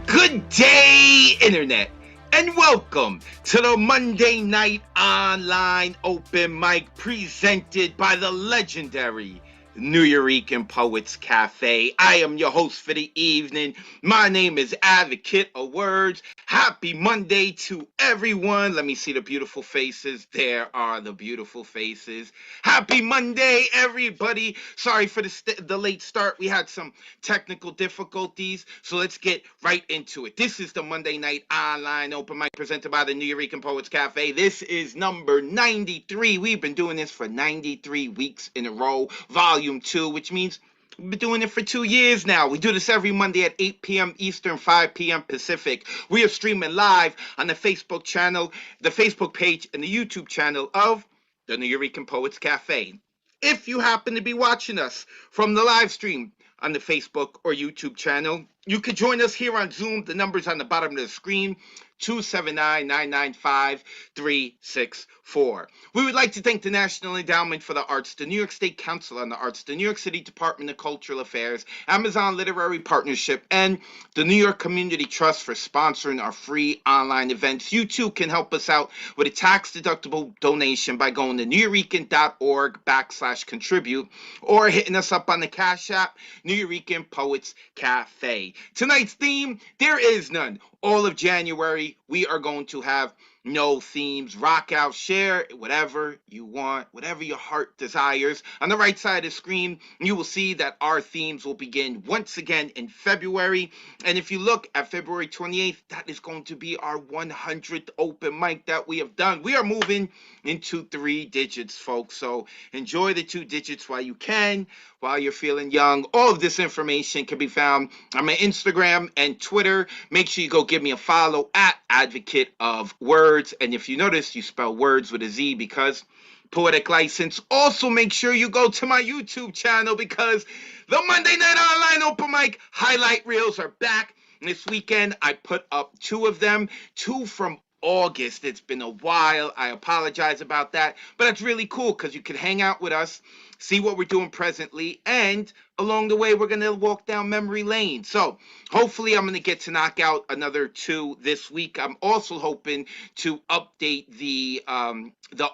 Good day, Internet, and welcome to the Monday Night Online Open Mic presented by the legendary New Eurekan Poets Cafe. I am your host for the evening. My name is Advocate of Words. Happy Monday to everyone. Let me see the beautiful faces. There are the beautiful faces. Happy Monday, everybody. Sorry for the late start. We had some technical difficulties, so let's get right into it. This is the Monday Night Online Open Mic presented by the New Eurekan Poets Cafe. This is number 93. We've been doing this for 93 weeks in a row, volume 2, which means we've been doing it for 2 years now. We do this every Monday at 8 p.m. Eastern, 5 p.m. Pacific. We are streaming live on the Facebook channel, the Facebook page, and the YouTube channel of the New Eurekan Poets Cafe. If you happen to be watching us from the live stream on the Facebook or YouTube channel, you can join us here on Zoom. The number's on the bottom of the screen, 279-995-364. We would like to thank the National Endowment for the Arts, the New York State Council on the Arts, the New York City Department of Cultural Affairs, Amazon Literary Partnership, and the New York Community Trust for sponsoring our free online events. You too can help us out with a tax-deductible donation by going to neweurekan.org/contribute or hitting us up on the Cash App, New Eurekan Poets Cafe. Tonight's theme, there is none. All of January, we are going to have no themes. Rock out, share, whatever you want, whatever your heart desires. On the right side of the screen, you will see that our themes will begin once again in February. And if you look at February 28th, that is going to be our 100th open mic that we have done. We are moving into 3 digits, folks. So enjoy the 2 digits while you can, while you're feeling young. All of this information can be found on my Instagram and Twitter. Make sure you go give me a follow at Advocate of Wordz. And if you notice, you spell words with a Z because poetic license. Also, make sure you go to my YouTube channel because the Monday Night Online Open Mic highlight reels are back. This weekend, I put up 2 of them, 2 from August. It's been a while. I apologize about that, but it's really cool because you can hang out with us, see what we're doing presently, and along the way, we're going to walk down memory lane. So hopefully I'm going to get to knock out another 2 this week. I'm also hoping to update the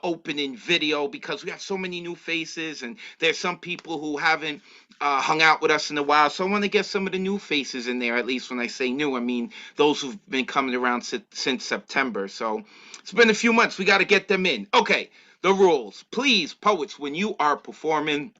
opening video because we have so many new faces and there's some people who haven't hung out with us in a while. So I want to get some of the new faces in there. At least when I say new, I mean those who've been coming around since September. So it's been a few months. We got to get them in. Okay, the rules. Please, poets, when you are performing,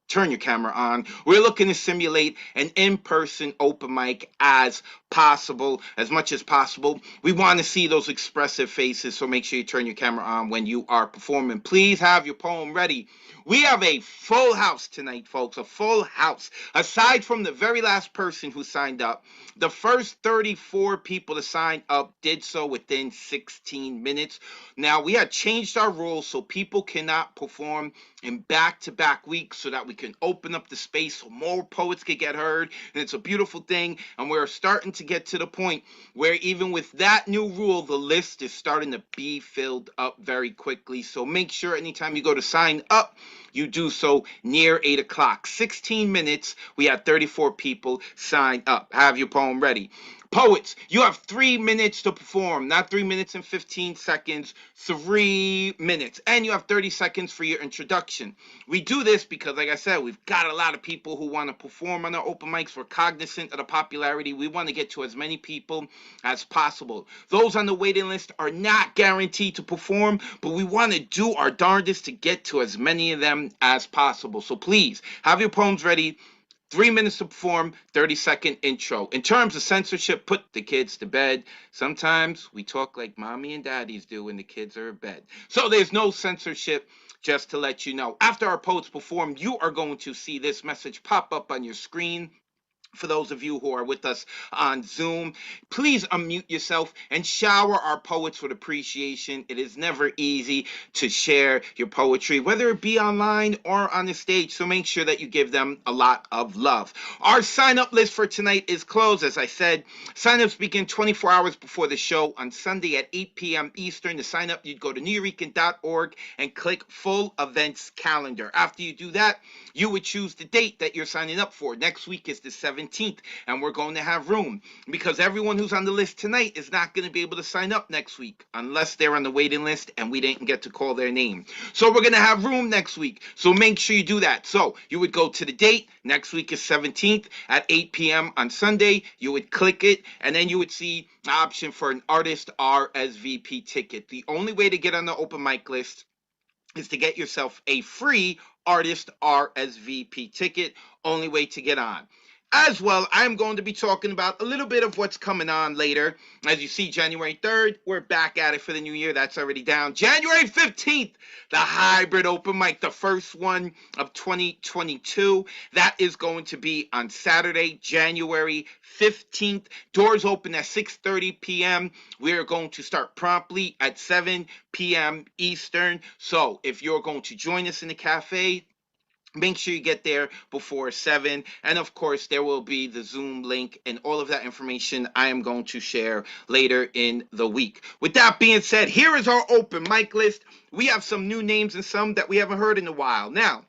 turn your camera on. We're looking to simulate an in-person open mic as possible, as much as possible. We want to see those expressive faces, so make sure you turn your camera on when you are performing. Please have your poem ready. We have a full house tonight, folks, a full house. Aside from the very last person who signed up, the first 34 people to sign up did so within 16 minutes. Now, we had changed our rules so people cannot perform in back-to-back weeks so that we can open up the space so more poets can get heard. And it's a beautiful thing. And we're starting to get to the point where even with that new rule, the list is starting to be filled up very quickly. So make sure anytime you go to sign up, you do so near 8 o'clock. 16 minutes, we had 34 people sign up. Have your poem ready. Poets, you have 3 minutes to perform, not 3 minutes and 15 seconds, 3 minutes. And you have 30 seconds for your introduction. We do this because, like I said, we've got a lot of people who want to perform on our open mics. We're cognizant of the popularity. We want to get to as many people as possible. Those on the waiting list are not guaranteed to perform, but we want to do our darndest to get to as many of them as possible. So please, have your poems ready. 3 minutes to perform, 30-second intro. In terms of censorship, put the kids to bed. Sometimes we talk like mommy and daddies do when the kids are in bed. So there's no censorship, just to let you know. After our poets perform, you are going to see this message pop up on your screen. For those of you who are with us on Zoom, please unmute yourself and shower our poets with appreciation. It is never easy to share your poetry, whether it be online or on the stage, so make sure that you give them a lot of love. Our sign-up list for tonight is closed. As I said, sign-ups begin 24 hours before the show on Sunday at 8 p.m. Eastern. To sign up, you'd go to neweurekan.org and click Full Events Calendar. After you do that, you would choose the date that you're signing up for. Next week is the 17th. 17th, and we're going to have room because everyone who's on the list tonight is not going to be able to sign up next week unless they're on the waiting list and we didn't get to call their name. So we're going to have room next week. So make sure you do that. So you would go to the date. Next week is 17th at 8 p.m. on Sunday. You would click it, and then you would see an option for an artist RSVP ticket. The only way to get on the open mic list is to get yourself a free artist RSVP ticket. Only way to get on. As well, I'm going to be talking about a little bit of what's coming on later. As you see, January 3rd, we're back at it for the new year. That's already down. January 15th, the hybrid open mic, the first one of 2022. That is going to be on Saturday, January 15th. Doors open at 6:30 p.m. We are going to start promptly at 7 p.m. Eastern. So if you're going to join us in the cafe, make sure you get there before 7. And of course, there will be the Zoom link and all of that information I am going to share later in the week. With that being said, here is our open mic list. We have some new names and some that we haven't heard in a while. Now,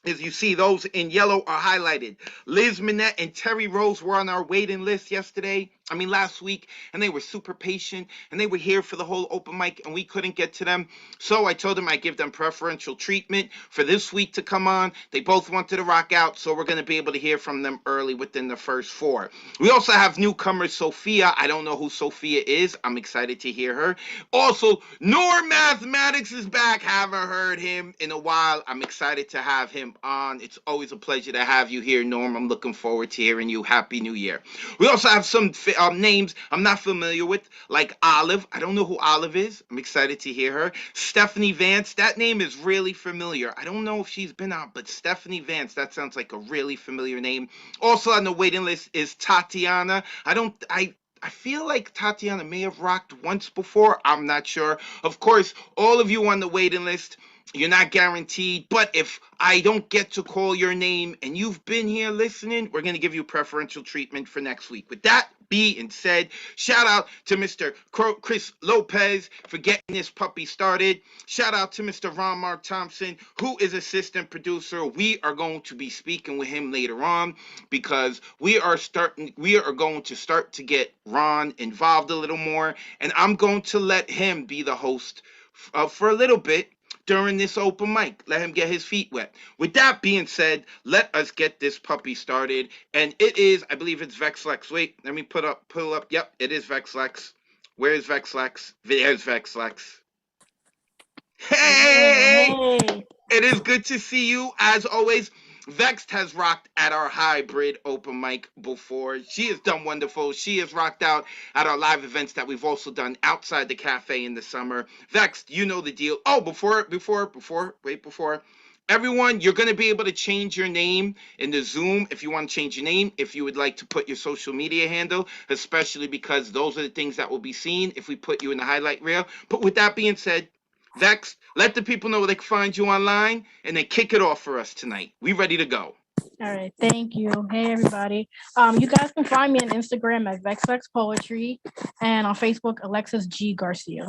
as you see, those in yellow are highlighted. Liz Minette and Terry Rose were on our waiting list last week, and they were super patient, and they were here for the whole open mic, and we couldn't get to them. So I told them I'd give them preferential treatment for this week to come on. They both wanted to rock out, so we're going to be able to hear from them early within the first 4. We also have newcomer Sophia. I don't know who Sophia is. I'm excited to hear her. Also, Nor Mathematics is back. Haven't heard him in a while. I'm excited to have him on. It's always a pleasure to have you here, Norm. I'm looking forward to hearing you. Happy New Year. We also have some names I'm not familiar with, like Olive. I don't know who Olive is. I'm excited to hear her. Stephanie Vance. That name is really familiar. I don't know if she's been on, but Stephanie Vance, that sounds like a really familiar name. Also on the waiting list is Tatiana. I feel like Tatiana may have rocked once before. I'm not sure. Of course, all of you on the waiting list, you're not guaranteed, but if I don't get to call your name and you've been here listening, we're going to give you preferential treatment for next week. With that being said, shout out to Mr. Chris Lopez for getting this puppy started. Shout out to Mr. Ron Mark Thompson, who is assistant producer. We are going to be speaking with him later on because we are going to start to get Ron involved a little more, and I'm going to let him be the host for a little bit during this open mic. Let him get his feet wet. With that being said, let us get this puppy started. And it is, I believe it's VexLex. Wait, let me pull up. Yep, it is VexLex. Where is VexLex? There's VexLex. Hey! It is good to see you, as always. Vexed has rocked at our hybrid open mic before. She has done wonderful. She has rocked out at our live events that we've also done outside the cafe in the summer. Vexed, you know the deal. Oh, before. Everyone, you're going to be able to change your name in the Zoom if you want to change your name, if you would like to put your social media handle, especially because those are the things that will be seen if we put you in the highlight reel. But with that being said, Vex, let the people know where they can find you online, and then kick it off for us tonight. We ready to go. All right, thank you. Hey, everybody. You guys can find me on Instagram at VexLex Poetry and on Facebook, Alexis G. Garcia.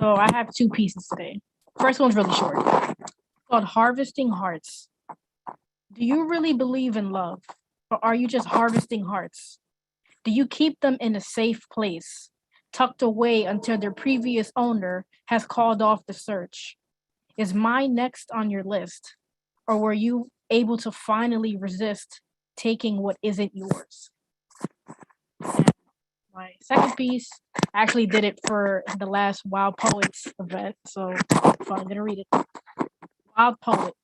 So I have 2 pieces today. First one's really short. It's called Harvesting Hearts. Do you really believe in love, or are you just harvesting hearts? Do you keep them in a safe place, tucked away until their previous owner has called off the search? Is mine next on your list, or were you able to finally resist taking what isn't yours? And my second piece, I actually did it for the last Wild Poets event, so I'm going to read it. Wild Poet.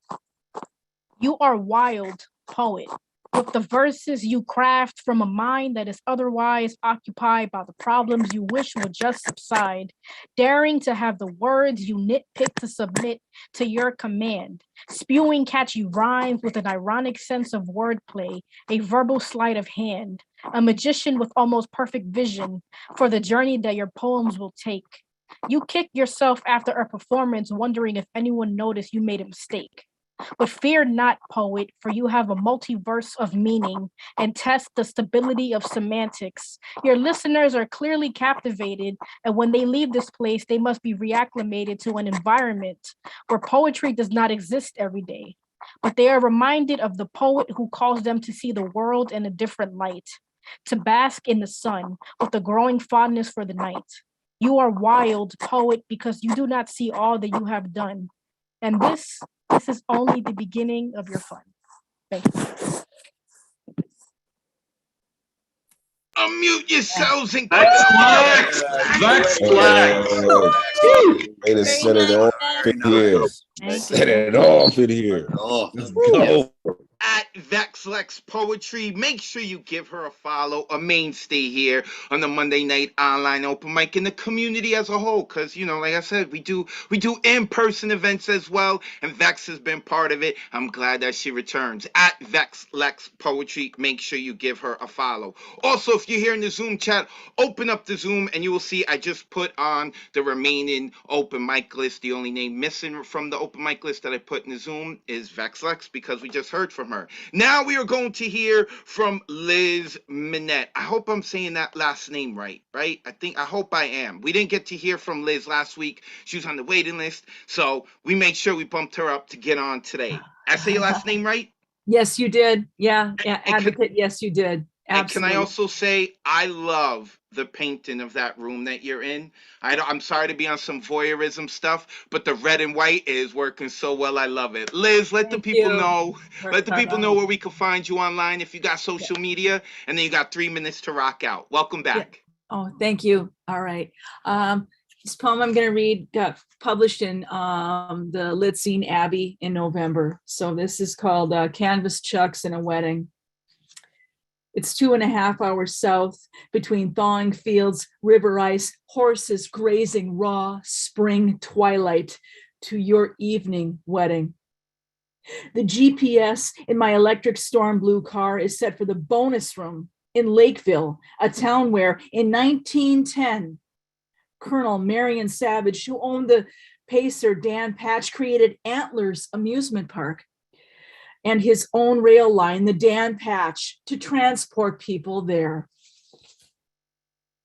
You are wild poet, with the verses you craft from a mind that is otherwise occupied by the problems you wish would just subside, daring to have the words you nitpick to submit to your command, spewing catchy rhymes with an ironic sense of wordplay, a verbal sleight of hand, a magician with almost perfect vision for the journey that your poems will take. You kick yourself after a performance, wondering if anyone noticed you made a mistake. But fear not, poet, for you have a multiverse of meaning and test the stability of semantics. Your listeners are clearly captivated, and when they leave this place, they must be reacclimated to an environment where poetry does not exist every day. but they are reminded of the poet who calls them to see the world in a different light, to bask in the sun with a growing fondness for the night. You are wild, poet, because you do not see all that you have done. And this is only the beginning of your fun. Thank you. Unmute yourselves and Vex Flex. Vex Flex. Way to set it off in here. Set it off in here. Let's go. At Vexlex Poetry. Make sure you give her a follow, a mainstay here on the Monday night online open mic in the community as a whole. Because, you know, like I said, we do in-person events as well, and Vex has been part of it. I'm glad that she returns. At Vexlex Poetry, make sure you give her a follow. Also, if you're here in the Zoom chat, open up the Zoom and you will see I just put on the remaining open mic list. The only name missing from the open mic list that I put in the Zoom is Vexlex, because we just heard from her. Now we are going to hear from Liz Minette. I hope I'm saying that last name right? I hope I am. We didn't get to hear from Liz last week. She was on the waiting list, so we made sure we bumped her up to get on today. I say your last name right? Yes, you did. Yeah, advocate. Yes, you did. Absolutely. And can I also say I love the painting of that room that you're in? I'm sorry to be on some voyeurism stuff, but the red and white is working so well. I love it. Liz, let the people know. Let the people know where we can find you online if you got social media, and then you got 3 minutes to rock out. Welcome back. Yeah. Oh, thank you. All right. This poem I'm going to read got published in the Litzine Abbey in November. So this is called Canvas Chucks in a Wedding. It's 2.5 hours south between thawing fields, river ice, horses grazing raw spring twilight to your evening wedding. The GPS in my electric storm blue car is set for the bonus room in Lakeville, a town where in 1910, Colonel Marion Savage, who owned the Pacer Dan Patch, created Antlers Amusement Park and his own rail line, the Dan Patch, to transport people there.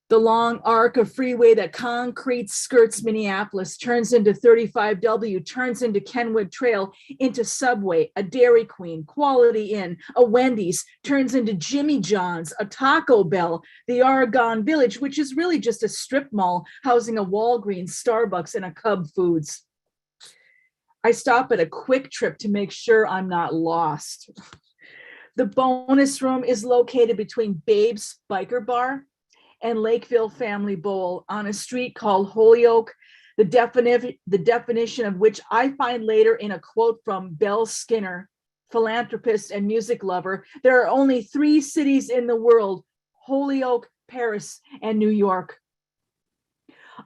The long arc of freeway that concrete skirts Minneapolis turns into 35W, turns into Kenwood Trail, into Subway, a Dairy Queen, Quality Inn, a Wendy's, turns into Jimmy John's, a Taco Bell, the Oregon Village, which is really just a strip mall housing a Walgreens, Starbucks, and a Cub Foods. I stop at a Quick Trip to make sure I'm not lost. The bonus room is located between Babe's Biker Bar and Lakeville Family Bowl on a street called Holyoke, the definition of which I find later in a quote from Belle Skinner, philanthropist and music lover. There are only 3 cities in the world: Holyoke, Paris, and New York.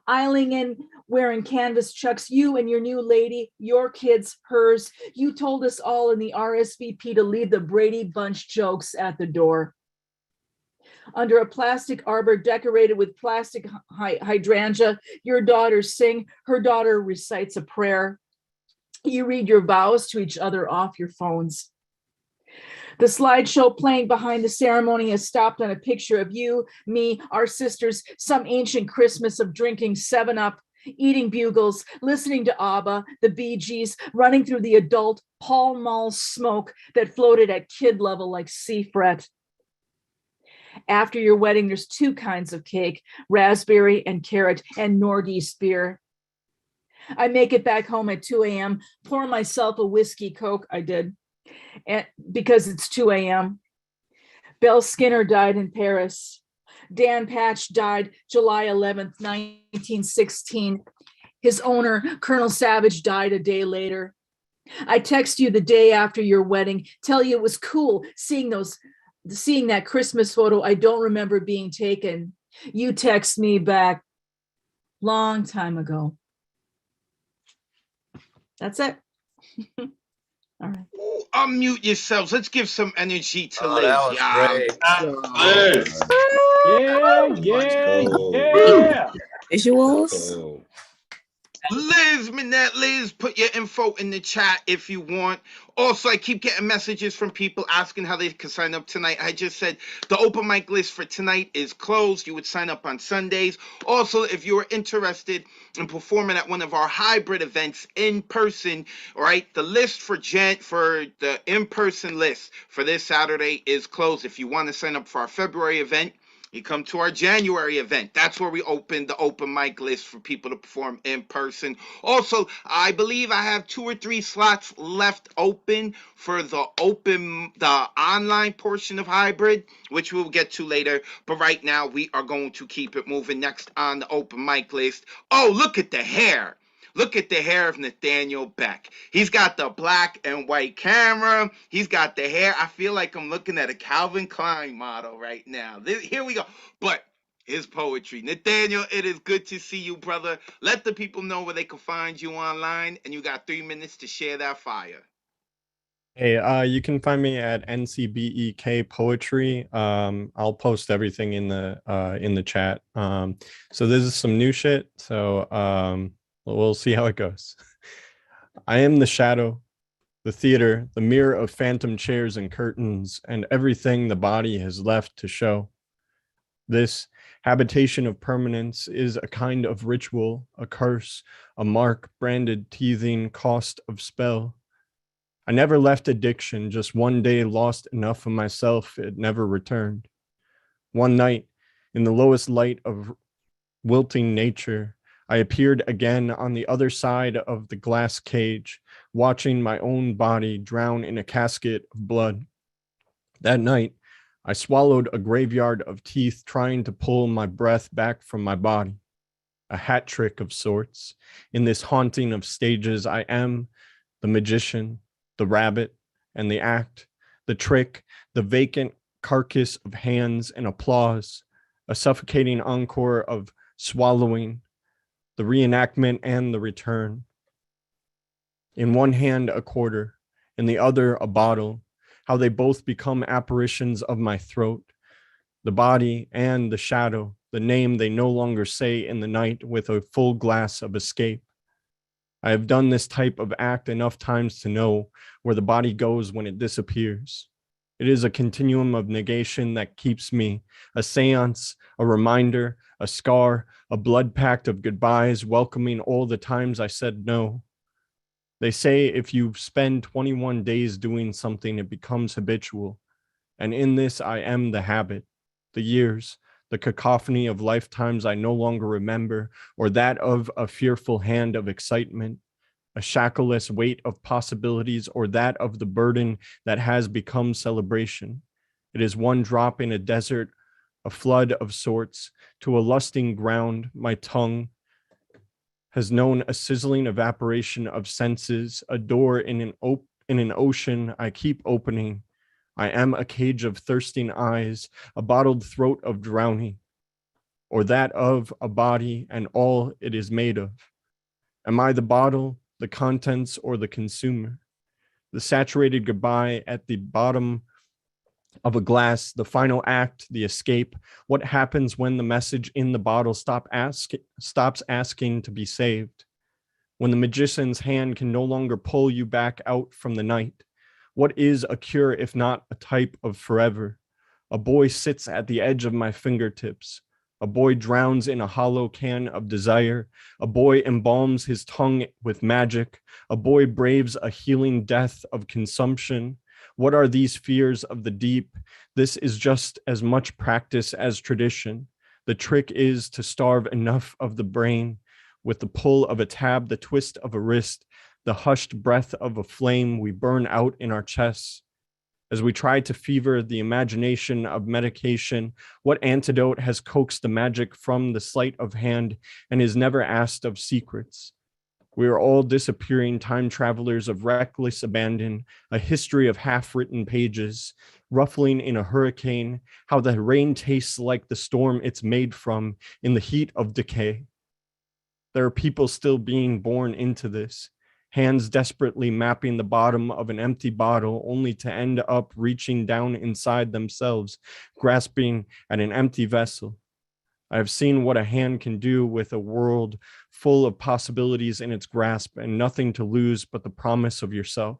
Eiling in, wearing canvas chucks, you and your new lady, your kids, hers. You told us all in the RSVP to leave the Brady Bunch jokes at the door. Under a plastic arbor decorated with plastic hydrangea, your daughters sing, her daughter recites a prayer. You read your vows to each other off your phones. The slideshow playing behind the ceremony has stopped on a picture of you, me, our sisters, some ancient Christmas of drinking 7-Up, eating bugles, listening to ABBA, the Bee Gees, running through the adult Pall Mall smoke that floated at kid level like sea fret. After your wedding, there's 2 kinds of cake, raspberry and carrot and Nordisk beer. I make it back home at 2 a.m., pour myself a whiskey Coke, I did, and because it's 2 a.m. Belle Skinner died in Paris. Dan Patch died July 11th, 1916. His owner, Colonel Savage, died a day later. I text you the day after your wedding, tell you it was cool seeing that Christmas photo I don't remember being taken. You text me back, long time ago. That's it. All right. Ooh, unmute yourselves. Let's give some energy to Liz. That was great. Liz. Yeah. Visuals. Liz, Minette, Liz, put your info in the chat if you want. Also, I keep getting messages from people asking how they can sign up tonight. I just said the open mic list for tonight is closed. You would sign up on Sundays. Also, if you are interested in performing at one of our hybrid events in person, all right, the list for the in-person list for this Saturday is closed. If you want to sign up for our February event, you come to our January event. That's where we open the open mic list for people to perform in person. Also, I believe I have 2 or 3 slots left open for the online portion of hybrid, which we'll get to later. But right now, we are going to keep it moving. Next on the open mic list. Oh, look at the hair. Look at the hair of Nathaniel Beck. He's got the black and white camera. He's got the hair. I feel like I'm looking at a Calvin Klein model right now. Here we go. But his poetry. Nathaniel, it is good to see you, brother. Let the people know where they can find you online, and you got 3 minutes to share that fire. Hey, you can find me at NCBEK Poetry. I'll post everything in the chat. So this is some new shit. So we'll see how it goes. I am the shadow, the theater, the mirror of phantom chairs and curtains, and everything the body has left to show. This habitation of permanence is a kind of ritual, a curse, a mark, branded, teething, cost of spell. I never left addiction, just one day lost enough of myself, it never returned. One night, in the lowest light of wilting nature, I appeared again on the other side of the glass cage, watching my own body drown in a casket of blood. That night, I swallowed a graveyard of teeth, trying to pull my breath back from my body. A hat trick of sorts. In this haunting of stages, I am the magician, the rabbit, and the act, the trick, the vacant carcass of hands and applause, a suffocating encore of swallowing, the reenactment and the return. In one hand, a quarter, in the other, a bottle, how they both become apparitions of my throat, the body and the shadow, the name they no longer say in the night with a full glass of escape. I have done this type of act enough times to know where the body goes when it disappears. It is a continuum of negation that keeps me, a seance, a reminder, a scar, a blood pact of goodbyes, welcoming all the times I said no. They say if you spend 21 days doing something, it becomes habitual. And in this, I am the habit, the years, the cacophony of lifetimes I no longer remember, or that of a fearful hand of excitement, a shackleless weight of possibilities, or that of the burden that has become celebration. It is one drop in a desert, a flood of sorts, to a lusting ground, my tongue has known a sizzling evaporation of senses, a door in an ocean I keep opening. I am a cage of thirsting eyes, a bottled throat of drowning, or that of a body and all it is made of. Am I the bottle, the contents, or the consumer? The saturated goodbye at the bottom of a glass, the final act, the escape. What happens when the message in the bottle stops asking to be saved? When the magician's hand can no longer pull you back out from the night? What is a cure if not a type of forever? A boy sits at the edge of my fingertips. A boy drowns in a hollow can of desire. A boy embalms his tongue with magic. A boy braves a healing death of consumption. What are these fears of the deep? This is just as much practice as tradition. The trick is to starve enough of the brain with the pull of a tab, the twist of a wrist, the hushed breath of a flame we burn out in our chests. As we try to fever the imagination of medication, what antidote has coaxed the magic from the sleight of hand and is never asked of secrets? We are all disappearing time travelers of reckless abandon, a history of half-written pages, ruffling in a hurricane, how the rain tastes like the storm it's made from in the heat of decay. There are people still being born into this, hands desperately mapping the bottom of an empty bottle only to end up reaching down inside themselves, grasping at an empty vessel. I have seen what a hand can do with a world full of possibilities in its grasp and nothing to lose but the promise of yourself.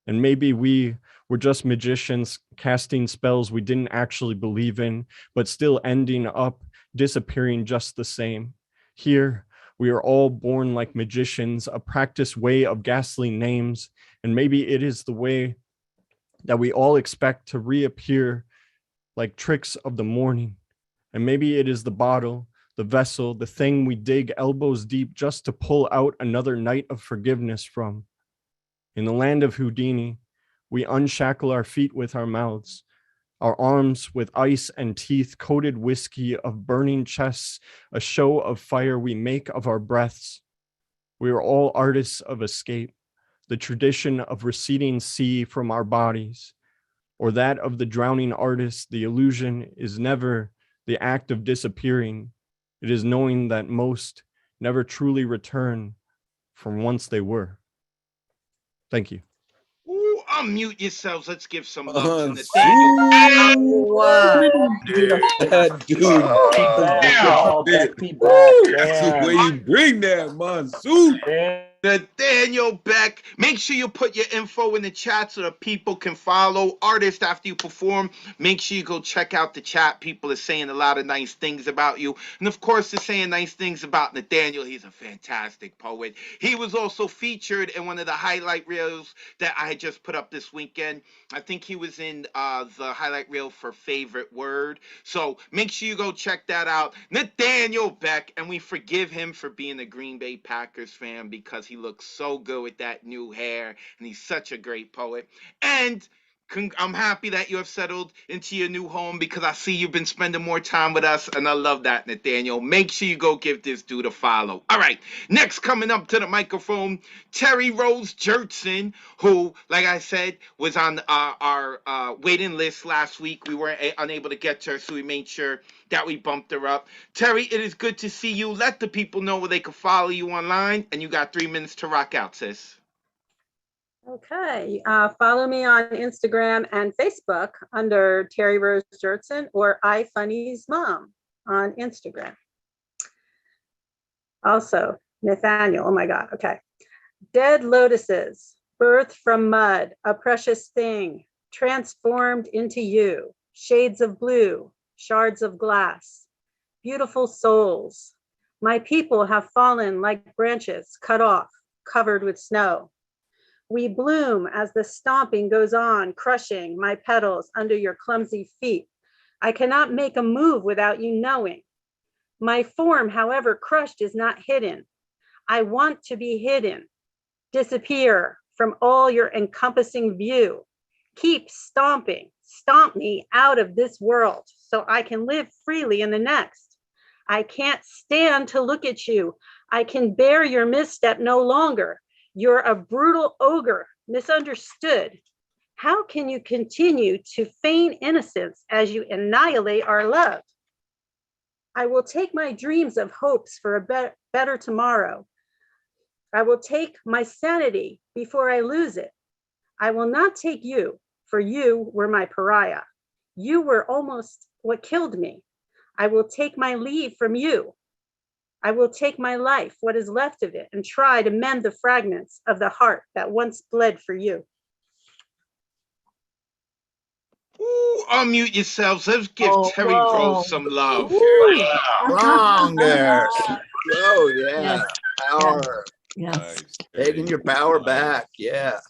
And maybe we were just magicians casting spells we didn't actually believe in, but still ending up disappearing just the same. Here, we are all born like magicians, a practiced way of ghastly names, and maybe it is the way that we all expect to reappear like tricks of the morning. And maybe it is the bottle, the vessel, the thing we dig elbows deep just to pull out another night of forgiveness from. In the land of Houdini, we unshackle our feet with our mouths, our arms with ice and teeth, coated whiskey of burning chests, a show of fire we make of our breaths. We are all artists of escape, the tradition of receding sea from our bodies, or that of the drowning artist. The illusion is never the act of disappearing. It is knowing that most never truly return from whence they were. Thank you. Ooh, unmute yourselves. Let's give some love to Unsue. Nathaniel. Wow. That dude. That's the way you bring that, Monsoon. Nathaniel Beck. Make sure you put your info in the chat so that people can follow artists after you perform. Make sure you go check out the chat. People are saying a lot of nice things about you. And of course, they're saying nice things about Nathaniel. He's a fantastic poet. He was also featured in one of the highlight reels that I had just put up this weekend. I think he was in the highlight reel for Favorite Word. So make sure you go check that out. Nathaniel Beck. And we forgive him for being a Green Bay Packers fan because he looks so good with that new hair, and he's such a great poet. And I'm happy that you have settled into your new home because I see you've been spending more time with us, and I love that, Nathaniel. Make sure you go give this dude a follow. All right, next coming up to the microphone, Terry Rose Jertson, who, like I said, was on our waiting list last week. We weren't unable to get to her, so we made sure that we bumped her up. Terry, it is good to see you. Let the people know where they can follow you online, and you got 3 minutes to rock out, sis. Okay, follow me on Instagram and Facebook under Terry Rose Jertson or iFunny's Mom on Instagram. Also, Nathaniel, oh my God, okay. Dead lotuses, birthed from mud, a precious thing, transformed into you, shades of blue, shards of glass, beautiful souls. My people have fallen like branches cut off, covered with snow. We bloom as the stomping goes on, crushing my petals under your clumsy feet. I cannot make a move without you knowing. My form, however crushed, is not hidden. I want to be hidden. Disappear from all your encompassing view. Keep stomping. Stomp me out of this world so I can live freely in the next. I can't stand to look at you. I can bear your misstep no longer. You're a brutal ogre, misunderstood. How can you continue to feign innocence as you annihilate our love? I will take my dreams of hopes for a better tomorrow. I will take my sanity before I lose it. I will not take you, for you were my pariah. You were almost what killed me. I will take my leave from you. I will take my life, what is left of it, and try to mend the fragments of the heart that once bled for you. Ooh, unmute yourselves. Let's give Terry Rose some love. Strong there. Oh, yeah. Yes. Power. Yeah. Nice. Taking your power back. Yeah.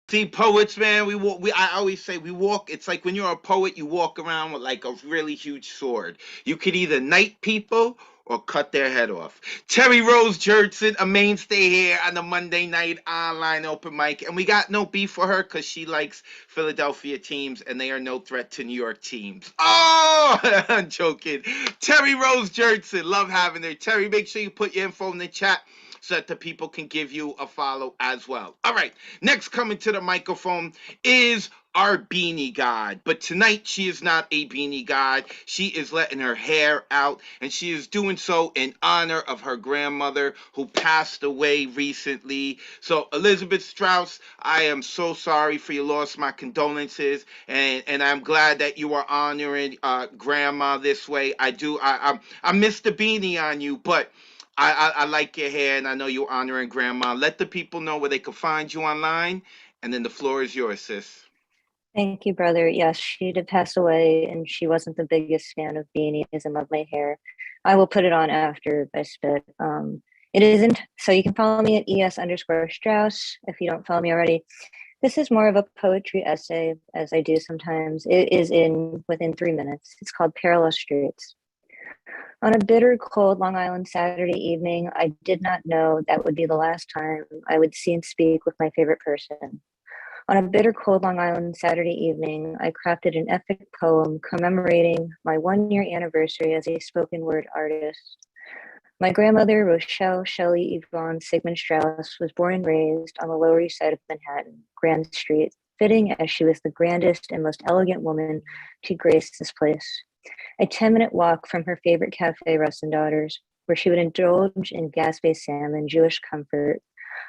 See, poets, man, I always say we walk. It's like when you're a poet, you walk around with like a really huge sword. You could either knight people or cut their head off. Terry Rose Jertson, a mainstay here on the Monday night online open mic, and we got no beef for her because she likes Philadelphia teams and they are no threat to New York teams. Oh, I'm joking. Terry Rose Jertson, love having her. Terry, make sure you put your info in the chat so that the people can give you a follow as well. All right, next coming to the microphone is our beanie god. But tonight she is not a beanie god. She is letting her hair out, and she is doing so in honor of her grandmother who passed away recently. So Elizabeth Strauss, I am so sorry for your loss. My condolences, and I'm glad that you are honoring grandma this way. I miss the beanie on you, but I like your hair, and I know you're honoring grandma. Let the people know where they can find you online, and then the floor is yours, sis. Thank you, brother. Yes, she did pass away, and she wasn't the biggest fan of beanies and of my hair. I will put it on after I spit. It isn't, so you can follow me at ES_Strauss if you don't follow me already. This is more of a poetry essay, as I do sometimes. It is in within 3 minutes. It's called Parallel Streets. On a bitter, cold Long Island Saturday evening, I did not know that would be the last time I would see and speak with my favorite person. On a bitter, cold Long Island Saturday evening, I crafted an epic poem commemorating my 1-year anniversary as a spoken word artist. My grandmother, Rochelle Shelley Yvonne Sigmund Strauss, was born and raised on the Lower East Side of Manhattan, Grand Street, fitting as she was the grandest and most elegant woman to grace this place. A 10-minute walk from her favorite cafe, Russ and Daughters, where she would indulge in gas-based salmon, Jewish comfort.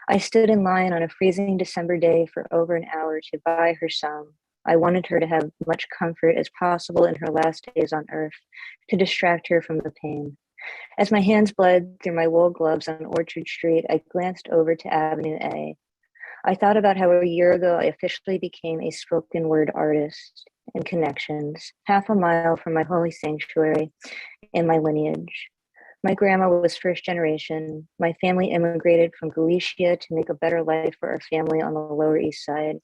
I stood in line on a freezing December day for over an hour to buy her some. I wanted her to have much comfort as possible in her last days on earth, to distract her from the pain. As my hands bled through my wool gloves on Orchard Street, I glanced over to Avenue A. I thought about how a year ago I officially became a spoken word artist and connections, half a mile from my holy sanctuary and my lineage. My grandma was first generation. My family immigrated from Galicia to make a better life for our family on the Lower East Side.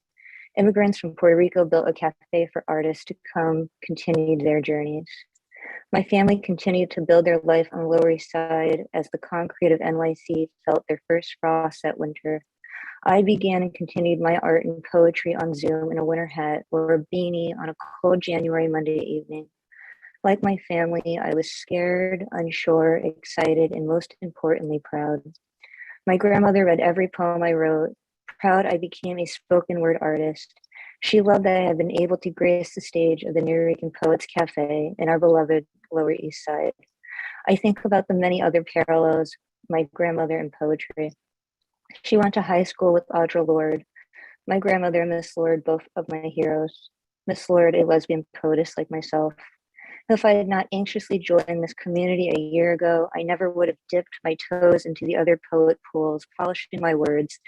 Immigrants from Puerto Rico built a cafe for artists to come, continued their journeys. My family continued to build their life on the Lower East Side as the concrete of NYC felt their first frost that winter. I began and continued my art and poetry on Zoom in a winter hat or a beanie on a cold January Monday evening. Like my family, I was scared, unsure, excited, and most importantly, proud. My grandmother read every poem I wrote. Proud I became a spoken word artist. She loved that I had been able to grace the stage of the Nuyorican Poets Cafe in our beloved Lower East Side. I think about the many other parallels, my grandmother and poetry. She went to high school with Audre Lorde. My grandmother and Miss Lorde, both of my heroes. Miss Lorde, a lesbian poetess like myself. If I had not anxiously joined this community a year ago, I never would have dipped my toes into the other poet pools, polishing my words.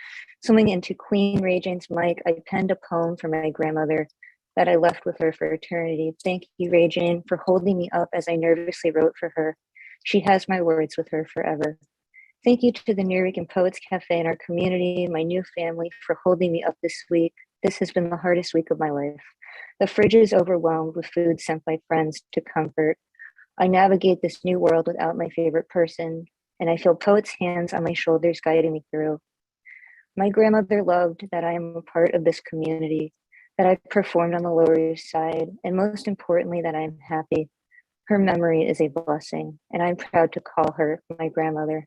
Swimming into Queen Ray Jane's mic, I penned a poem for my grandmother that I left with her for eternity. Thank you, Ray Jane, for holding me up as I nervously wrote for her. She has my words with her forever. Thank you to the Nuyorican Poets Cafe and our community, my new family, for holding me up this week. This has been the hardest week of my life. The fridge is overwhelmed with food sent by friends to comfort. I navigate this new world without my favorite person, and I feel poets' hands on my shoulders guiding me through. My grandmother loved that I am a part of this community, that I performed on the Lower East Side, and most importantly, that I'm happy. Her memory is a blessing, and I'm proud to call her my grandmother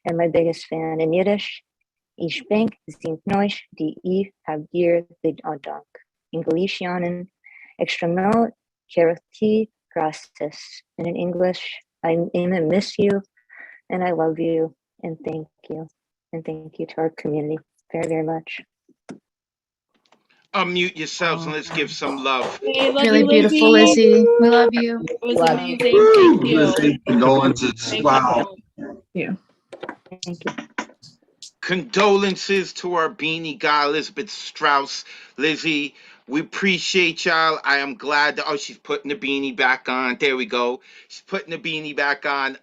and my biggest fan. In Yiddish, ich bin sind neuch die ich hab dir Dank. In Galician, extremely carity gracias. And in English, I miss you and I love you and thank you. And thank you to our community very, very much. Unmute yourselves and let's give some love. Hey, love Really you, beautiful, Lizzie. We love you. It was Love amazing. Woo! Thank you. Lizzie, condolences. Thank Wow. you. Thank you. Condolences to our beanie guy, Elizabeth Strauss. Lizzie, we appreciate y'all. I am glad that, oh, she's putting the beanie back on. There we go. She's putting the beanie back on.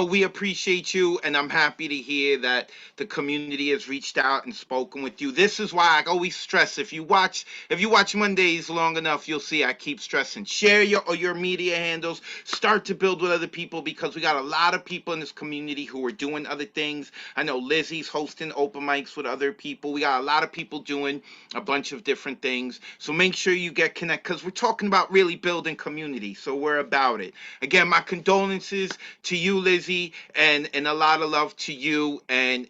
We appreciate you, and I'm happy to hear that the community has reached out and spoken with you. This is why I always stress, if you watch Mondays long enough, you'll see I keep stressing. Share your media handles. Start to build with other people, because we got a lot of people in this community who are doing other things. I know Lizzie's hosting open mics with other people. We got a lot of people doing a bunch of different things. So make sure you get connected, because we're talking about really building community. So we're about it. Again, my condolences to you, Lizzie, and a lot of love to you and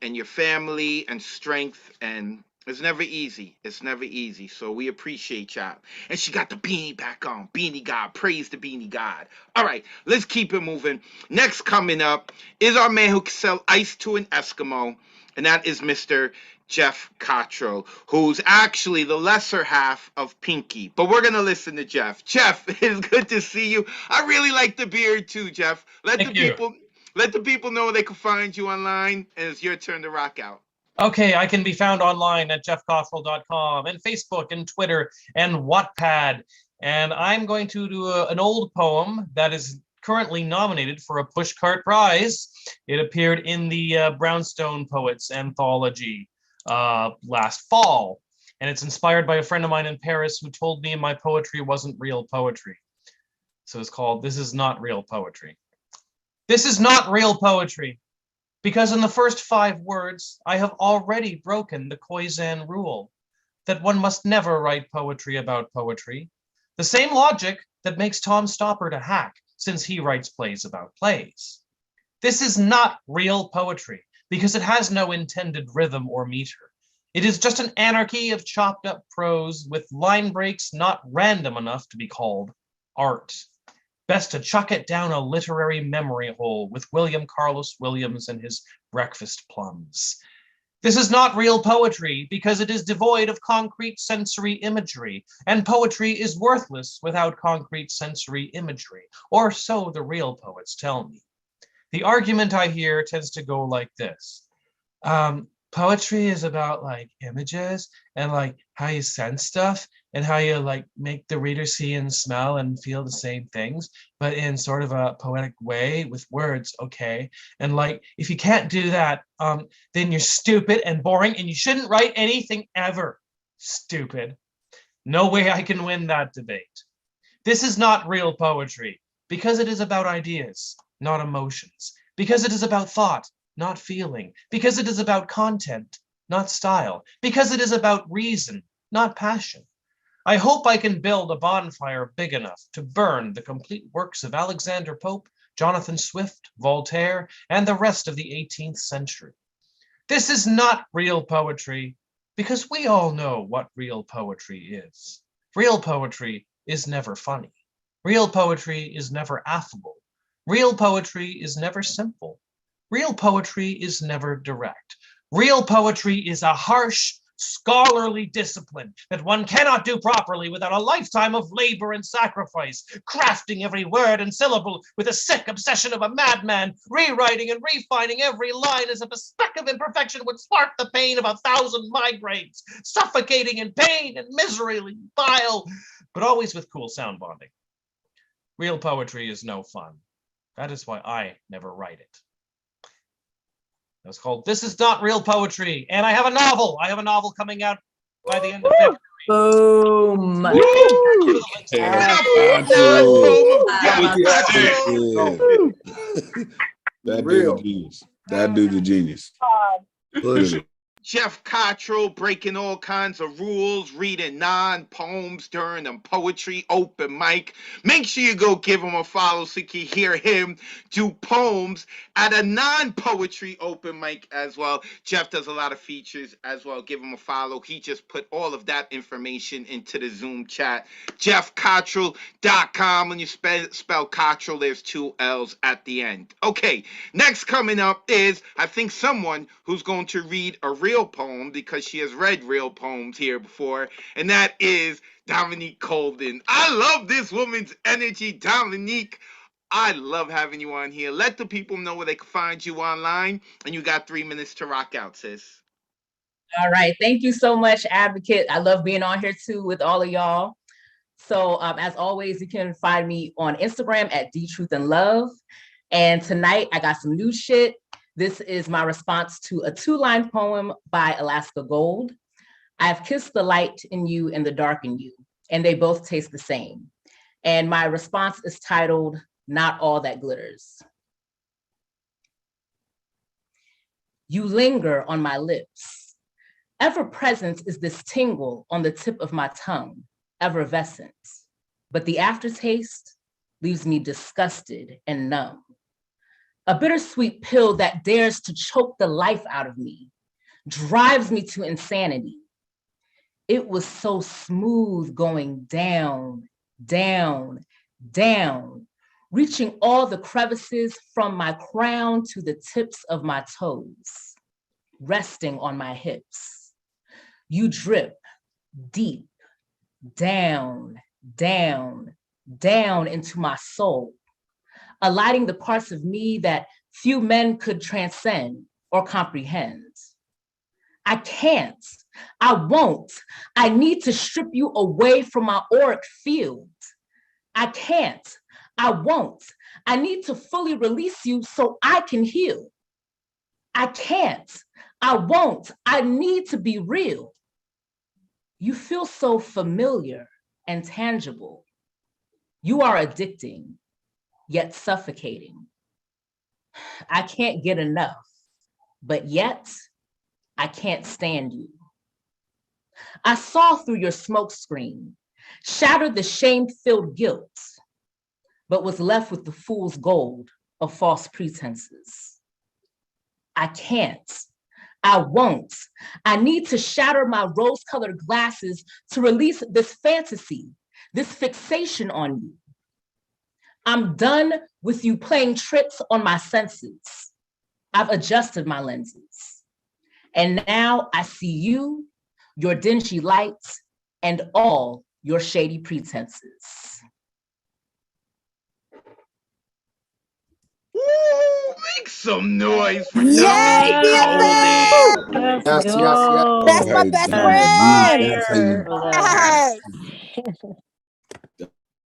your family and strength, and It's never easy. It's never easy. So we appreciate y'all. And she got the beanie back on. Beanie God. Praise the beanie God. All right, let's keep it moving. Next coming up is our man who can sell ice to an Eskimo. And that is Mr. Jeff Cottrell, who's actually the lesser half of Pinky. But we're going to listen to Jeff. Jeff, it's good to see you. I really like the beard too, Jeff. Thank you. Let the people know they can find you online. And it's your turn to rock out. Okay, I can be found online at jeffcottrell.com and Facebook and Twitter and Wattpad. And I'm going to do an old poem that is currently nominated for a Pushcart Prize. It appeared in the Brownstone Poets Anthology last fall. And it's inspired by a friend of mine in Paris who told me my poetry wasn't real poetry. So it's called This Is Not Real Poetry. This is not real poetry. Because in the first 5 words, I have already broken the Khoisan rule that one must never write poetry about poetry. The same logic that makes Tom Stoppard a hack, since he writes plays about plays. This is not real poetry because it has no intended rhythm or meter. It is just an anarchy of chopped up prose with line breaks not random enough to be called art. Best to chuck it down a literary memory hole with William Carlos Williams and his breakfast plums. This is not real poetry because it is devoid of concrete sensory imagery, and poetry is worthless without concrete sensory imagery, or so the real poets tell me. The argument I hear tends to go like this. Poetry is about like images and like how you sense stuff and how you like make the reader see and smell and feel the same things, but in sort of a poetic way with words, okay? And like, if you can't do that, then you're stupid and boring and you shouldn't write anything ever. Stupid. No way I can win that debate. This is not real poetry because it is about ideas, not emotions, because it is about thought, not feeling, because it is about content, not style, because it is about reason, not passion. I hope I can build a bonfire big enough to burn the complete works of Alexander Pope, Jonathan Swift, Voltaire, and the rest of the 18th century. This is not real poetry because we all know what real poetry is. Real poetry is never funny. Real poetry is never affable. Real poetry is never simple. Real poetry is never direct. Real poetry is a harsh, scholarly discipline that one cannot do properly without a lifetime of labor and sacrifice, crafting every word and syllable with a sick obsession of a madman, rewriting and refining every line as if a speck of imperfection would spark the pain of 1,000 migraines, suffocating in pain and misery and bile, but always with cool sound bonding. Real poetry is no fun. That is why I never write it. It's called This Is Not Real Poetry. And I have a novel. I have a novel coming out by the end of February. Boom. That dude's a genius. That dude's a genius. Jeff Cottrell breaking all kinds of rules, reading non-poems during the poetry open mic. Make sure you go give him a follow so you can hear him do poems at a non-poetry open mic as well. Jeff does a lot of features as well. Give him a follow. He just put all of that information into the Zoom chat. JeffCottrell.com. When you spell Cottrell, there's 2 L's at the end. Okay, next coming up is, I think, someone who's going to read a real poem because she has read real poems here before, and that is Dominique Colden. I love this woman's energy. Dominique, I love having you on here. Let the people know where they can find you online, and you got 3 minutes to rock out, sis. All right. Thank you so much, Advocate. I love being on here too with all of y'all. So as always, you can find me on Instagram at DTruthAndLove. And tonight I got some new shit. This is my response to a 2-line poem by Alaska Gold. I've kissed the light in you and the dark in you, and they both taste the same. And my response is titled, Not All That Glitters. You linger on my lips. Ever present is this tingle on the tip of my tongue, effervescent. But the aftertaste leaves me disgusted and numb. A bittersweet pill that dares to choke the life out of me, drives me to insanity, It was so smooth going down, down, down, reaching all the crevices from my crown to the tips of my toes, resting on my hips. You drip deep, down, down, down into my soul, alighting the parts of me that few men could transcend or comprehend. I can't, I won't, I need to strip you away from my auric field. I can't, I won't, I need to fully release you so I can heal. I can't, I won't, I need to be real. You feel so familiar and tangible. You are addicting, yet suffocating. I can't get enough, but yet I can't stand you. I saw through your smoke screen, shattered the shame-filled guilt, but was left with the fool's gold of false pretenses. I can't, I won't, I need to shatter my rose-colored glasses to release this fantasy, this fixation on you. I'm done with you playing tricks on my senses. I've adjusted my lenses. And now I see you, your dingy lights, and all your shady pretenses. Woo! Make some noise for Yay, Dominique BFF! Colden. Let's Yes, yes, yes. go. That's my Right, best Dominique, friend. that's how you Yes.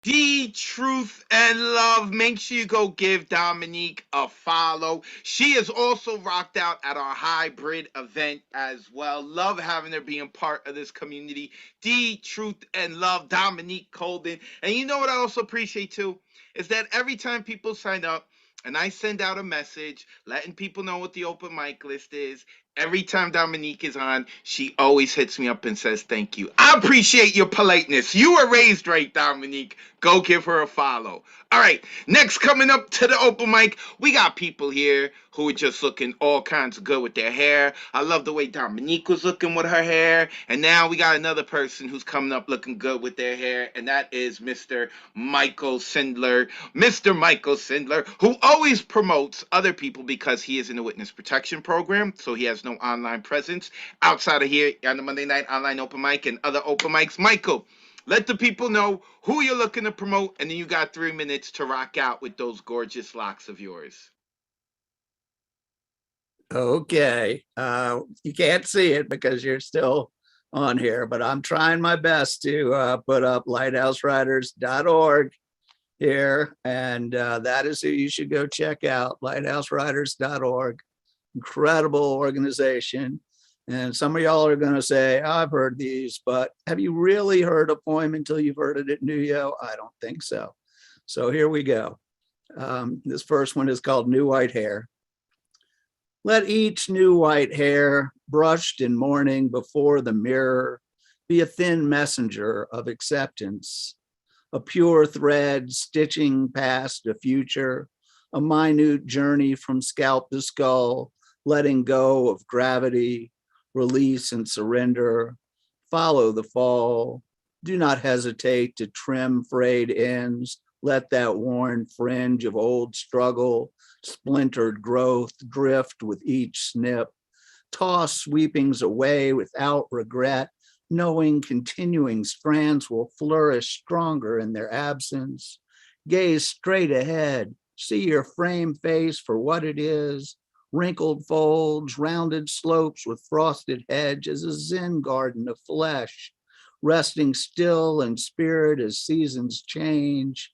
D Truth and Love. Make sure you go give Dominique a follow. She is also rocked out at our hybrid event as well. Love having her being part of this community. D Truth and Love, Dominique Colden. And you know what I also appreciate too? Is that every time people sign up and I send out a message letting people know what the open mic list is, every time Dominique is on, she always hits me up and says thank you. I appreciate your politeness. You were raised right, Dominique. Go give her a follow. All right, next coming up to the open mic, we got people here who are just looking all kinds of good with their hair. I love the way Dominique was looking with her hair. And now we got another person who's coming up looking good with their hair, and that is Mr. Michael Sindler. Mr. Michael Sindler, who always promotes other people because he is in the witness protection program, so he has no online presence outside of here on the Monday Night Online Open Mic and other open mics. Michael, let the people know who you're looking to promote, and then you got 3 minutes to rock out with those gorgeous locks of yours. Okay. You can't see it because you're still on here, but I'm trying my best to put up lighthouseriders.org here. And that is who you should go check out, lighthouseriders.org. Incredible organization. And some of y'all are going to say, oh, I've heard these, but have you really heard a poem until you've heard it at New Yo? I don't think so. So here we go. This first one is called New White Hair. Let each new white hair, brushed in morning before the mirror, be a thin messenger of acceptance, a pure thread stitching past a future, a minute journey from scalp to skull, letting go of gravity, release and surrender, follow the fall. Do not hesitate to trim frayed ends. Let that worn fringe of old struggle, splintered growth drift with each snip. Toss sweepings away without regret, knowing continuing strands will flourish stronger in their absence. Gaze straight ahead, see your frame face for what it is. Wrinkled folds, rounded slopes with frosted hedges, a Zen garden of flesh, resting still in spirit as seasons change.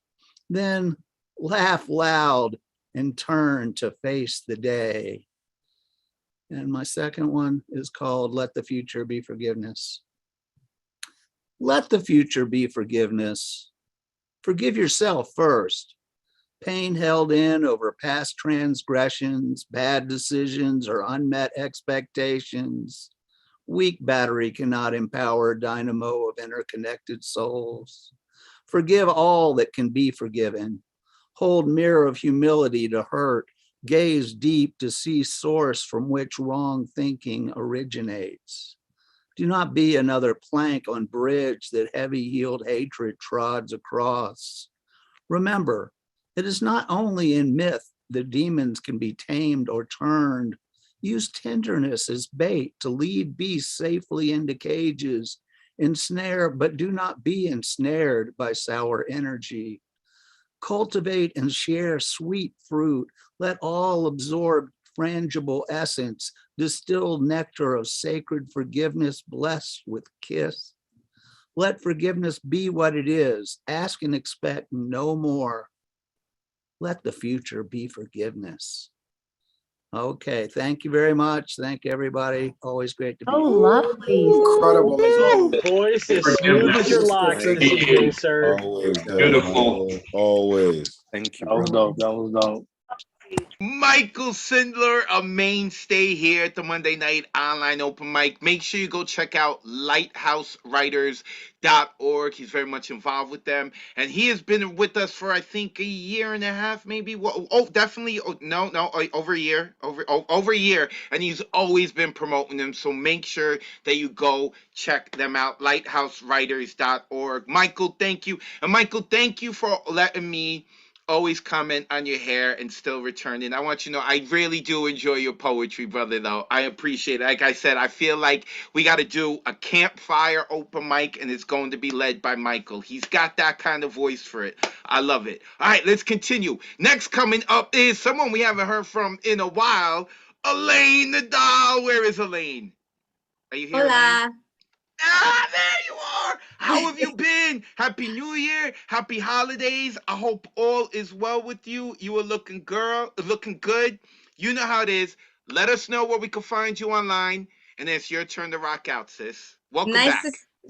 Then laugh loud and turn to face the day. And my second one is called Let the Future Be Forgiveness. Let the future be forgiveness. Forgive yourself first. Pain held in over past transgressions, bad decisions, or unmet expectations. Weak battery cannot empower dynamo of interconnected souls. Forgive all that can be forgiven. Hold mirror of humility to hurt. Gaze deep to see source from which wrong thinking originates. Do not be another plank on bridge that heavy-heeled hatred trods across. Remember, it is not only in myth that demons can be tamed or turned. Use tenderness as bait to lead beasts safely into cages. Ensnare, but do not be ensnared by sour energy. Cultivate and share sweet fruit. Let all absorb frangible essence, distilled nectar of sacred forgiveness blessed with kiss. Let forgiveness be what it is. Ask and expect no more. Let the future be forgiveness. Okay, thank you very much. Thank you, everybody. Always great to be Oh, here. lovely. Incredible, Miss Woo! Olin. Voice as smooth as your locks this evening, sir. Always, Beautiful. done. Always. Thank you, That was brother. dope. That was dope. Michael Sindler, a mainstay here at the Monday Night Online Open Mic. Make sure you go check out lighthousewriters.org. He's very much involved with them. And he has been with us for, I think, a year and a half, maybe. Oh, definitely. Oh, no, over a year. Over a year. And he's always been promoting them. So make sure that you go check them out. Lighthousewriters.org. Michael, thank you. And Michael, thank you for letting me always comment on your hair and still returning. I want you to know I really do enjoy your poetry, brother, though. I appreciate it. Like I said, I feel like we got to do a campfire open mic, and it's going to be led by Michael. He's got that kind of voice for it. I love it. All right, let's continue. Next coming up is someone we haven't heard from in a while, Elaine the doll. Where is Elaine? Are you here, Elaine? Hola. Ah, there you are. How have you been? Happy New Year. Happy holidays. I hope all is well with you. You are looking good. You know how it is. Let us know where we can find you online. And it's your turn to rock out, sis. Welcome back.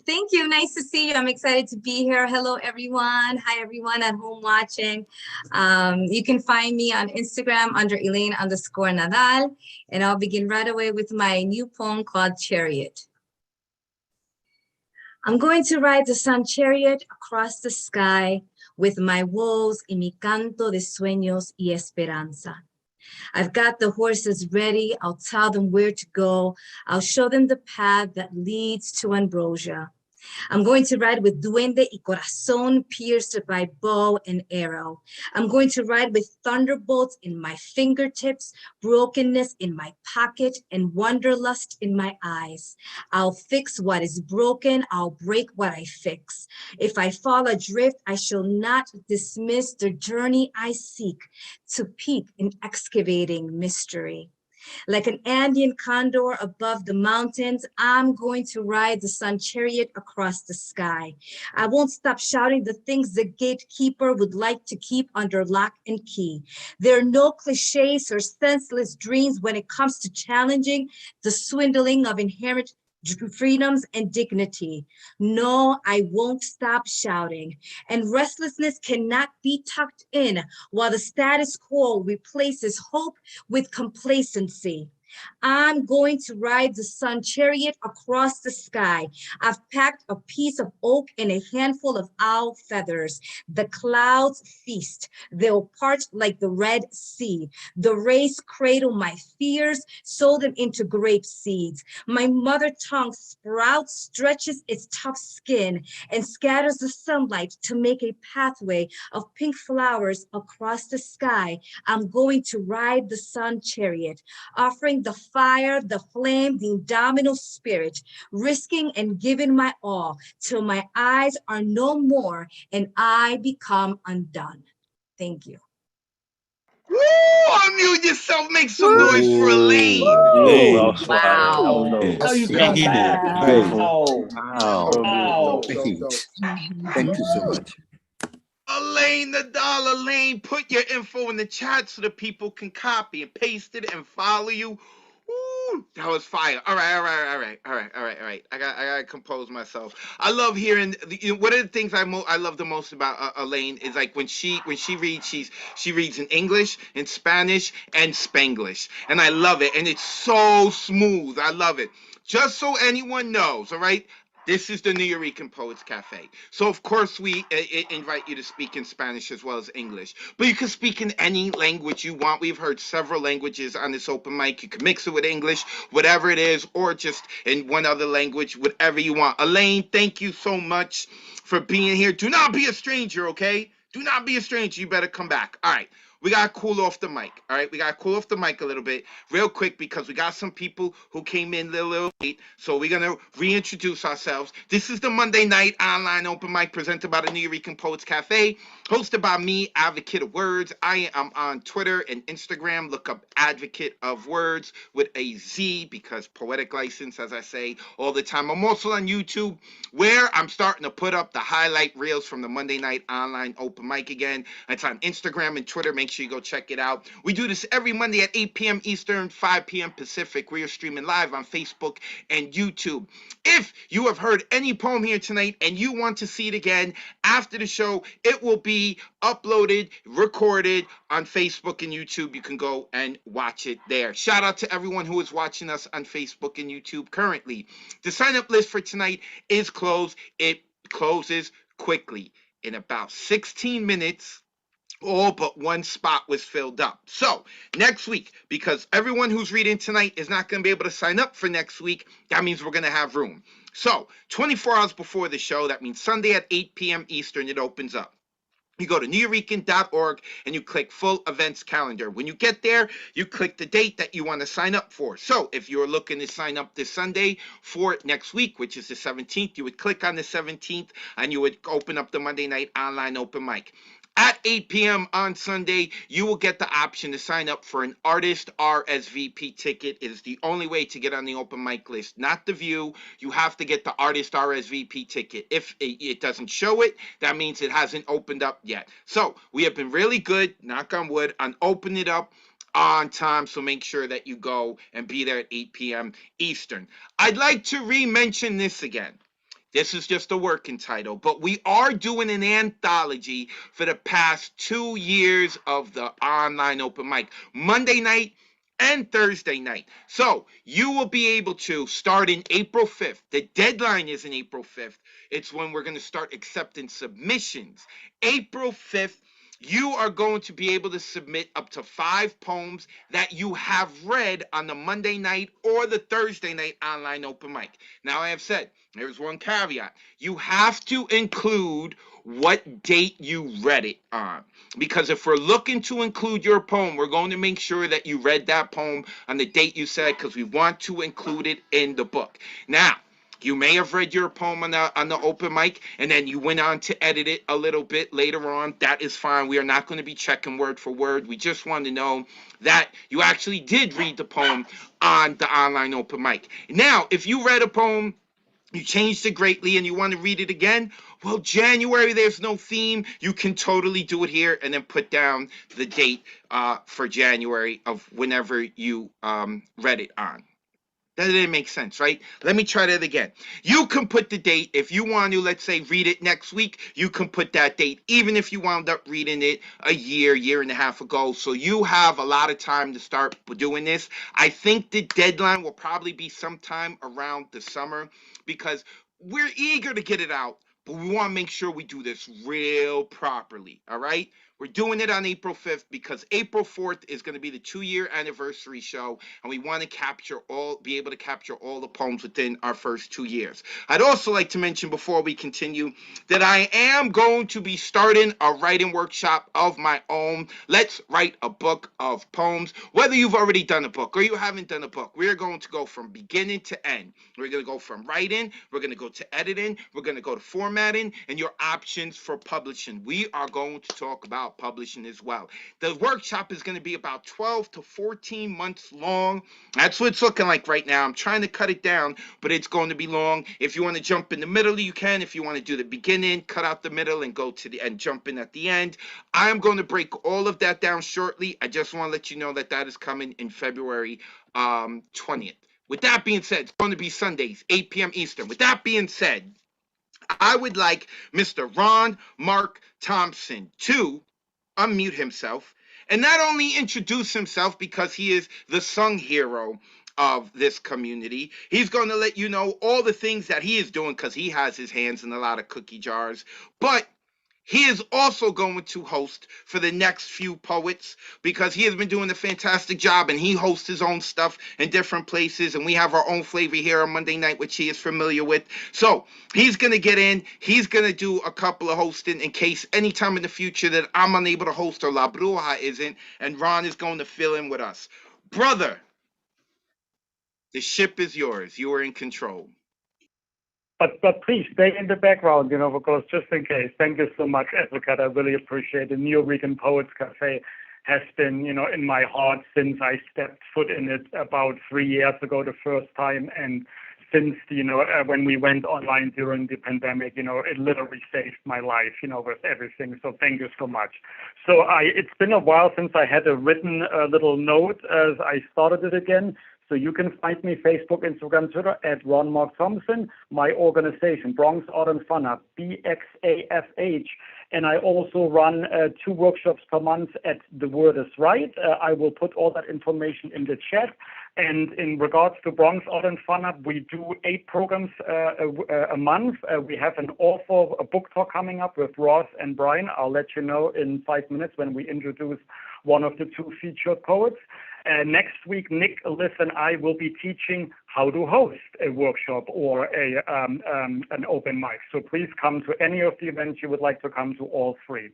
Thank you. Nice to see you. I'm excited to be here. Hello, everyone. Hi, everyone at home watching. You can find me on Instagram under Elaine_Nadal. And I'll begin right away with my new poem called Chariot. I'm going to ride the sun chariot across the sky with my woes y mi canto de sueños y esperanza. I've got the horses ready. I'll tell them where to go. I'll show them the path that leads to ambrosia. I'm going to ride with duende y corazón pierced by bow and arrow. I'm going to ride with thunderbolts in my fingertips, brokenness in my pocket, and wanderlust in my eyes. I'll fix what is broken. I'll break what I fix. If I fall adrift, I shall not dismiss the journey I seek to peak in excavating mystery. Like an Andean condor above the mountains, I'm going to ride the sun chariot across the sky. I won't stop shouting the things the gatekeeper would like to keep under lock and key. There are no cliches or senseless dreams when it comes to challenging the swindling of inherent freedoms and dignity. No, I won't stop shouting. And restlessness cannot be tucked in while the status quo replaces hope with complacency. I'm going to ride the sun chariot across the sky. I've packed a piece of oak and a handful of owl feathers. The clouds feast. They'll part like the Red Sea. The rays cradle my fears, sow them into grape seeds. My mother tongue sprouts, stretches its tough skin, and scatters the sunlight to make a pathway of pink flowers across the sky. I'm going to ride the sun chariot, offering the fire, the flame, the indomitable spirit, risking and giving my all till my eyes are no more and I become undone. Thank you. Woo! Unmute yourself. Make some noise for Elaine. Well spotted. That was Wow. dope. How you come Singing back? it. Beautiful. Wow. Wow. Thank you so much. Elaine the doll. Elaine, put your info in the chat so the people can copy and paste it and follow you. Ooh, that was fire. All right. I gotta compose myself. I love hearing. One of the things I love the most about Elaine is like when she reads, she reads in English, in Spanish, and Spanglish, and I love it. And it's so smooth. I love it. Just so anyone knows, all right. This is the New Yorican Poets Cafe. So, of course, we invite you to speak in Spanish as well as English. But you can speak in any language you want. We've heard several languages on this open mic. You can mix it with English, whatever it is, or just in one other language, whatever you want. Elaine, thank you so much for being here. Do not be a stranger, okay? Do not be a stranger. You better come back. All right. We got to cool off the mic. All right. We got to cool off the mic a little bit real quick because we got some people who came in a little late. So we're going to reintroduce ourselves. This is the Monday night online open mic presented by the New Yorican Poets Cafe, hosted by me, Advocate of Wordz. I am on Twitter and Instagram. Look up Advocate of Wordz with a Z because poetic license, as I say all the time. I'm also on YouTube where I'm starting to put up the highlight reels from the Monday night online open mic again. It's on Instagram and Twitter. Make sure you go check it out. We do this every Monday at 8 p.m. Eastern, 5 p.m. Pacific. We are streaming live on Facebook and YouTube. If you have heard any poem here tonight and you want to see it again after the show, it will be uploaded, recorded on Facebook and YouTube. You can go and watch it there. Shout out to everyone who is watching us on Facebook and YouTube currently. The sign-up list for tonight is closed. It closes quickly. In about 16 minutes, all but one spot was filled up. So next week, because everyone who's reading tonight is not going to be able to sign up for next week, that means we're going to have room. So 24 hours before the show, that means Sunday at 8 p.m. Eastern, it opens up. You go to newyorekan.org and you click full events calendar. When you get there, you click the date that you want to sign up for. So if you're looking to sign up this Sunday for next week, which is the 17th, you would click on the 17th and you would open up the Monday night online open mic. At 8 p.m. on Sunday, you will get the option to sign up for an artist RSVP ticket. It is the only way to get on the open mic list, not the view. You have to get the artist RSVP ticket. If it doesn't show it, that means it hasn't opened up yet. So we have been really good, knock on wood, on opening it up on time. So make sure that you go and be there at 8 p.m. Eastern. I'd like to re-mention this again. This is just a working title, but we are doing an anthology for the past 2 years of the online open mic, Monday night and Thursday night. So you will be able to start in April 5th. The deadline is in April 5th. It's when we're going to start accepting submissions. April 5th. You are going to be able to submit up to 5 poems that you have read on the Monday night or the Thursday night online open mic. Now, I have said, there's one caveat. You have to include what date you read it on. Because if we're looking to include your poem, we're going to make sure that you read that poem on the date you said because we want to include it in the book. Now, you may have read your poem on the open mic, and then you went on to edit it a little bit later on. That is fine. We are not going to be checking word for word. We just want to know that you actually did read the poem on the online open mic. Now, if you read a poem, you changed it greatly, and you want to read it again, well, January, there's no theme. You can totally do it here and then put down the date for January of whenever you read it on. That didn't make sense, right? Let me try that again. You can put the date. If you want to, let's say, read it next week, you can put that date, even if you wound up reading it a year and a half ago. So you have a lot of time to start doing this. I think the deadline will probably be sometime around the summer because we're eager to get it out, but we want to make sure we do this real properly, all right? We're doing it on April 5th because April 4th is going to be the 2-year anniversary show, and we want to be able to capture all the poems within our first 2 years. I'd also like to mention before we continue that I am going to be starting a writing workshop of my own. Let's write a book of poems. Whether you've already done a book or you haven't done a book, we're going to go from beginning to end. We're going to go from writing, we're going to go to editing, we're going to go to formatting, and your options for publishing. We are going to talk about publishing as well. The workshop is going to be about 12 to 14 months long. That's what it's looking like right now. I'm trying to cut it down, but it's going to be long. If you want to jump in the middle, you can. If you want to do the beginning, cut out the middle and go to the end, jump in at the end. I'm going to break all of that down shortly. I just want to let you know that that is coming in February 20th. With that being said, it's going to be Sundays, 8 p.m. Eastern. With that being said, I would like Mr. Ron Mark Thompson to unmute himself and not only introduce himself because he is the sung hero of this community. He's going to let you know all the things that he is doing because he has his hands in a lot of cookie jars. But he is also going to host for the next few poets because he has been doing a fantastic job, and he hosts his own stuff in different places, and we have our own flavor here on Monday night, which he is familiar with. So he's going to get in. He's going to do a couple of hosting in case anytime in the future that I'm unable to host or La Bruja isn't, and Ron is going to fill in with us. Brother, the ship is yours. You are in control. But please stay in the background, because just in case. Thank you so much, Advocate. I really appreciate it. New Weekend Poets Cafe has been, in my heart since I stepped foot in it about 3 years ago, the first time. And since, when we went online during the pandemic, it literally saved my life, with everything. So thank you so much. So it's been a while since I had a written little note as I started it again. So you can find me Facebook, Instagram, Twitter at Ron Mark Thompson. My organization, Bronx Art and Fun Hub, BXAFH. And I also run 2 workshops per month at The Word is Right. I will put all that information in the chat. And in regards to Bronx Art and Fun Hub, we do 8 programs a month. We have a book talk coming up with Ross and Brian. I'll let you know in 5 minutes when we introduce one of the 2 featured poets. Next week, Nick, Liz, and I will be teaching how to host a workshop or an open mic. So please come to any of the events you would like to come to, all 3.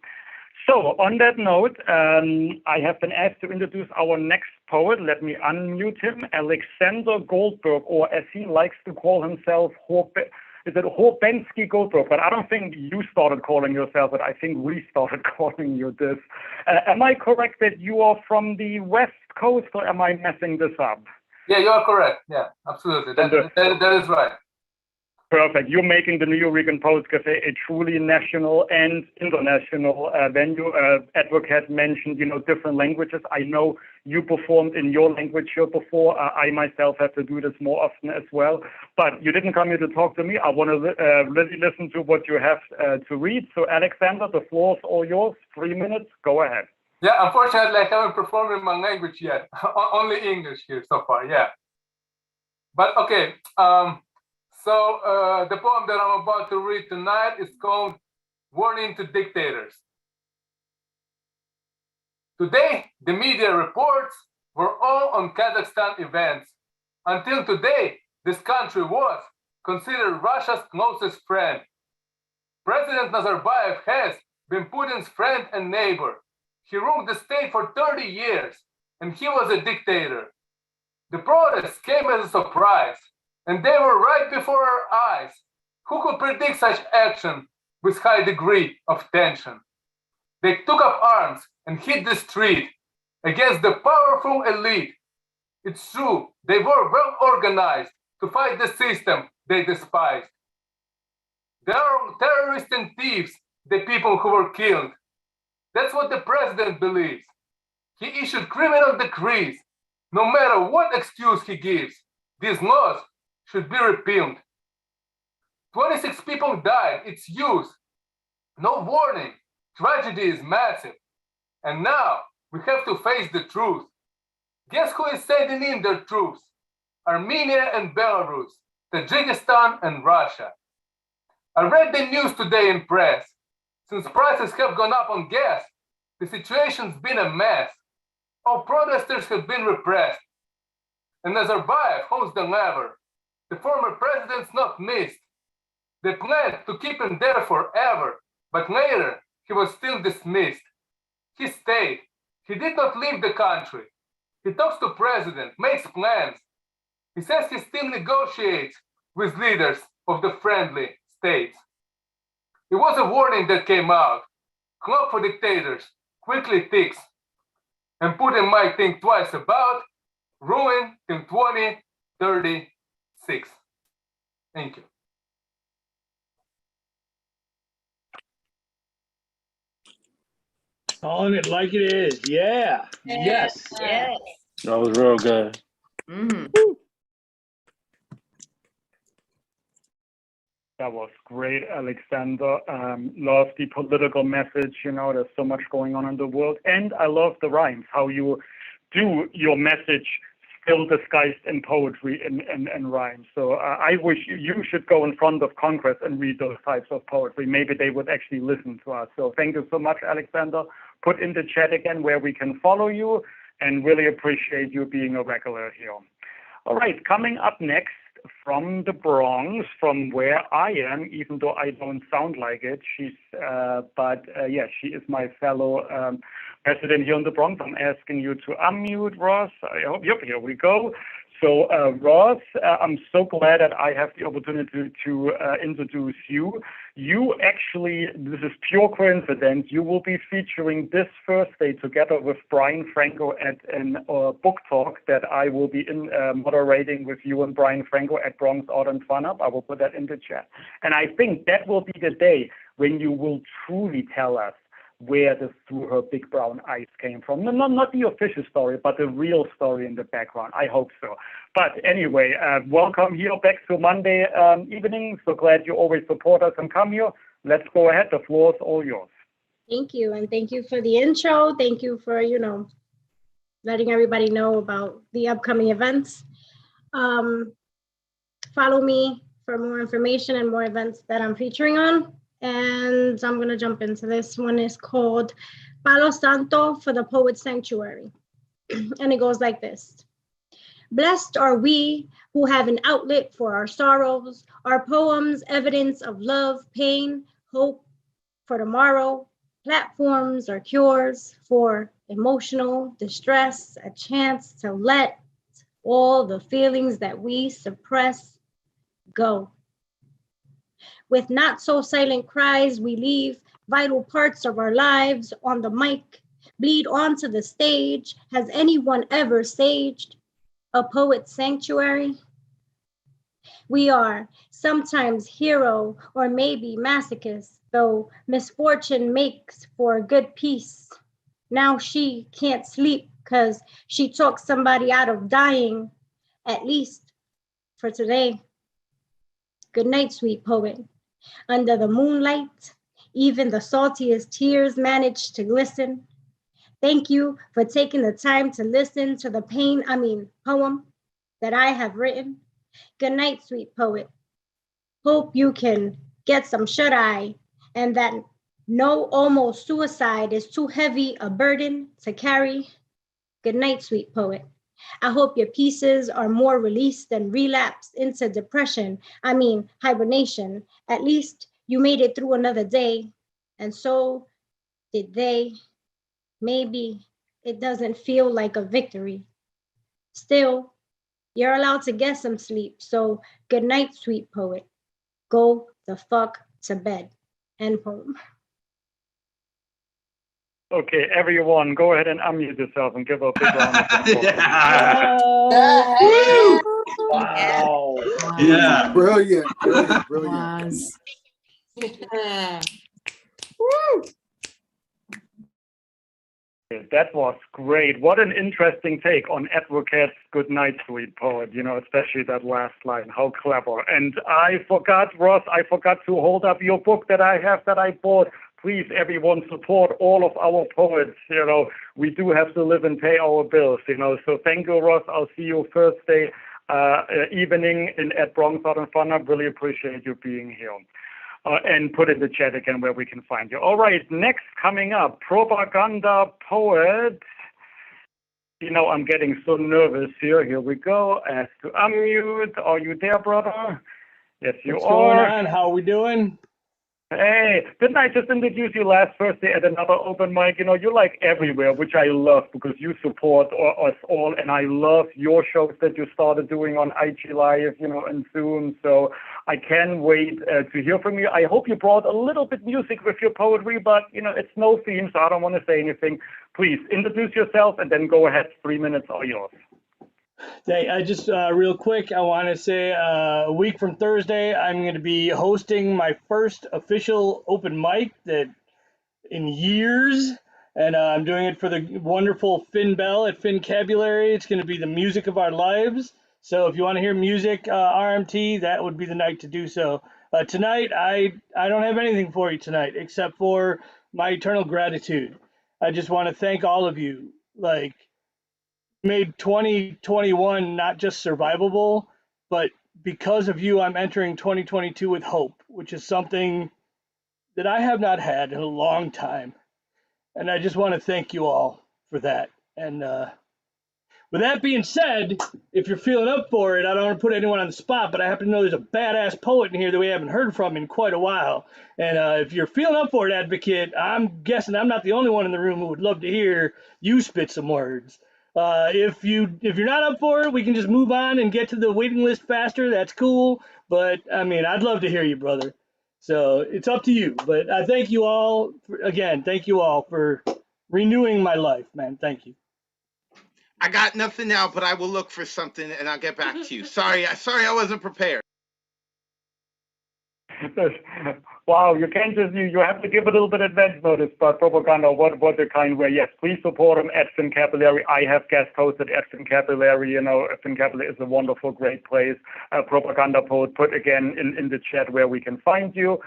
So on that note, I have been asked to introduce our next poet. Let me unmute him, Alexander Goldberg, or as he likes to call himself, Horbensky Goldberg, but I don't think you started calling yourself it. I think we started calling you this. Am I correct that you are from the West Coast, or am I messing this up? Yeah, you are correct. Yeah, absolutely. That is right. Perfect. You're making the New Weekend Poets Cafe a truly national and international venue. Advocate mentioned, different languages. I know you performed in your language here before. I myself have to do this more often as well. But you didn't come here to talk to me. I want to really listen to what you have to read. So, Alexander, the floor is all yours. 3 minutes. Go ahead. Yeah, unfortunately, I haven't performed in my language yet. Only English here so far. Yeah. But okay. So the poem that I'm about to read tonight is called Warning to Dictators. Today, the media reports were all on Kazakhstan events. Until today, this country was considered Russia's closest friend. President Nazarbayev has been Putin's friend and neighbor. He ruled the state for 30 years, and he was a dictator. The protests came as a surprise, and they were right before our eyes. Who could predict such action with high degree of tension? They took up arms and hit the street against the powerful elite. It's true, they were well organized to fight the system they despised. They are terrorists and thieves, the people who were killed. That's what the president believes. He issued criminal decrees. No matter what excuse he gives, these laws should be repealed. 26 people died, it's use. No warning, tragedy is massive. And now we have to face the truth. Guess who is sending in their troops? Armenia and Belarus, Tajikistan and Russia. I read the news today in press. Since prices have gone up on gas, the situation's been a mess. All protesters have been repressed. And Nazarbayev holds the lever. The former president's not missed. They planned to keep him there forever, but later he was still dismissed. He stayed. He did not leave the country. He talks to president, makes plans. He says he still negotiates with leaders of the friendly states. It was a warning that came out. Clock for dictators quickly ticks. And Putin might think twice about ruin till 2036. Thank you. Calling it like it is. Yeah. Yes. Yes. That was real good. That was great, Alexander. Love the political message. There's so much going on in the world. And I love the rhymes, how you do your message still disguised in poetry and rhyme. So I wish you should go in front of Congress and read those types of poetry. Maybe they would actually listen to us. So thank you so much, Alexander. Put in the chat again where we can follow you, and really appreciate you being a regular here. All right, coming up next from the Bronx, from where I am, even though I don't sound like it, she is my fellow resident here in the Bronx. I'm asking you to unmute, Ross. Yep, here we go. So, Ross, I'm so glad that I have the opportunity to introduce you. You actually, this is pure coincidence, you will be featuring this Thursday together with Brian Franco at a book talk that I will be moderating with you and Brian Franco at Bronx Art and Fun Up. I will put that in the chat. And I think that will be the day when you will truly tell us where the Through Her Big Brown Eyes came from. Not the official story, but the real story in the background. I hope so. But anyway, welcome here back to Monday evening. So glad you always support us and come here. Let's go ahead. The floor is all yours. Thank you. And thank you for the intro. Thank you for, letting everybody know about the upcoming events. Follow me for more information and more events that I'm featuring on. And I'm going to jump into this one. Is called Palo Santo for the Poet Sanctuary. And it goes like this. Blessed are we who have an outlet for our sorrows, our poems, evidence of love, pain, hope for tomorrow, platforms or cures for emotional distress, a chance to let all the feelings that we suppress go. With not so silent cries, we leave vital parts of our lives on the mic, bleed onto the stage. Has anyone ever saged a poet's sanctuary? We are sometimes hero or maybe masochist, though misfortune makes for a good peace. Now she can't sleep because she talked somebody out of dying, at least for today. Good night, sweet poet. Under the moonlight, even the saltiest tears manage to glisten. Thank you for taking the time to listen to the poem that I have written. Good night, sweet poet. Hope you can get some shut-eye and that no almost suicide is too heavy a burden to carry. Good night, sweet poet. I hope your pieces are more released than relapse into depression. Hibernation. At least you made it through another day, and so did they. Maybe it doesn't feel like a victory. Still, you're allowed to get some sleep, so good night, sweet poet. Go the fuck to bed. End poem. Okay, everyone, go ahead and unmute yourself and give a big round of applause. Wow. Yeah. Brilliant. Brilliant. That was great. What an interesting take on Advocate's Good Night, Sweet Poet, especially that last line. How clever. And I forgot, Ross, to hold up your book that I bought. Please, everyone, support all of our poets. We do have to live and pay our bills, So thank you, Ross. I'll see you Thursday evening at Bronx Art and Fun. I really appreciate you being here. And put in the chat again where we can find you. All right, next coming up, Propaganda Poet. I'm getting so nervous here. Here we go. Ask to unmute. Are you there, brother? Yes, you What's are. going on? How we doing? Hey, didn't I just introduce you last Thursday at another open mic? You're like everywhere, which I love because you support us all, and I love your shows that you started doing on IG Live, and Zoom. So I can't wait to hear from you. I hope you brought a little bit music with your poetry, but it's no theme, so I don't want to say anything. Please introduce yourself and then go ahead. 3 minutes are yours. Hey, I just real quick, I want to say a week from Thursday, I'm going to be hosting my first official open mic that in years, and I'm doing it for the wonderful Finn Bell at Fincabulary. It's going to be the music of our lives. So if you want to hear music, RMT, that would be the night to do so. Tonight, I don't have anything for you tonight except for my eternal gratitude. I just want to thank all of you. made 2021 not just survivable, but because of you, I'm entering 2022 with hope, which is something that I have not had in a long time. And I just want to thank you all for that. And with that being said, if you're feeling up for it, I don't want to put anyone on the spot, but I happen to know there's a badass poet in here that we haven't heard from in quite a while. And if you're feeling up for it, Advocate, I'm guessing I'm not the only one in the room who would love to hear you spit some words. If you're not up for it, we can just move on and get to the waiting list faster. That's cool. But I mean, I'd love to hear you, brother. So it's up to you. But I thank you all again. Thank you all for renewing my life, man. Thank you. I got nothing now, but I will look for something and I'll get back to you. Sorry, I wasn't prepared. Wow, you can't just you have to give a little bit advance notice, but propaganda, what a kind way. Yes, please support him at Fincapillary. I have guest hosted at Fincapillary. You know, Fincapillary is a wonderful, great place. Propaganda poet put again in the chat where we can find you.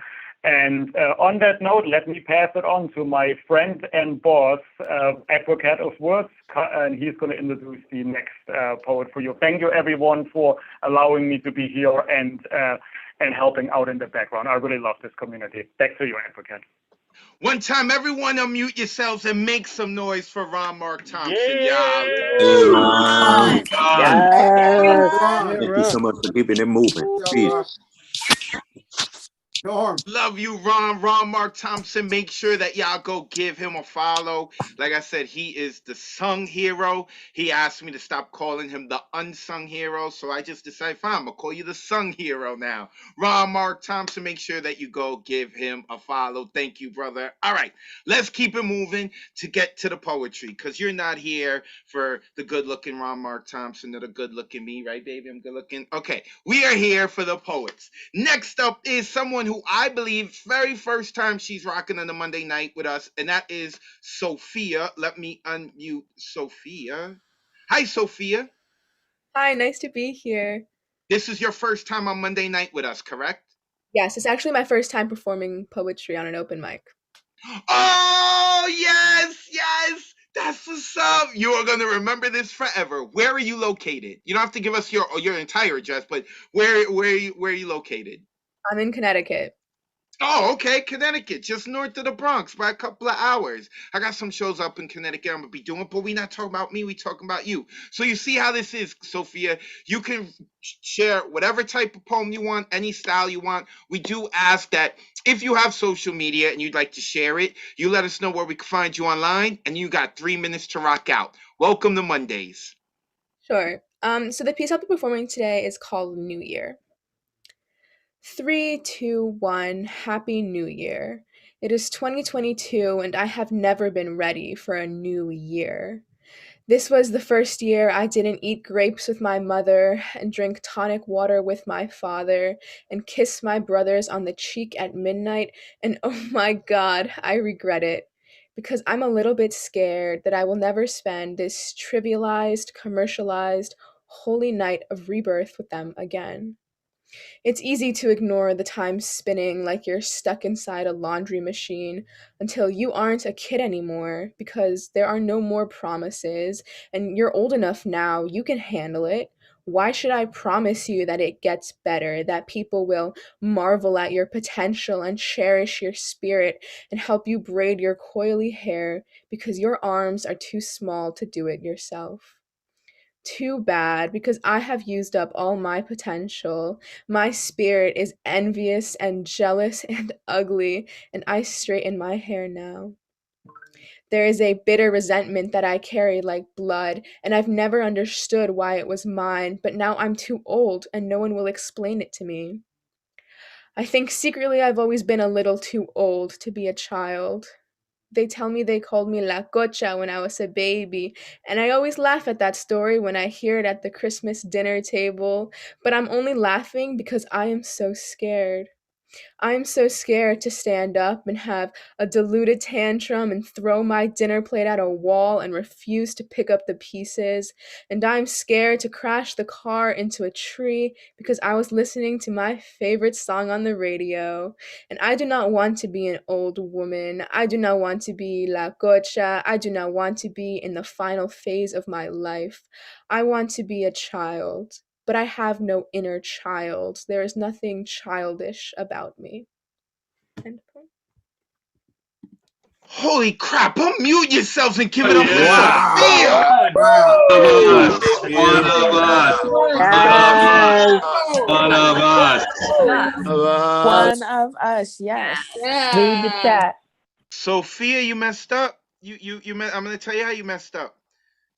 And on that note, let me pass it on to my friend and boss, advocate of Wordz, and he's going to introduce the next poet for you. Thank you, everyone, for allowing me to be here and helping out in the background. I really love this community. Back to you, advocate. One time, everyone unmute yourselves and make some noise for Ron Mark Thompson, Hey, y'all. Ron. Yes. Thank you so much for keeping it moving. Peace. Love you, Ron Mark Thompson. Make sure that y'all go give him a follow. Like I said, he is the sung hero. He asked me to stop calling him the unsung hero, so I just decided, fine, I'm gonna call you the sung hero now. Ron Mark Thompson, make sure that you go give him a follow. Thank you, brother. All right, let's keep it moving to get to the poetry, because you're not here for the good-looking Ron Mark Thompson or the good-looking me, right, baby? I'm good-looking. Okay, we are here for the poets. Next up is someone who I believe very first time she's rocking on the Monday night with us, and that is Sophia. Let me unmute Sophia. Hi, Sophia. Hi, nice to be here. This is your first time on Monday night with us, correct? Yes, it's actually my first time performing poetry on an open mic. Oh, yes. That's what's up. You are going to remember this forever. Where are you located? You don't have to give us your entire address, but where are you located? I'm in Connecticut. Oh, okay, Connecticut, just north of the Bronx by a couple of hours. I got some shows up in Connecticut I'm gonna be doing, but we not talking about me, we talking about you. So you see how this is, Sophia. You can share whatever type of poem you want, any style you want. We do ask that if you have social media and you'd like to share it, you let us know where we can find you online, and you got 3 minutes to rock out. Welcome to Mondays. Sure. So the piece I'll be performing today is called New Year. 3, 2, 1, Happy New Year. It is 2022 and I have never been ready for a new year. This was the first year I didn't eat grapes with my mother and drink tonic water with my father and kiss my brothers on the cheek at midnight, and oh my God, I regret it. Because I'm a little bit scared that I will never spend this trivialized, commercialized, holy night of rebirth with them again. It's easy to ignore the time spinning like you're stuck inside a laundry machine until you aren't a kid anymore because there are no more promises and you're old enough now, you can handle it. Why should I promise you that it gets better, that people will marvel at your potential and cherish your spirit and help you braid your coily hair because your arms are too small to do it yourself? Too bad, because I have used up all my potential. My spirit is envious and jealous and ugly, and I straighten my hair now. There is a bitter resentment that I carry like blood, and I've never understood why it was mine, but now I'm too old and no one will explain it to me. I think secretly I've always been a little too old to be a child. They tell me they called me La Cocha when I was a baby, and I always laugh at that story when I hear it at the Christmas dinner table, but I'm only laughing because I am so scared. I'm so scared to stand up and have a diluted tantrum and throw my dinner plate at a wall and refuse to pick up the pieces. And I'm scared to crash the car into a tree because I was listening to my favorite song on the radio. And I do not want to be an old woman. I do not want to be la cocha. I do not want to be in the final phase of my life. I want to be a child. But I have no inner child. There is nothing childish about me. End poem. Holy crap, unmute yourselves and give it up for Yeah. Sophia. One of us. One of us. One of us, yes. Read the chat. Sophia, you messed up. I'm gonna tell you how you messed up.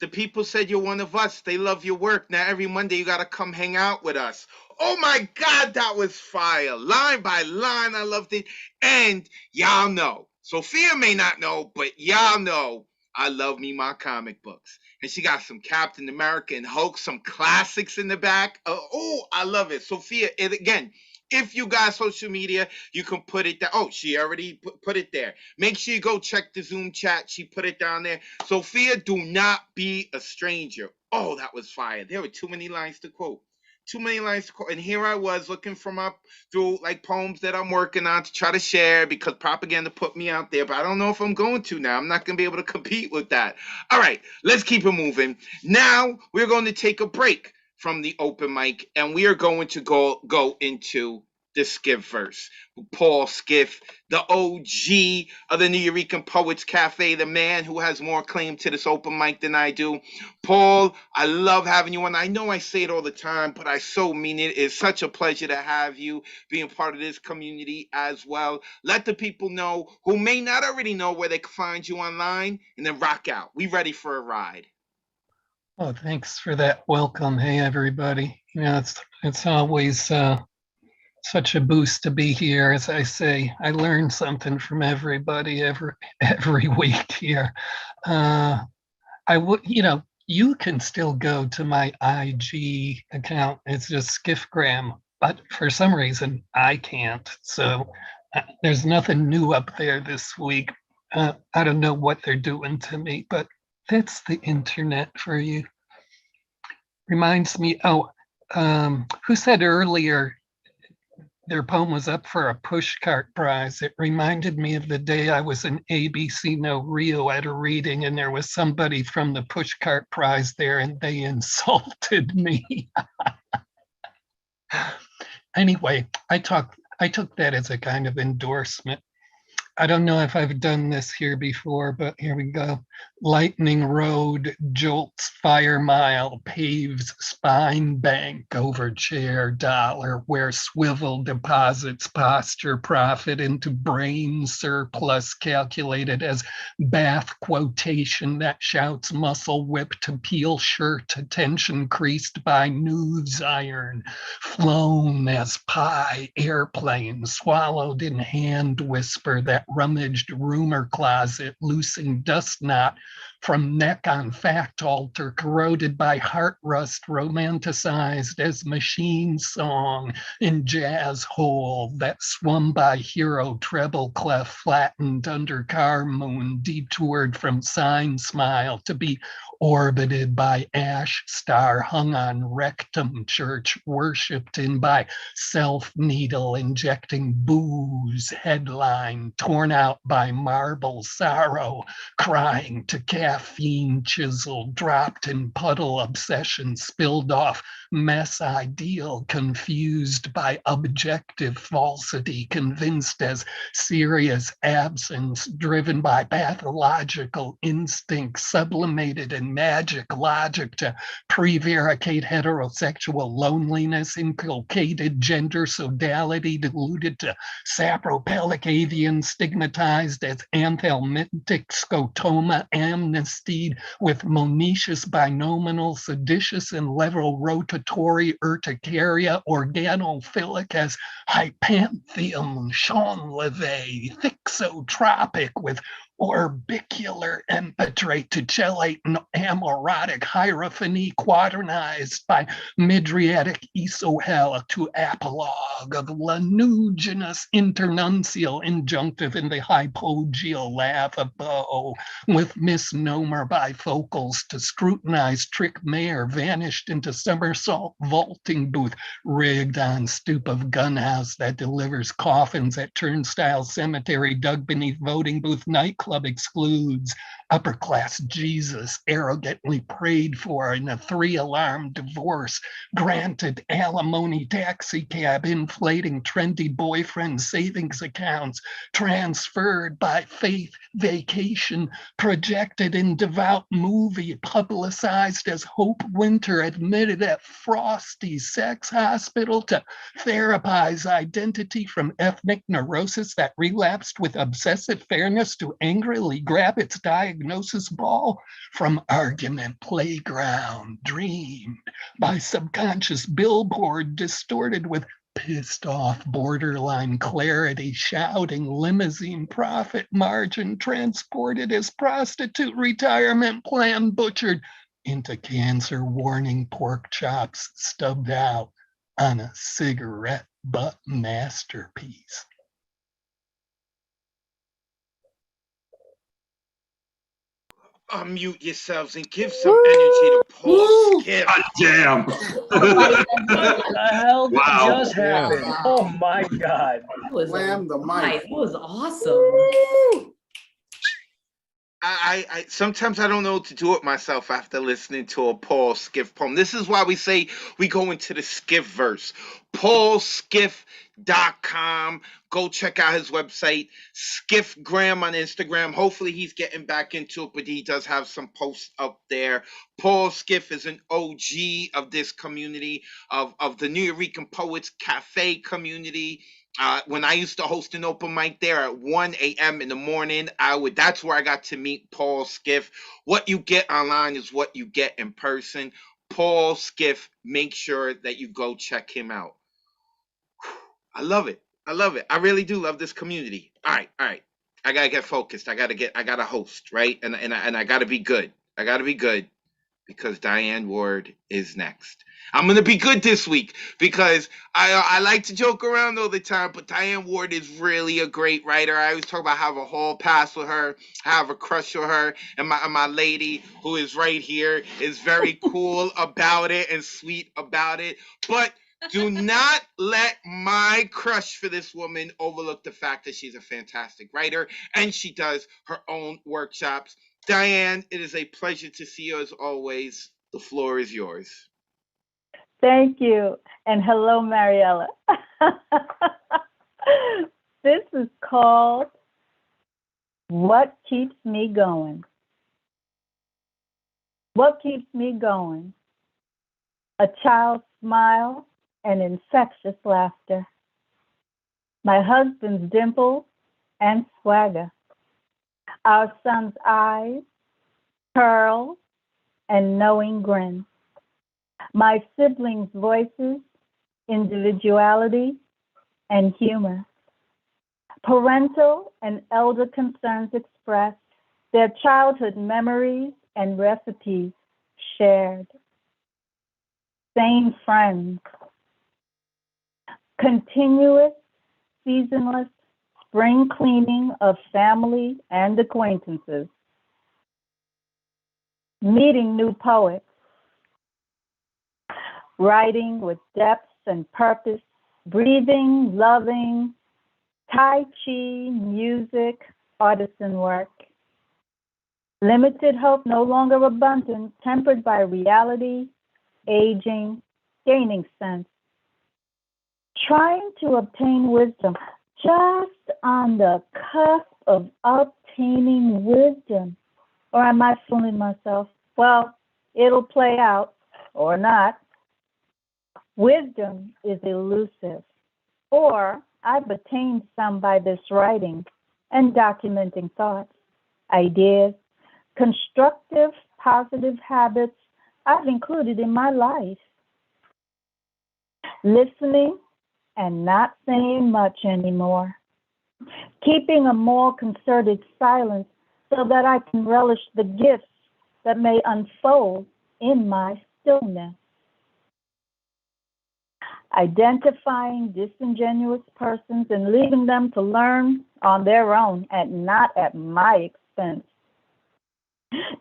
The people said you're one of us. They love your work. Now every Monday you gotta come hang out with us. Oh my God, that was fire. Line by line, I loved it. And y'all know, Sophia may not know, but y'all know I love me my comic books. And she got some Captain America and Hulk, some classics in the back. Oh, I love it. Sophia, and again, if you got social media, you can put it there. Oh, she already put it there. Make sure you go check the Zoom chat. She put it down there. Sophia, do not be a stranger. Oh, that was fire. There were too many lines to quote. Too many lines to quote. And here I was looking from up through like poems that I'm working on to try to share because propaganda put me out there. But I don't know if I'm going to now. I'm not going to be able to compete with that. All right, let's keep it moving. Now we're going to take a break from the open mic, and we are going to go into the Skiff verse. Paul Skiff, the OG of the New Eurekan Poets Cafe, the man who has more claim to this open mic than I do. Paul, I love having you on. I know I say it all the time, but I so mean it. It's such a pleasure to have you being part of this community as well. Let the people know who may not already know where they can find you online, and then rock out. We ready for a ride. Oh, thanks for that welcome. Hey, everybody. It's always such a boost to be here. As I say, I learn something from everybody every week here. I would, you can still go to my IG account. It's just Skiffgram, but for some reason I can't. So there's nothing new up there this week. I don't know what they're doing to me, but that's the internet for you. Reminds me, who said earlier their poem was up for a pushcart prize? It reminded me of the day I was in ABC No Rio at a reading, and there was somebody from the pushcart prize there, and they insulted me. Anyway, I took that as a kind of endorsement. I don't know if I've done this here before, but here we go. Lightning road, jolts fire mile, paves spine bank over chair dollar, where swivel deposits posture profit into brain surplus calculated as bath quotation that shouts muscle whip to peel shirt, attention creased by news iron, flown as pie airplane, swallowed in hand whisper that rummaged rumor closet, loosing dust knot from neck on fact altar, corroded by heart rust, romanticized as machine song in jazz hole that swum by hero treble clef, flattened under car moon, detoured from sign smile to be orbited by ash star hung on rectum church, worshipped in by self needle injecting booze, headline torn out by marble sorrow, crying to caffeine chisel, dropped in puddle obsession, spilled off mess ideal, confused by objective falsity, convinced as serious absence, driven by pathological instinct, sublimated in magic logic to prevaricate heterosexual loneliness, inculcated gender sodality, diluted to sapropelvic avian, stigmatized as anthelmintic scotoma, amnestied with monoecious binominal, seditious and level rotatory urticaria, organophilic as hypanthium, Sean Levay, thixotropic with orbicular empatry to chelate and amorotic hierophany quaternized by midriatic isohel to apologue of lanuginous internuncial injunctive in the hypogeal lavabo with misnomer bifocals to scrutinize trick mare vanished into somersault vaulting booth rigged on stoop of gunhouse that delivers coffins at turnstile cemetery dug beneath voting booth nightclub excludes upper class Jesus arrogantly prayed for in a 3-alarm divorce granted alimony taxi cab inflating trendy boyfriend savings accounts transferred by faith vacation projected in devout movie publicized as Hope Winter admitted at Frosty sex hospital to therapize identity from ethnic neurosis that relapsed with obsessive fairness to angrily grab its diagnosis ball from argument playground dreamed by subconscious billboard distorted with pissed off borderline clarity shouting limousine profit margin transported as prostitute retirement plan butchered into cancer warning pork chops stubbed out on a cigarette butt masterpiece. Unmute yourselves and give some energy to Paul Skip. God damn. What the hell Wow. just happened? Oh my God. Slam the mic. That was awesome. I sometimes I don't know what to do with myself after listening to a Paul Skiff poem. This is why we say we go into the Skiff verse. PaulSkiff.com. Go check out his website. Skiffgram on Instagram. Hopefully he's getting back into it, but he does have some posts up there. Paul Skiff is an OG of this community, of the New Eurekan Poets Cafe community. When I used to host an open mic there at 1 a.m. in the morning, that's where I got to meet Paul Skiff. What you get online is what you get in person. Paul Skiff, make sure that you go check him out. I love it. I love it. I really do love this community. All right. I gotta get focused. I gotta host, right? And I gotta be good. I gotta be good because Diane Ward is next. I'm gonna be good this week because I like to joke around all the time, but Diane Ward is really a great writer. I always talk about how I have a hall pass with her, have a crush with her, and my lady who is right here is very cool about it and sweet about it. But do not let my crush for this woman overlook the fact that she's a fantastic writer and she does her own workshops. Diane, it is a pleasure to see you as always. The floor is yours. Thank you. And hello, Mariella. This is called What Keeps Me Going. What keeps me going? A child's smile and infectious laughter. My husband's dimples and swagger. Our son's eyes, curls, and knowing grin. My siblings' voices, individuality, and humor. Parental and elder concerns expressed, their childhood memories and recipes shared. Same friends. Continuous, seasonless spring cleaning of family and acquaintances. Meeting new poets. Writing with depth and purpose, breathing, loving, Tai Chi, music, artisan work. Limited hope, no longer abundant, tempered by reality, aging, gaining sense. Trying to obtain wisdom, just on the cusp of obtaining wisdom. Or am I fooling myself? Well, it'll play out, or not. Wisdom is elusive, or I've attained some by this writing and documenting thoughts, ideas, constructive, positive habits I've included in my life. Listening and not saying much anymore. Keeping a more concerted silence so that I can relish the gifts that may unfold in my stillness. Identifying disingenuous persons and leaving them to learn on their own and not at my expense.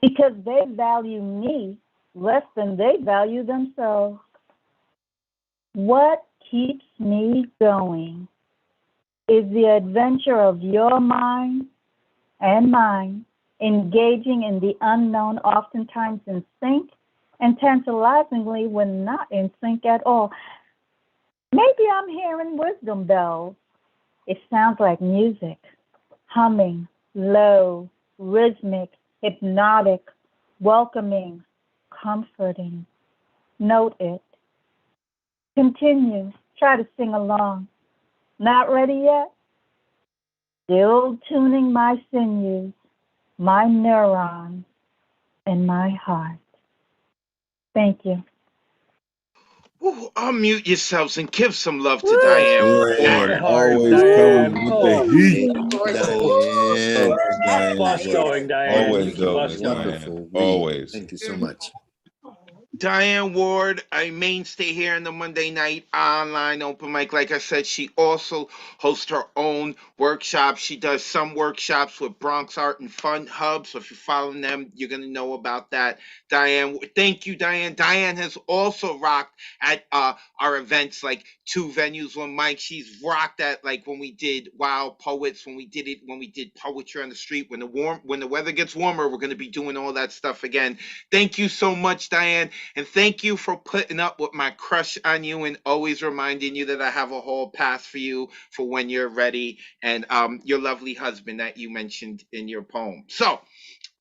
Because they value me less than they value themselves. What keeps me going is the adventure of your mind and mine, engaging in the unknown, oftentimes in sync, and tantalizingly when not in sync at all. Maybe I'm hearing wisdom bells. It sounds like music, humming, low, rhythmic, hypnotic, welcoming, comforting. Note it. Continue. Try to sing along. Not ready yet? Still tuning my sinews, my neurons, and my heart. Thank you. Ooh, unmute yourselves and give some love to Diane. Word. Always coming with the heat. Diane. Bus going, Diane. Always dope, Bus Miss going. Diane. Always. Thank you so much. Diane Ward, a mainstay here in the Monday night online open mic. Like I said, she also hosts her own workshops. She does some workshops with Bronx Art and Fun Hub. So if you're following them, you're going to know about that. Diane, thank you, Diane. Diane has also rocked at our events, like 2 venues, 1 mic. She's rocked at, like, when we did Wild Poets, when we did Poetry on the Street. When the weather gets warmer, we're going to be doing all that stuff again. Thank you so much, Diane. And thank you for putting up with my crush on you and always reminding you that I have a hall pass for you for when you're ready, and your lovely husband that you mentioned in your poem. So,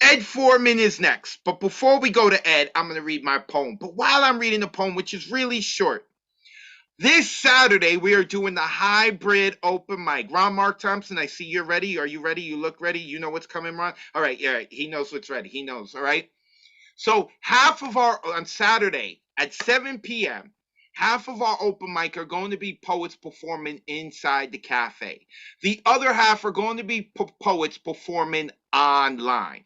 Ed Foreman is next. But before we go to Ed, I'm going to read my poem. But while I'm reading the poem, which is really short, this Saturday, we are doing the hybrid open mic. Ron Mark Thompson, I see you're ready. Are you ready? You look ready. You know what's coming, Ron? All right. He knows what's ready. He knows. All right. So on Saturday at 7 p.m., half of our open mic are going to be poets performing inside the cafe. The other half are going to be poets performing online.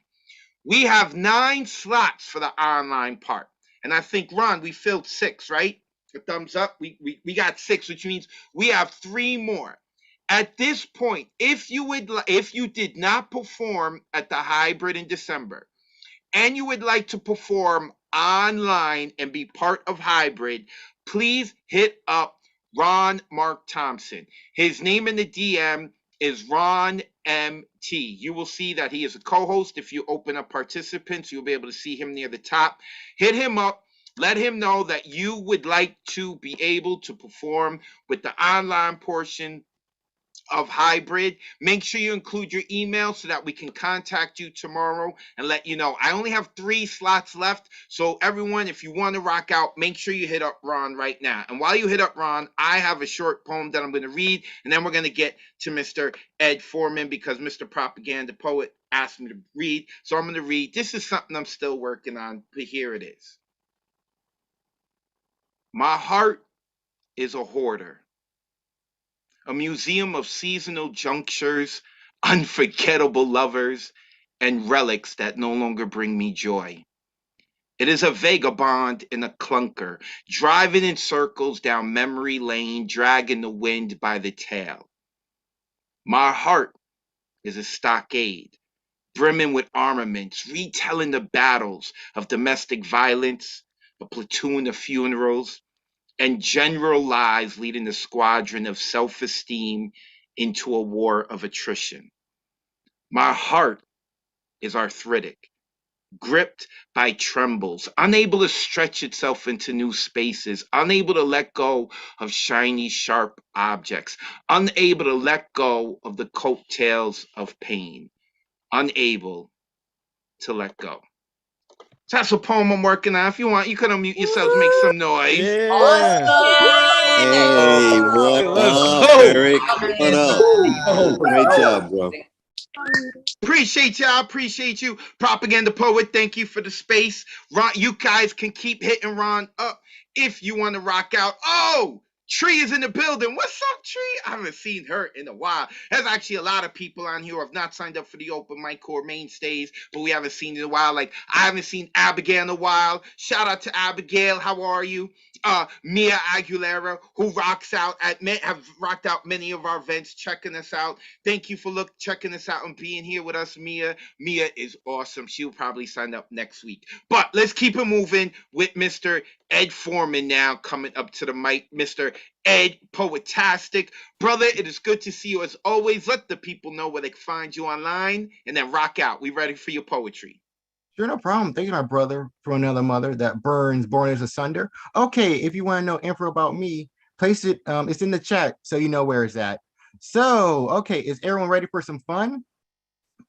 We have 9 slots for the online part. And I think, Ron, we filled 6, right? A thumbs up. We got 6, which means we have 3 more. At this point, if you did not perform at the hybrid in December, and you would like to perform online and be part of hybrid, please hit up Ron Mark Thompson. His name in the DM is Ron MT. You will see that he is a co-host. If you open up participants, you'll be able to see him near the top. Hit him up. Let him know that you would like to be able to perform with the online portion of hybrid. Make sure you include your email so that we can contact you tomorrow and let you know. I only have 3 slots left, so everyone, if you want to rock out, make sure you hit up Ron right now. And while you hit up Ron, I have a short poem that I'm going to read, and then we're going to get to Mr. Ed Foreman because Mr. Propaganda Poet asked me to read. So I'm going to read. This is something I'm still working on, but here it is. My heart is a hoarder, a museum of seasonal junctures, unforgettable lovers, and relics that no longer bring me joy. It is a vagabond in a clunker, driving in circles down memory lane, dragging the wind by the tail. My heart is a stockade, brimming with armaments, retelling the battles of domestic violence, a platoon of funerals, and general lies leading the squadron of self-esteem into a war of attrition. My heart is arthritic, gripped by trembles, unable to stretch itself into new spaces, unable to let go of shiny, sharp objects, unable to let go of the coattails of pain, unable to let go. So that's a poem I'm working on. If you want, you can unmute yourselves, make some noise. Yeah. Hey, what Let's up, go. Eric? What up? Great job, bro. Appreciate y'all. Appreciate you. Propaganda Poet, thank you for the space. Ron, you guys can keep hitting Ron up if you want to rock out. Oh, Tree is in the building. What's up, Tree? I haven't seen her in a while. There's actually a lot of people on here who have not signed up for the open mic core mainstays, but we haven't seen in a while. Like, I haven't seen Abigail in a while. Shout out to Abigail. How are you? Mia Aguilera, who have rocked out many of our events, checking us out. Thank you for checking us out and being here with us, Mia. Mia is awesome. She'll probably sign up next week. But let's keep it moving with Mr. Ed Foreman now coming up to the mic. Mr. Ed Poetastic. Brother, it is good to see you as always. Let the people know where they can find you online and then rock out. We ready for your poetry. Sure, no problem. Thank you, my brother, from another mother that burns, born as asunder. Okay, if you want to know info about me, place it, it's in the chat so you know where it's at. So, okay, is everyone ready for some fun?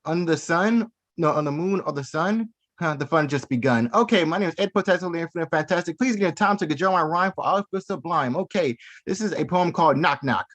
On the sun, no, on the moon or the sun? The fun just begun. Okay, my name is Ed Potastic, the Infinite Fantastic. Please give me time to conjure my rhyme for all the sublime. Okay, this is a poem called Knock Knock.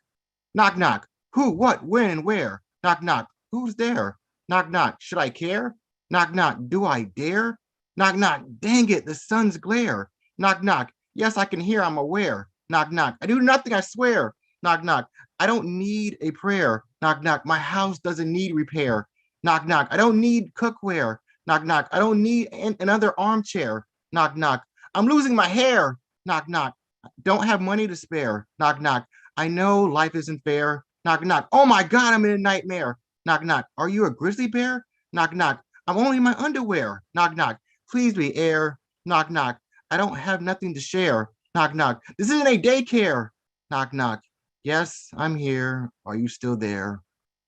Knock knock. Who, what, when, and where? Knock knock. Who's there? Knock knock. Should I care? Knock knock. Do I dare? Knock knock. Dang it, the sun's glare. Knock knock. Yes, I can hear, I'm aware. Knock knock. I do nothing, I swear. Knock knock. I don't need a prayer. Knock knock. My house doesn't need repair. Knock knock. I don't need cookware. Knock knock. I don't need another armchair. Knock knock. I'm losing my hair. Knock knock. Don't have money to spare. Knock knock. I know life isn't fair. Knock knock. Oh my God, I'm in a nightmare. Knock knock. Are you a grizzly bear? Knock knock. I'm only in my underwear. Knock knock. Please be air. Knock knock. I don't have nothing to share. Knock knock. This isn't a daycare. Knock knock. Yes, I'm here. Are you still there?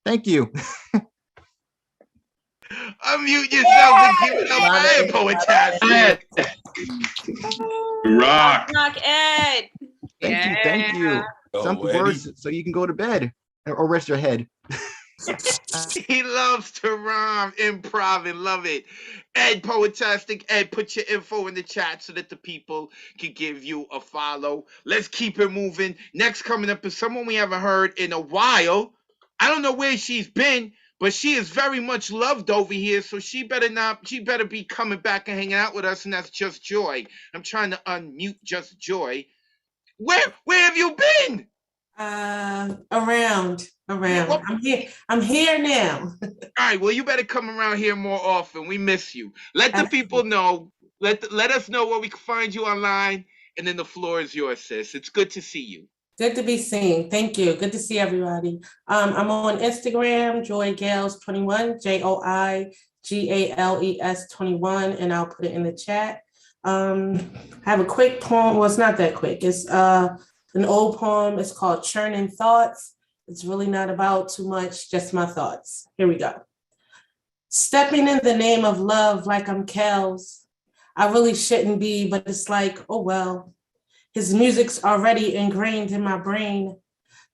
Thank you. Unmute yourself and give it up for Ed Poetastic. Rock. Knock Ed. Thank you. Some words so you can go to bed or rest your head. He loves to rhyme, improv, and love it. Ed Poetastic, Ed, put your info in the chat so that the people can give you a follow. Let's keep it moving. Next coming up is someone we haven't heard in a while. I don't know where she's been, but she is very much loved over here, so she better be coming back and hanging out with us, and that's Just Joy. I'm trying to unmute Just Joy. Where have you been? Around. I'm here now. All right, well, you better come around here more often. We miss you. Let the people know. Let us know where we can find you online, and then the floor is yours, sis. It's good to see you. Good to be seen. Thank you. Good to see everybody. I'm on Instagram, JoyGales21, JoyGales21, and I'll put it in the chat. I have a quick poem. Well, it's not that quick. It's an old poem. It's called Churning Thoughts. It's really not about too much, just my thoughts. Here we go. Stepping in the name of love like I'm Kells. I really shouldn't be, but it's like, oh well. His music's already ingrained in my brain,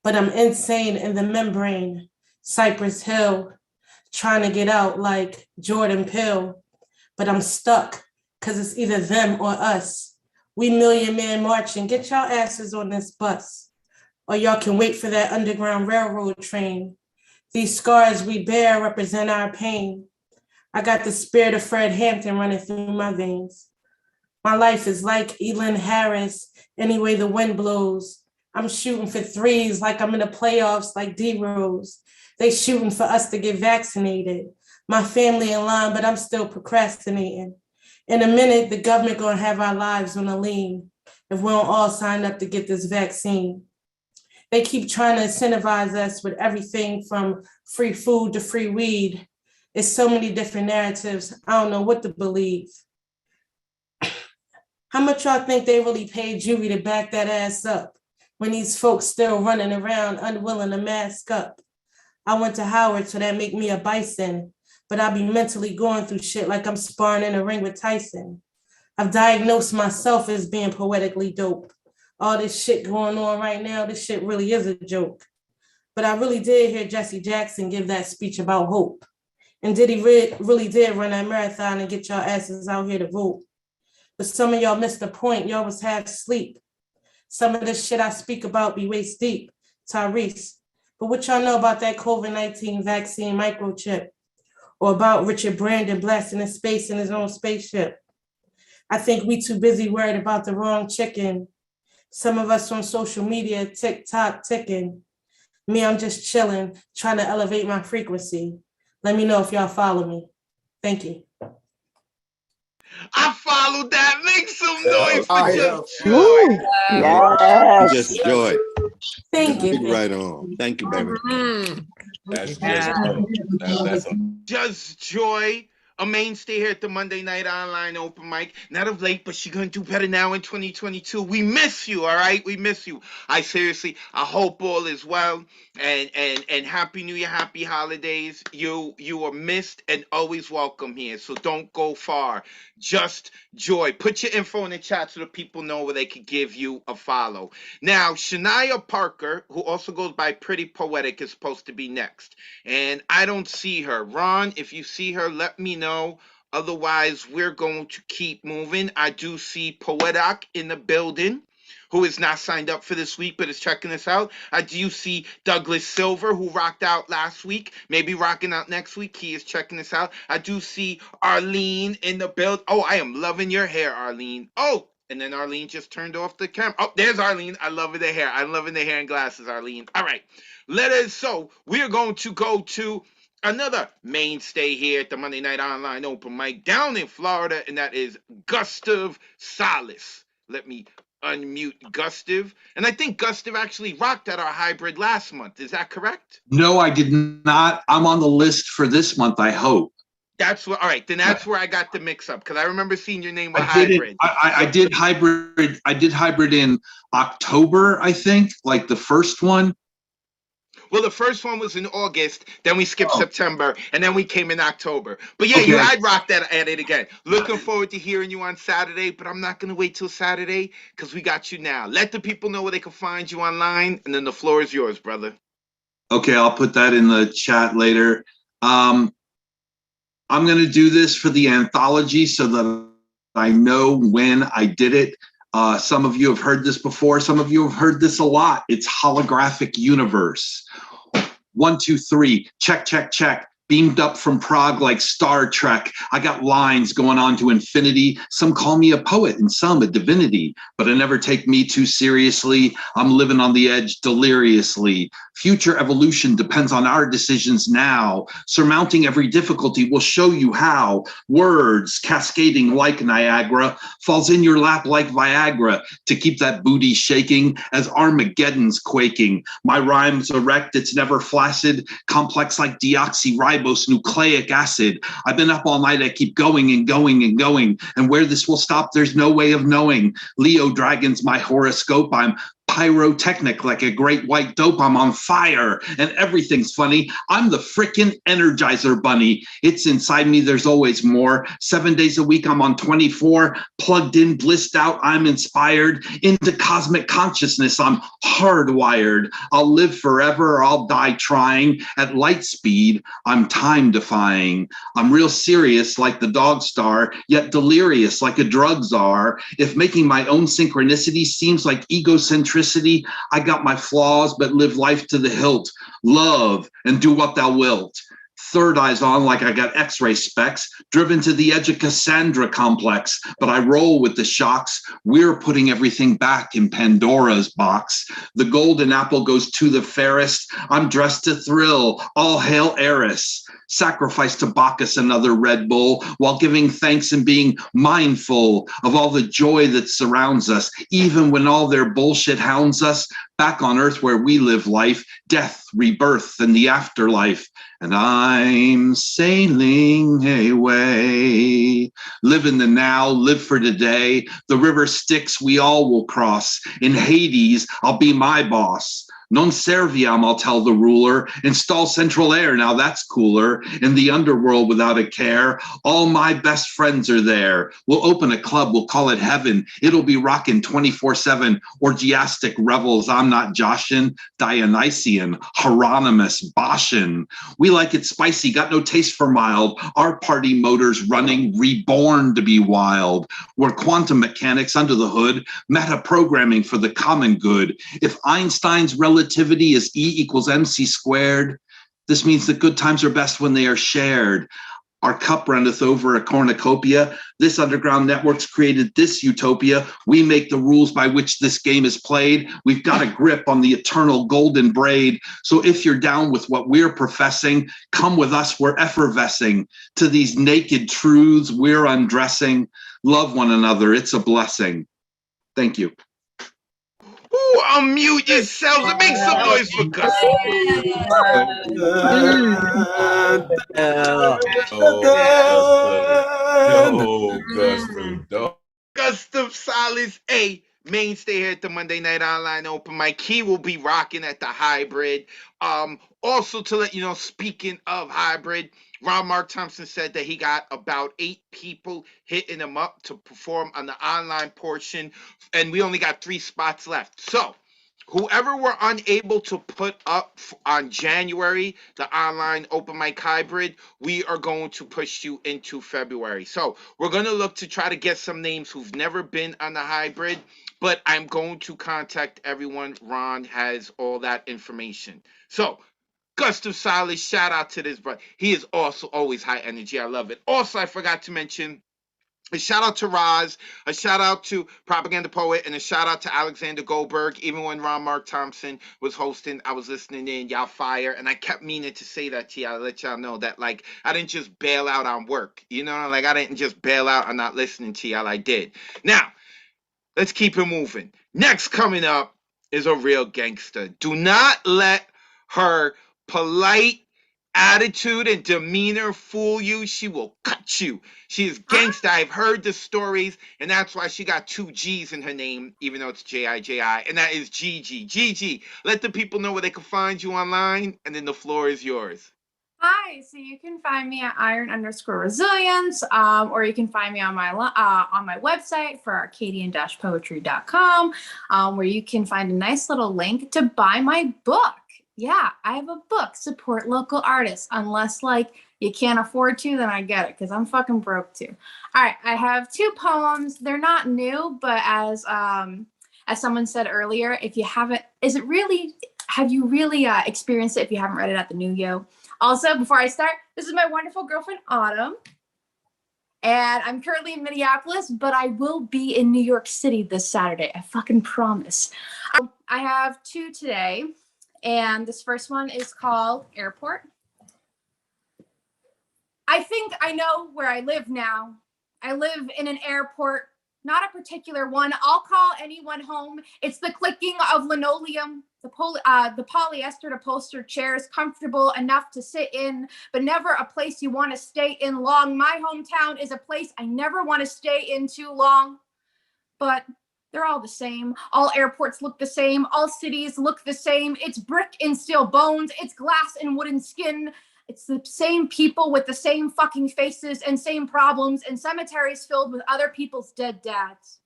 but I'm insane in the membrane. Cypress Hill, trying to get out like Jordan Peele, but I'm stuck because it's either them or us. We million man marching, get y'all asses on this bus, or y'all can wait for that Underground Railroad train. These scars we bear represent our pain. I got the spirit of Fred Hampton running through my veins. My life is like Elin Harris, any way the wind blows. I'm shooting for threes like I'm in the playoffs like D-Rose. They shooting for us to get vaccinated. My family in line, but I'm still procrastinating. In a minute, the government gonna have our lives on a lean if we don't all sign up to get this vaccine. They keep trying to incentivize us with everything from free food to free weed. It's so many different narratives. I don't know what to believe. How much y'all think they really paid Juvie to back that ass up when these folks still running around unwilling to mask up? I went to Howard, so that make me a bison, but I be mentally going through shit like I'm sparring in a ring with Tyson. I've diagnosed myself as being poetically dope. All this shit going on right now, this shit really is a joke. But I really did hear Jesse Jackson give that speech about hope. And did he really did run that marathon and get y'all asses out here to vote. But some of y'all missed the point. Y'all was half asleep. Some of this shit I speak about be waist deep, Tyrese. But what y'all know about that COVID-19 vaccine microchip? Or about Richard Brandon blasting in space in his own spaceship? I think we too busy worried about the wrong chicken. Some of us on social media, TikTok, ticking. Me, I'm just chilling, trying to elevate my frequency. Let me know if y'all follow me. Thank you. I followed that. Make some noise for Oh, Just yeah. Joy. Yes. Just Joy. Thank you. Right on. Thank you, baby. That's just dope. That's a Just Joy, a mainstay here at the Monday Night Online Open Mic. Not of late, but she's gonna do better now in 2022. We miss you, all right? We miss you. I hope all is well, and Happy New Year, Happy Holidays. You are missed and always welcome here. So don't go far. Just Joy. Put your info in the chat so the people know where they could give you a follow. Now, Shania Parker, who also goes by Pretty Poetic, is supposed to be next. And I don't see her. Ron, if you see her, let me know. Otherwise, we're going to keep moving. I do see Poetic in the building, who is not signed up for this week but is checking us out. I do see Douglas Silver, who rocked out last week, maybe rocking out next week. He is checking us out. I do see Arlene in the build. Oh, I am loving your hair, Arlene. Oh, and then Arlene just turned off the camera. Oh, there's Arlene. I love the hair. I'm loving the hair and glasses, Arlene. All right. So we're going to go to another mainstay here at the Monday Night Online Open Mic down in Florida, and that is Gustav Salas. Let me unmute Gustav. And I think Gustav actually rocked at our hybrid last month. Is that correct? No, I did not. I'm on the list for this month, I hope. That's what. All right, then that's where I got the mix up, because I remember seeing your name with I did hybrid. I did hybrid. I did hybrid in October, I think, like the first one. Well, the first one was in August, then we skipped September, and then we came in October. But yeah, Okay. I'd rock that at it again. Looking forward to hearing you on Saturday, but I'm not going to wait till Saturday because we got you now. Let the people know where they can find you online, and then the floor is yours, brother. Okay, I'll put that in the chat later. I'm going to do this for the anthology so that I know when I did it. Some of you have heard this before. Some of you have heard this a lot. It's Holographic Universe. 1, 2, 3, check, check, check. Beamed up from Prague like Star Trek. I got lines going on to infinity. Some call me a poet and some a divinity, but I never take me too seriously. I'm living on the edge deliriously. Future evolution depends on our decisions now. Surmounting every difficulty will show you how. Words cascading like Niagara falls in your lap like Viagra to keep that booty shaking as Armageddon's quaking. My rhyme's erect, it's never flaccid, complex like deoxyribonucleic acid. I've been up all night, I keep going and going and going. And where this will stop, there's no way of knowing. Leo Dragon's my horoscope. I'm pyrotechnic like a great white dope. I'm on fire and everything's funny. I'm the frickin' Energizer Bunny. It's inside me, there's always more. 7 days a week, I'm on 24. Plugged in, blissed out, I'm inspired. Into cosmic consciousness, I'm hardwired. I'll live forever or I'll die trying. At light speed, I'm time defying. I'm real serious like the dog star, yet delirious like a drug czar. If making my own synchronicity seems like egocentricity, I got my flaws, but live life to the hilt. Love and do what thou wilt. Third eyes on like I got x-ray specs, driven to the edge of Cassandra complex, but I roll with the shocks. We're putting everything back in Pandora's box. The golden apple goes to the fairest. I'm dressed to thrill. All hail Eris. Sacrifice to Bacchus another Red Bull while giving thanks and being mindful of all the joy that surrounds us, even when all their bullshit hounds us. Back on earth where we live life, death, rebirth, and the afterlife. And I'm sailing away. Live in the now, live for today. The river Styx we all will cross. In Hades, I'll be my boss. Non serviam, I'll tell the ruler. Install central air, now that's cooler. In the underworld without a care, all my best friends are there. We'll open a club, we'll call it heaven. It'll be rocking 24/7. Orgiastic revels, I'm not Joshin. Dionysian, Hieronymus, Boshin. We like it spicy, got no taste for mild. Our party motor's running, reborn to be wild. We're quantum mechanics under the hood, meta programming for the common good. If Einstein's relativity is E equals MC squared, this means that good times are best when they are shared. Our cup runneth over a cornucopia. This underground network's created this utopia. We make the rules by which this game is played. We've got a grip on the eternal golden braid. So if you're down with what we're professing, come with us, we're effervescing. To these naked truths we're undressing. Love one another, it's a blessing. Thank you. Ooh, unmute yourselves and make some noise for Gus. Gustav Salas, a mainstay here at the Monday Night Online Open Mic. He will be rocking at the Hybrid. Also to let you know, speaking of Hybrid, Ron Mark Thompson said that he got about 8 people hitting him up to perform on the online portion, and we only got 3 spots left. So whoever we're unable to put up on January, the online open mic hybrid, we are going to push you into February. So we're going to look to try to get some names who've never been on the hybrid, but I'm going to contact everyone. Ron has all that information. So Gustav Salas, shout out to this, but he is also always high energy. I love it. Also, I forgot to mention, a shout out to Roz, a shout out to Propaganda Poet, and a shout out to Alexander Goldberg. Even when Ron Mark Thompson was hosting, I was listening in. Y'all fire. And I kept meaning to say that to y'all, let y'all know that, like, I didn't just bail out on work. You know, like, I didn't just bail out on not listening to y'all. I did. Now, let's keep it moving. Next coming up is a real gangster. Do not let her polite attitude and demeanor fool you. She will cut you. She is gangsta. I've heard the stories, and that's why she got 2 G's in her name, even though it's J-I-J-I, and that is Gigi. Gigi, let the people know where they can find you online, and then the floor is yours. Hi, so you can find me at iron_resilience, or you can find me on my website for arcadian-poetry.com, where you can find a nice little link to buy my book. Yeah, I have a book, Support Local Artists. Unless, like, you can't afford to, then I get it, because I'm fucking broke too. All right, I have 2 poems. They're not new, but as someone said earlier, if you haven't, have you really experienced it if you haven't read it at the New Yo? Also, before I start, this is my wonderful girlfriend, Autumn. And I'm currently in Minneapolis, but I will be in New York City this Saturday. I fucking promise. I have 2 today. And this first one is called Airport. I think I know where I live now. I live in an airport, not a particular one. I'll call anyone home. It's the clicking of linoleum, the polyester upholstered chairs, comfortable enough to sit in, but never a place you want to stay in long. My hometown is a place I never want to stay in too long, but they're all the same. All airports look the same. All cities look the same. It's brick and steel bones. It's glass and wooden skin. It's the same people with the same fucking faces and same problems, and cemeteries filled with other people's dead dads.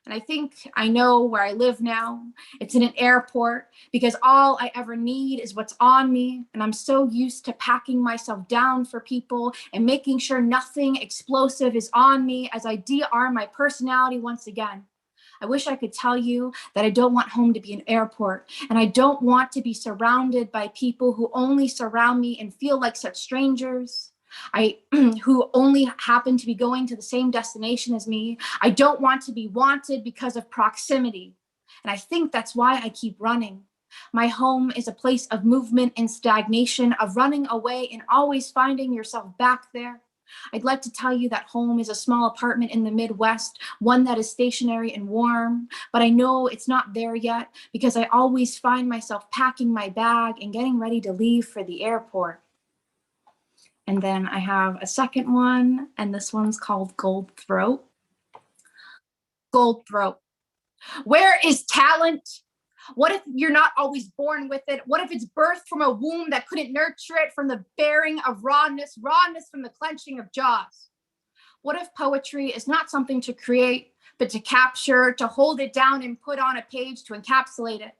And I think I know where I live now. It's in an airport, because all I ever need is what's on me. And I'm so used to packing myself down for people and making sure nothing explosive is on me as I de-arm my personality once again. I wish I could tell you that I don't want home to be an airport, and I don't want to be surrounded by people who only surround me and feel like such strangers. Who only happen to be going to the same destination as me. I don't want to be wanted because of proximity. And I think that's why I keep running. My home is a place of movement and stagnation, of running away and always finding yourself back there. I'd like to tell you that home is a small apartment in the Midwest, one that is stationary and warm, but I know it's not there yet, because I always find myself packing my bag and getting ready to leave for the airport. And then I have a second one, and this one's called Gold Throat. Gold Throat. Where is talent? What if you're not always born with it? What if it's birthed from a womb that couldn't nurture it, from the bearing of rawness from the clenching of jaws? What if poetry is not something to create, but to capture, to hold it down and put on a page to encapsulate it?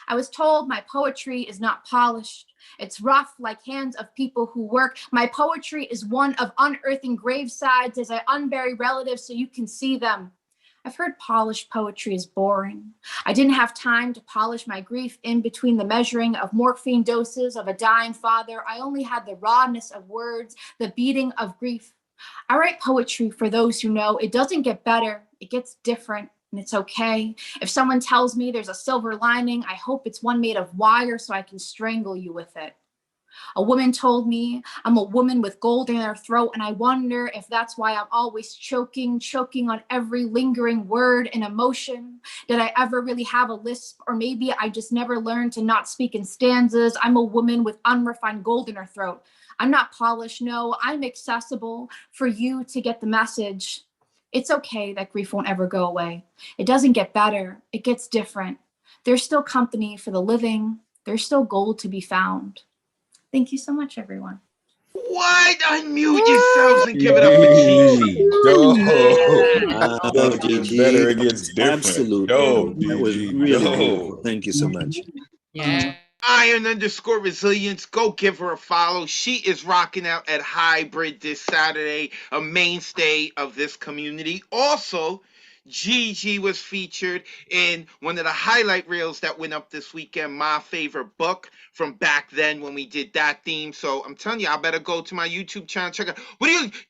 I was told my poetry is not polished. It's rough like hands of people who work. My poetry is one of unearthing gravesides as I unbury relatives so you can see them. I've heard polished poetry is boring. I didn't have time to polish my grief in between the measuring of morphine doses of a dying father. I only had the rawness of words, the beating of grief. I write poetry for those who know it doesn't get better, it gets different, and it's okay. If someone tells me there's a silver lining, I hope it's one made of wire so I can strangle you with it. A woman told me I'm a woman with gold in her throat, and I wonder if that's why I'm always choking on every lingering word and emotion. Did I ever really have a lisp? Or maybe I just never learned to not speak in stanzas. I'm a woman with unrefined gold in her throat. I'm not polished, no, I'm accessible for you to get the message. It's okay that grief won't ever go away. It doesn't get better, it gets different. There's still company for the living. There's still gold to be found. Thank you so much, everyone. What? Unmute yourselves and give it up for Gigi. It gets better, it gets different. Absolutely. Dope, That was DG. really Dope. beautiful. Thank you so much. Yeah. Iron_resilience. Go give her a follow. She is rocking out at Hybrid this Saturday, a mainstay of this community. Also, Gigi was featured in one of the highlight reels that went up this weekend, My Favorite Book, from back then when we did that theme. So I'm telling you, I better go to my YouTube channel, check out.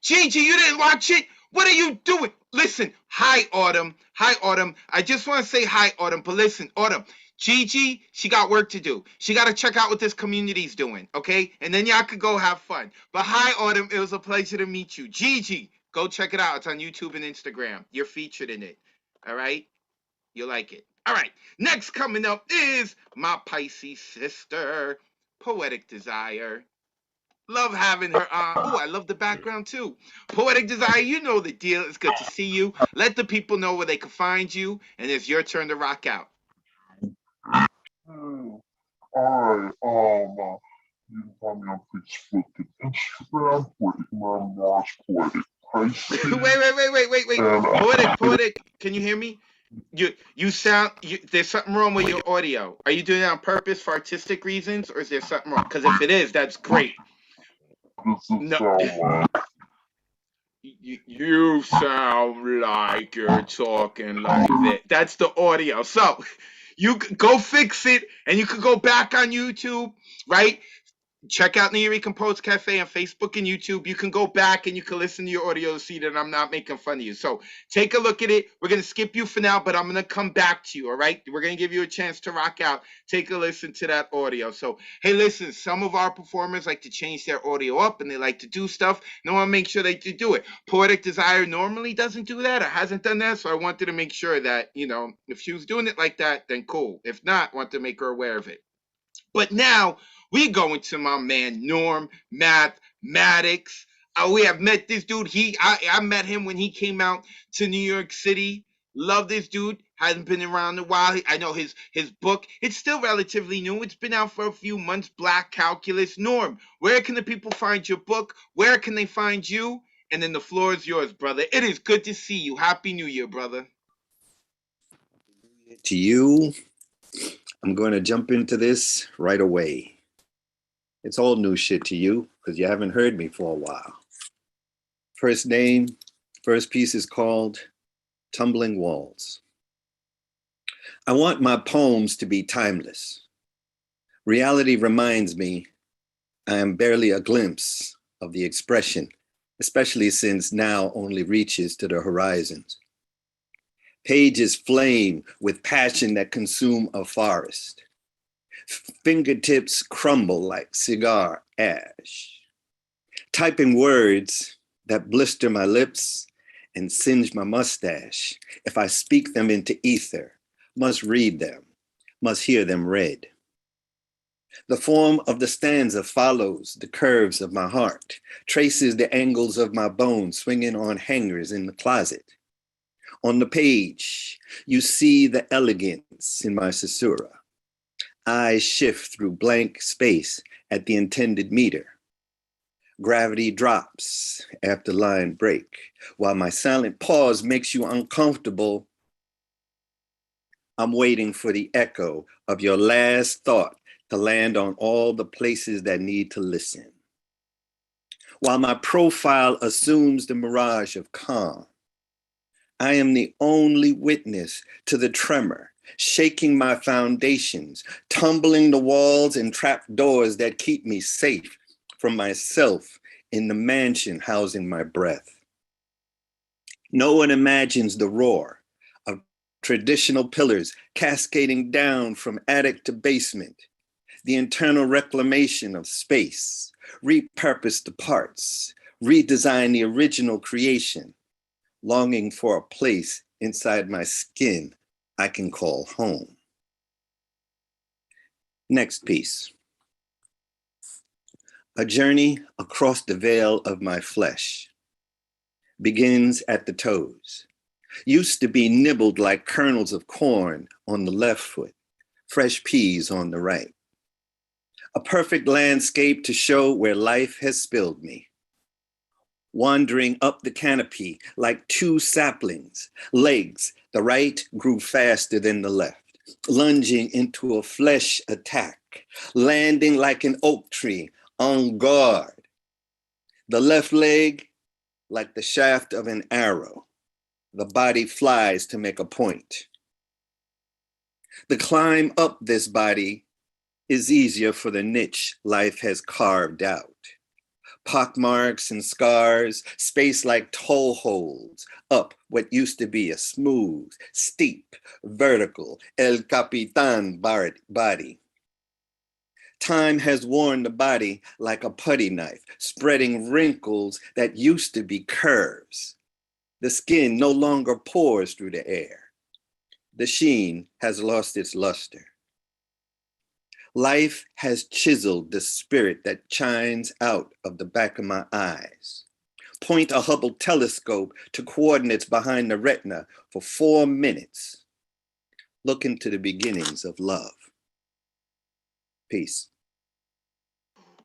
Gigi, you didn't watch it? What are you doing? Listen, hi, Autumn. Hi, Autumn. I just want to say hi, Autumn, but listen, Autumn, Gigi, she got work to do. She got to check out what this community's doing, okay? And then y'all could go have fun. But hi, Autumn. It was a pleasure to meet you. Gigi, go check it out. It's on YouTube and Instagram. You're featured in it, all right? You'll like it. All right, next coming up is my Pisces sister, Poetic Desire. Love having her on. Oh, I love the background too. Poetic Desire, you know the deal. It's good to see you. Let the people know where they can find you, and it's your turn to rock out. All right. You can find me on Facebook and Instagram, Poetic Man Mars Poetic. Wait. Poetic, can you hear me? You sound, there's something wrong with your audio. Are you doing it on purpose for artistic reasons, or is there something wrong? Because if it is, that's great. No. You sound like you're talking like that. That's the audio. So you go fix it, and you can go back on YouTube, right? Check out New York Poets Cafe on Facebook and YouTube. You can go back and you can listen to your audio to see that I'm not making fun of you. So take a look at it. We're going to skip you for now, but I'm going to come back to you, all right? We're going to give you a chance to rock out. Take a listen to that audio. So, hey, listen, some of our performers like to change their audio up and they like to do stuff. And I want to make sure they do it. Poetic Desire normally doesn't do that or hasn't done that, so I wanted to make sure that, if she was doing it like that, then cool. If not, I want to make her aware of it. But now we going to my man Norm Mathematics. We have met this dude. I met him when he came out to New York City. Love this dude. Hasn't been around a while. I know his book. It's still relatively new. It's been out for a few months. Black Calculus. Norm, where can the people find your book? Where can they find you? And then the floor is yours, brother. It is good to see you. Happy New Year, brother. To you, I'm going to jump into this right away. It's all new shit to you because you haven't heard me for a while. First piece is called Tumbling Walls. I want my poems to be timeless. Reality reminds me I am barely a glimpse of the expression, especially since now only reaches to the horizons. Pages flame with passion that consume a forest. Fingertips crumble like cigar ash. Typing words that blister my lips and singe my mustache. If I speak them into ether, must read them, must hear them read. The form of the stanza follows the curves of my heart, traces the angles of my bones swinging on hangers in the closet. On the page, you see the elegance in my caesura. Eyes shift through blank space at the intended meter. Gravity drops after line break, while my silent pause makes you uncomfortable. I'm waiting for the echo of your last thought to land on all the places that need to listen. While my profile assumes the mirage of calm, I am the only witness to the tremor, shaking my foundations, tumbling the walls and trap doors that keep me safe from myself in the mansion housing my breath. No one imagines the roar of traditional pillars cascading down from attic to basement, the internal reclamation of space, repurpose the parts, redesign the original creation, longing for a place inside my skin I can call home. Next piece. A journey across the veil of my flesh begins at the toes. Used to be nibbled like kernels of corn on the left foot, fresh peas on the right. A perfect landscape to show where life has spilled me. Wandering up the canopy like two saplings, legs, the right grew faster than the left, lunging into a flesh attack, landing like an oak tree on guard. The left leg like the shaft of an arrow, the body flies to make a point. The climb up this body is easier for the niche life has carved out. Pockmarks and scars, space like toe holds, up what used to be a smooth, steep, vertical, El Capitan body. Time has worn the body like a putty knife, spreading wrinkles that used to be curves. The skin no longer pours through the air. The sheen has lost its luster. Life has chiseled the spirit that shines out of the back of my eyes. Point a Hubble telescope to coordinates behind the retina for 4 minutes. Look into the beginnings of love. Peace.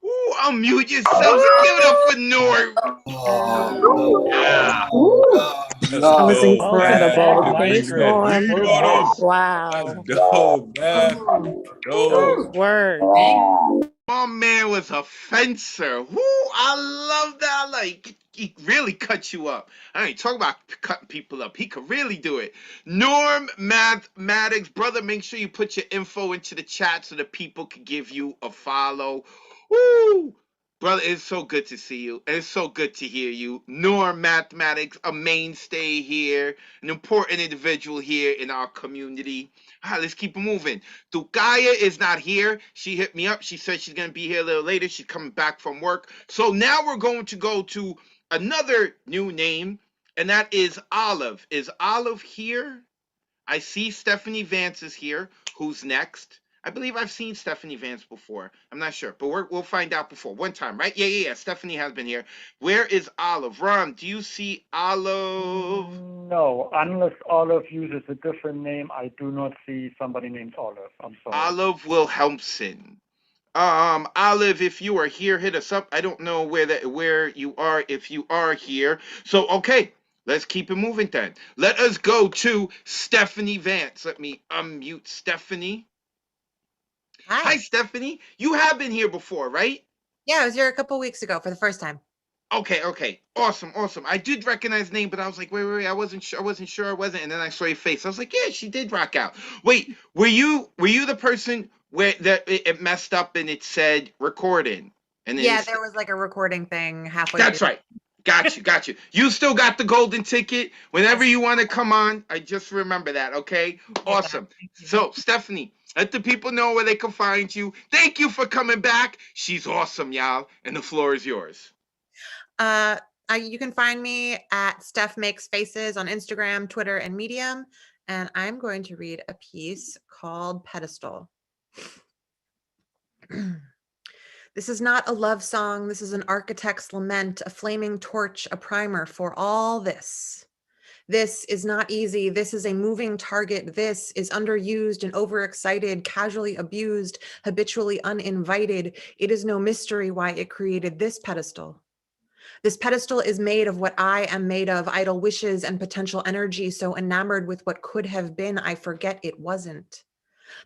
Ooh, unmute yourselves and give it up for Norm. Yeah. That was incredible. Welcome back, Thanks, Margaret. Norm. Wordz. Wow. Dope, man. Dope. Word. My man was a fencer. Woo, I love that. Like, he really cut you up. I ain't talking about cutting people up. He could really do it. Norm Mathematics, brother, make sure you put your info into the chat so that people can give you a follow. Woo! Brother, it's so good to see you. It's so good to hear you. Norm Mathematics, a mainstay here, an important individual here in our community. All right, let's keep it moving. Dukaya is not here. She hit me up. She said she's going to be here a little later. She's coming back from work. So now we're going to go to another new name, and that is Olive. Is Olive here? I see Stephanie Vance is here. Who's next? I believe I've seen Stephanie Vance before. I'm not sure, but we'll find out before. One time, right? Yeah. Stephanie has been here. Where is Olive? Ron, do you see Olive? No, unless Olive uses a different name, I do not see somebody named Olive. I'm sorry. Olive Wilhelmsen. Olive, if you are here, hit us up. I don't know where you are if you are here. So, okay, let's keep it moving then. Let us go to Stephanie Vance. Let me unmute Stephanie. Hi, Stephanie. You have been here before, right? Yeah, I was here a couple weeks ago for the first time. Okay. Awesome. I did recognize the name, but I was like, wait. I wasn't sure. And then I saw your face. I was like, yeah, she did rock out. Wait, were you the person where that it messed up and it said recording? And Yeah, there was like a recording thing halfway. That's right. Got you. You still got the golden ticket. Whenever you want to come on, I just remember that. Okay. Awesome. So, Stephanie, let the people know where they can find you. Thank you for coming back. She's awesome, y'all. And the floor is yours. You can find me at Steph Makes Faces on Instagram, Twitter, and Medium. And I'm going to read a piece called Pedestal. This is not a love song. This is an architect's lament, a flaming torch, a primer for all this. This is not easy. This is a moving target. This is underused and overexcited, casually abused, habitually uninvited. It is no mystery why it created this pedestal. This pedestal is made of what I am made of, idle wishes and potential energy, so enamored with what could have been, I forget it wasn't.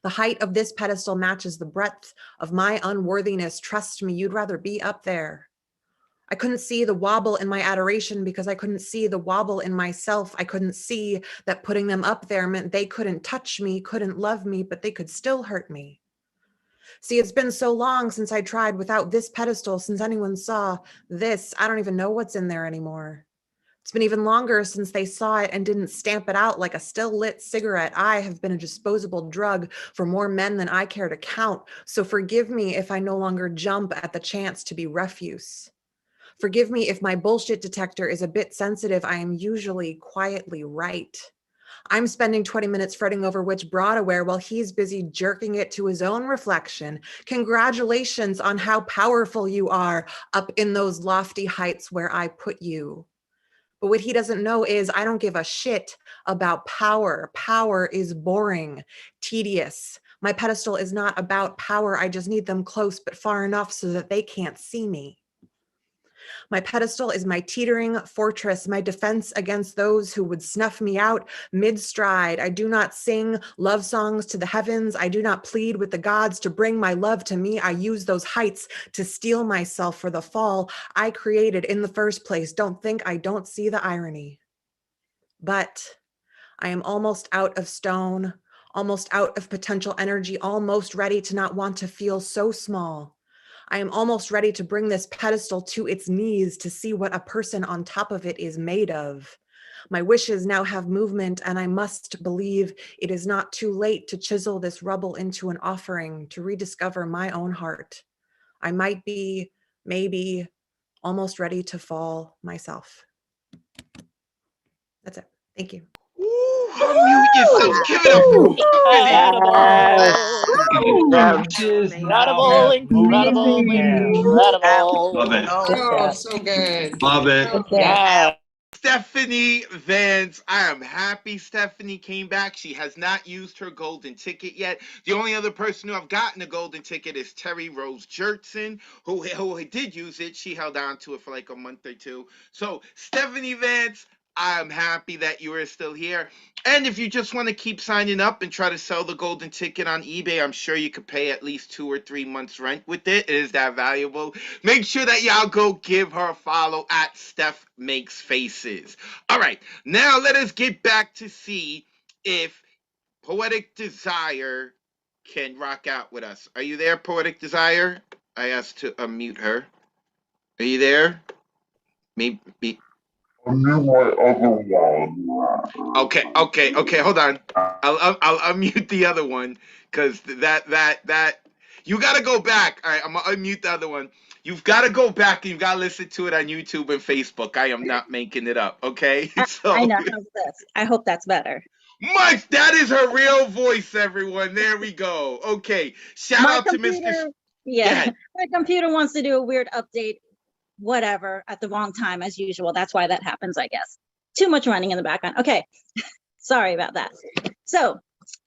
The height of this pedestal matches the breadth of my unworthiness. Trust me, you'd rather be up there. I couldn't see the wobble in my adoration because I couldn't see the wobble in myself. I couldn't see that putting them up there meant they couldn't touch me, couldn't love me, but they could still hurt me. See, it's been so long since I tried without this pedestal, since anyone saw this. I don't even know what's in there anymore. It's been even longer since they saw it and didn't stamp it out like a still lit cigarette. I have been a disposable drug for more men than I care to count. So forgive me if I no longer jump at the chance to be refuse. Forgive me if my bullshit detector is a bit sensitive. I am usually quietly right. I'm spending 20 minutes fretting over which bra to wear while he's busy jerking it to his own reflection. Congratulations on how powerful you are up in those lofty heights where I put you. But what he doesn't know is I don't give a shit about power. Power is boring, tedious. My pedestal is not about power. I just need them close but far enough so that they can't see me. My pedestal is my teetering fortress, my defense against those who would snuff me out mid-stride. I do not sing love songs to the heavens. I do not plead with the gods to bring my love to me. I use those heights to steel myself for the fall I created in the first place. Don't think I don't see the irony. But I am almost out of stone, almost out of potential energy, almost ready to not want to feel so small. I am almost ready to bring this pedestal to its knees to see what a person on top of it is made of. My wishes now have movement, and I must believe it is not too late to chisel this rubble into an offering to rediscover my own heart. I might be, maybe, almost ready to fall myself. That's it. Thank you. Unmute yourself. Give it up for Incredible, Love it. Oh, so good. Love it. Yeah. Stephanie Vance. I am happy Stephanie came back. She has not used her golden ticket yet. The only other person who have gotten a golden ticket is Terry Rose Jertson, who did use it. She held on to it for like a month or two. So, Stephanie Vance, I'm happy that you are still here. And if you just want to keep signing up and try to sell the golden ticket on eBay, I'm sure you could pay at least 2 or 3 months rent with it. It is that valuable. Make sure that y'all go give her a follow at Steph Makes Faces. All right, now let us get back to see if Poetic Desire can rock out with us. Are you there, Poetic Desire? I asked to unmute her. Are you there? Maybe. Unmute my other one. Okay. Hold on. I'll unmute the other one because that you gotta go back. All right, I'm gonna unmute the other one. You've got to go back and you've got to listen to it on YouTube and Facebook. I am not making it up. Okay. So I know. How's this? I hope that's better. Mike, that is her real voice, everyone. There we go. Okay. Shout out to Mr. Yeah, my computer wants to do a weird update. Whatever, at the wrong time as usual. That's why that happens, I guess. Too much running in the background. Okay, sorry about that. So,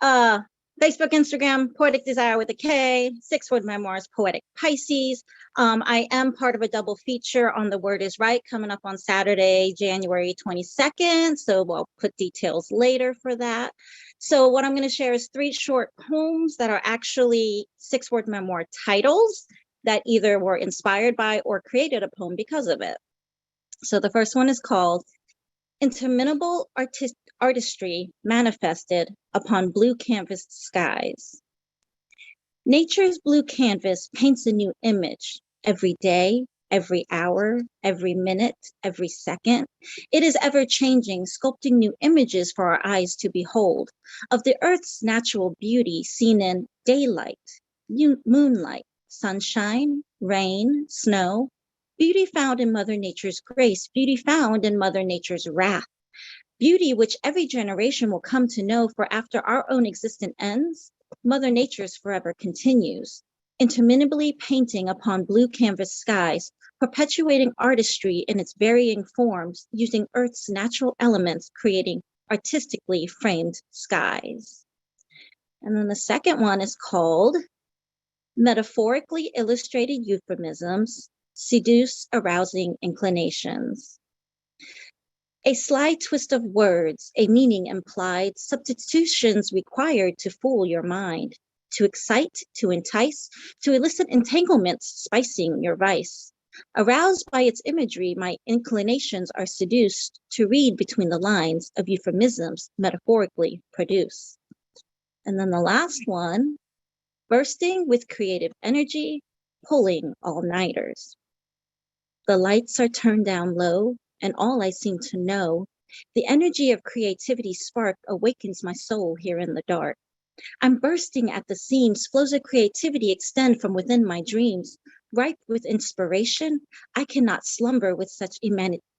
Facebook, Instagram, Poetic Desire with a K, 6-word memoirs, Poetic Pisces. I am part of a double feature on The Word is Right coming up on Saturday, January 22nd. So we'll put details later for that. So what I'm going to share is 3 short poems that are actually 6-word memoir titles that either were inspired by or created a poem because of it. So the first one is called Interminable Artistry Manifested Upon Blue Canvas Skies. Nature's blue canvas paints a new image every day, every hour, every minute, every second. It is ever changing, sculpting new images for our eyes to behold of the earth's natural beauty seen in daylight, moonlight, sunshine, rain, snow, beauty found in Mother Nature's grace, beauty found in Mother Nature's wrath, beauty which every generation will come to know, for after our own existence ends, Mother Nature's forever continues, interminably painting upon blue canvas skies, perpetuating artistry in its varying forms, using Earth's natural elements, creating artistically framed skies. And then the second one is called Metaphorically Illustrated Euphemisms Seduce Arousing Inclinations. A sly twist of words, a meaning implied, substitutions required to fool your mind, to excite, to entice, to elicit entanglements spicing your vice. Aroused by its imagery, my inclinations are seduced to read between the lines of euphemisms metaphorically produced. And then the last one, bursting with creative energy, pulling all-nighters. The lights are turned down low, and all I seem to know, the energy of creativity spark awakens my soul here in the dark. I'm bursting at the seams, flows of creativity extend from within my dreams. Ripe with inspiration, I cannot slumber with such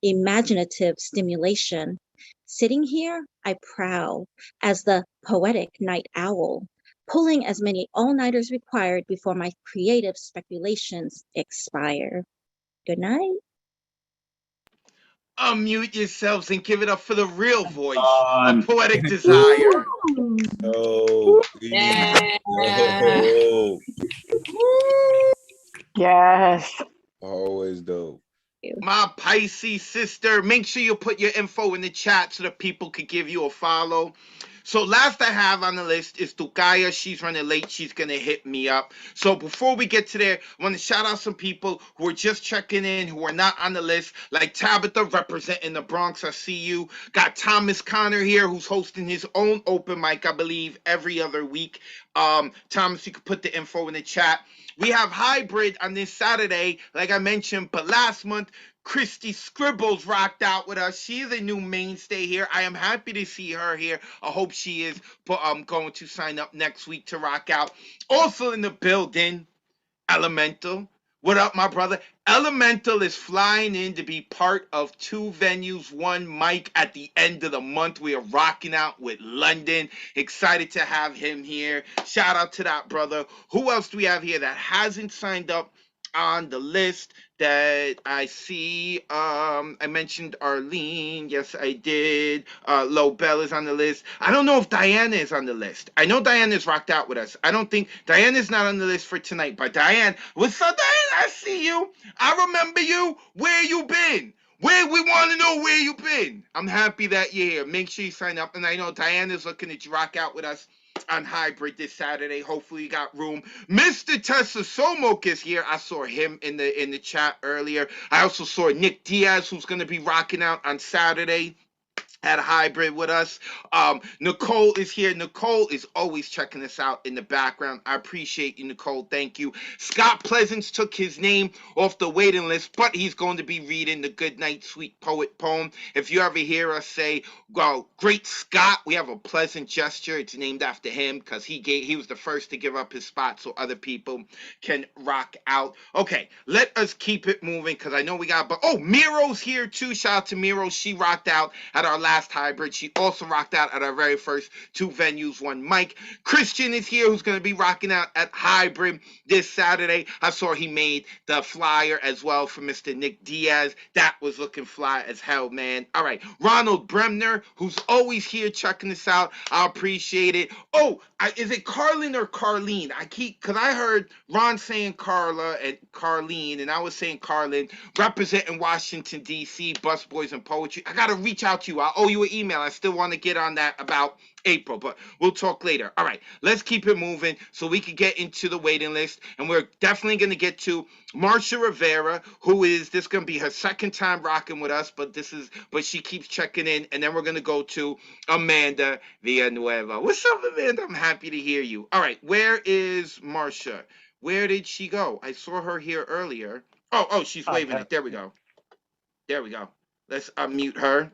imaginative stimulation. Sitting here, I prowl as the poetic night owl, pulling as many all-nighters required before my creative speculations expire. Good night. Unmute yourselves and give it up for the real voice On. of Poetic Desire. Oh, Yeah. oh, Yes. always dope. My Pisces sister, make sure you put your info in the chat so that people could give you a follow. So last I have on the list is Tukaya. She's running late. She's going to hit me up. So before we get to there, I want to shout out some people who are just checking in, who are not on the list, like Tabitha representing the Bronx. I see you. Got Thomas Connor here, who's hosting his own open mic, I believe, every other week. Thomas, you can put the info in the chat. We have Hybrid on this Saturday, like I mentioned, but last month, Christy Scribbles rocked out with us. She is a new mainstay here. I am happy to see her here. I hope she is going to sign up next week to rock out. Also in the building, Elemental. What up, my brother? Elemental is flying in to be part of 2 venues, 1 mic at the end of the month. We are rocking out with London. Excited to have him here. Shout out to that brother. Who else do we have here that hasn't signed up on the list that I see? I mentioned Arlene. Yes, I did. Lobel is on the list. I don't know if Diana is on the list. I know Diana's rocked out with us. I don't think Diana's not on the list for tonight. But Diane, what's up, Diane? I see you. I remember you. Where you been? Where we want to know where you been. I'm happy that you're here. Make sure you sign up. And I know Diana's looking to rock out with us on Hybrid this Saturday. Hopefully you got room. Mr. Tessa Somok is here. I saw him in the chat earlier. I also saw Nick Diaz, who's going to be rocking out on Saturday at Hybrid with us. Nicole is here. Nicole is always checking us out in the background. I appreciate you, Nicole. Thank you. Scott Pleasance took his name off the waiting list, but he's going to be reading the Goodnight Sweet Poet poem. If you ever hear us say, well, great Scott, we have a pleasant gesture. It's named after him because he was the first to give up his spot so other people can rock out. Okay, let us keep it moving because I know we got, but Miro's here too. Shout out to Miro. She rocked out at our last Hybrid. She also rocked out at our very first 2 venues, 1 mic. Christian is here, who's going to be rocking out at Hybrid this Saturday. I saw he made the flyer as well for Mr. Nick Diaz. That was looking fly as hell, man. All right, Ronald Bremner, who's always here checking us out. I appreciate it. Is it Carlin or Carlene? Because I heard Ron saying Carla and Carlene, and I was saying Carlin, representing Washington, D.C., Busboys and Poetry. I got to reach out to you. I owe you an email. I still want to get on that about April, but we'll talk later. All right, let's keep it moving so we can get into the waiting list, and we're definitely going to get to Marcia Rivera, who is this going to be her second time rocking with us, but she keeps checking in, and then we're going to go to Amanda Villanueva. What's up, Amanda? I'm happy to hear you. All right, where is Marcia? Where did she go? I saw her here earlier. Oh, she's waving it. There we go. Let's unmute her.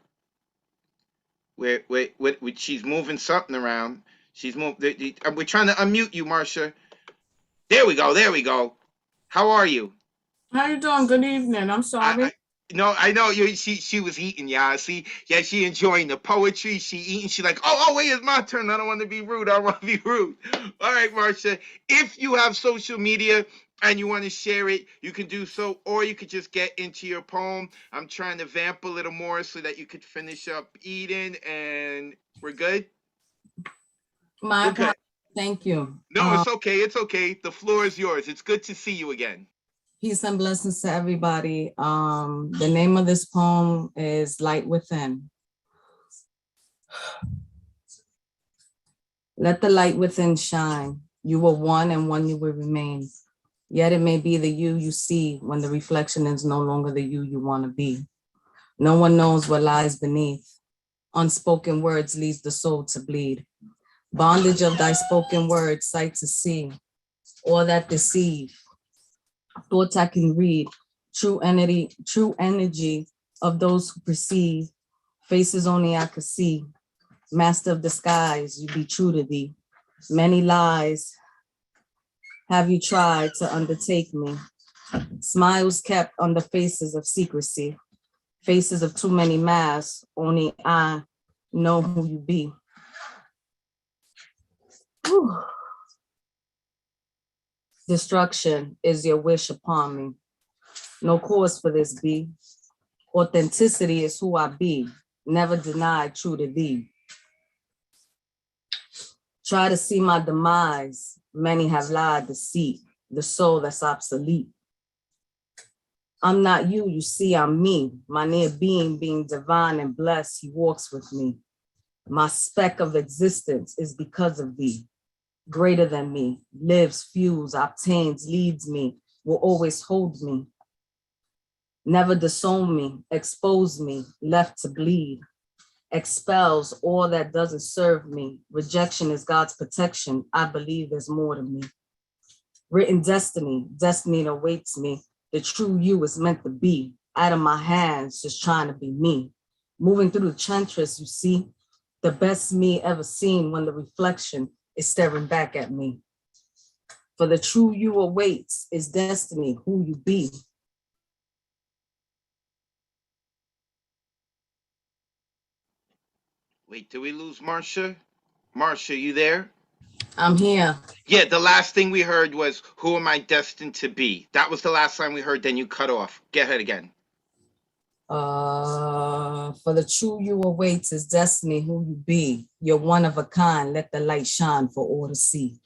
Wait, she's moving something around. We're trying to unmute you, Marcia. There we go. How are you? How you doing? Good evening. I'm sorry. I know you. She was eating, yeah. See, yeah, she enjoying the poetry. She eating. She like, wait, it's my turn. I don't want to be rude. All right, Marcia. If you have social media and you want to share it, you can do so, or you could just get into your poem. I'm trying to vamp a little more so that you could finish up eating, and we're good. Thank you. No, it's okay. It's okay. The floor is yours. It's good to see you again. Peace and blessings to everybody. The name of this poem is Light Within. Let the light within shine. You were one and one you will remain. Yet it may be the you see when the reflection is no longer the you want to be. No one knows what lies beneath. Unspoken words leads the soul to bleed. Bondage of thy spoken words, sight to see, all that deceive. Thoughts I can read, true energy of those who perceive. Faces only I could see. Master of disguise, you be true to thee. Many lies have you tried to undertake me. Smiles kept on the faces of secrecy. Faces of too many masks, only I know who you be. Whew. Destruction is your wish upon me. No cause for this be. Authenticity is who I be. Never denied true to thee. Try to see my demise. Many have lied, deceit, the soul that's obsolete. I'm not you, you see I'm me. My near being divine and blessed, he walks with me. My speck of existence is because of thee. Greater than me, lives, fuels, obtains, leads me, will always hold me. Never disown me, expose me, left to bleed. Expels all that doesn't serve me. Rejection is God's protection. I believe there's more to me. Written destiny that awaits me. The true you is meant to be. Out of my hands, just trying to be me. Moving through the trenches, you see, the best me ever seen when the reflection is staring back at me. For the true you awaits is destiny, who you be. Wait, did we lose Marsha? Marsha, you there? I'm here. Yeah, the last thing we heard was, who am I destined to be? That was the last time we heard, then you cut off. Get ahead again. For the true you awaits is destiny, who you be. You're one of a kind, let the light shine for all to see.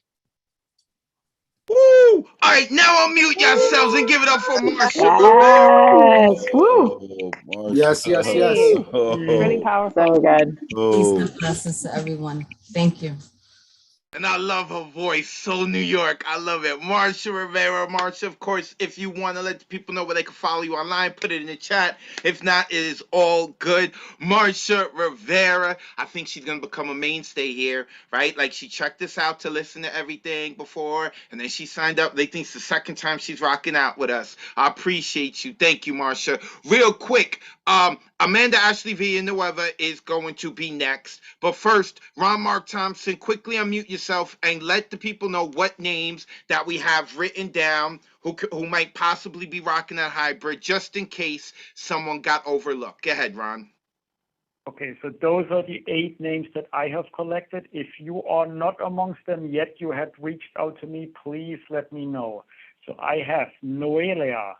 Woo! All right, now unmute yourselves and give it up for Marsha. Yes. Woo. Oh, Yes, yes, yes. Pretty powerful. So good. Peace and blessings to everyone. Thank you. And I love her voice, so New York. I love it. Marsha Rivera. Marsha, of course, if you want to let the people know where they can follow you online, put it in the chat. If not, it is all good. Marsha Rivera. I think she's going to become a mainstay here, right? Like, she checked us out to listen to everything before, and then she signed up. They think it's the second time she's rocking out with us. I appreciate you. Thank you, Marsha. Real quick, Amanda Ashley Villanueva is going to be next. But first, Ron Mark Thompson, quickly unmute yourself and let the people know what names that we have written down who might possibly be rocking that hybrid, just in case someone got overlooked. Go ahead, Ron. Okay, so those are the 8 names that I have collected. If you are not amongst them yet, you had reached out to me, please let me know. So I have Noelia.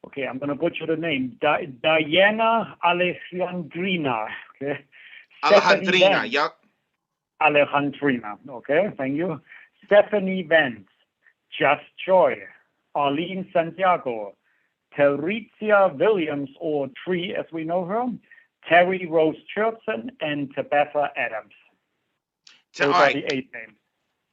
Okay, I'm going to butcher the name. Diana Alejandrina. Okay. Alejandrina, yep. Alejandrina. Okay, thank you. Stephanie Vance. Just Joy. Arlene Santiago. Teresia Williams, or Tree as we know her. Terry Rose Churchson, and Tabitha Adams. Those are the 8 names.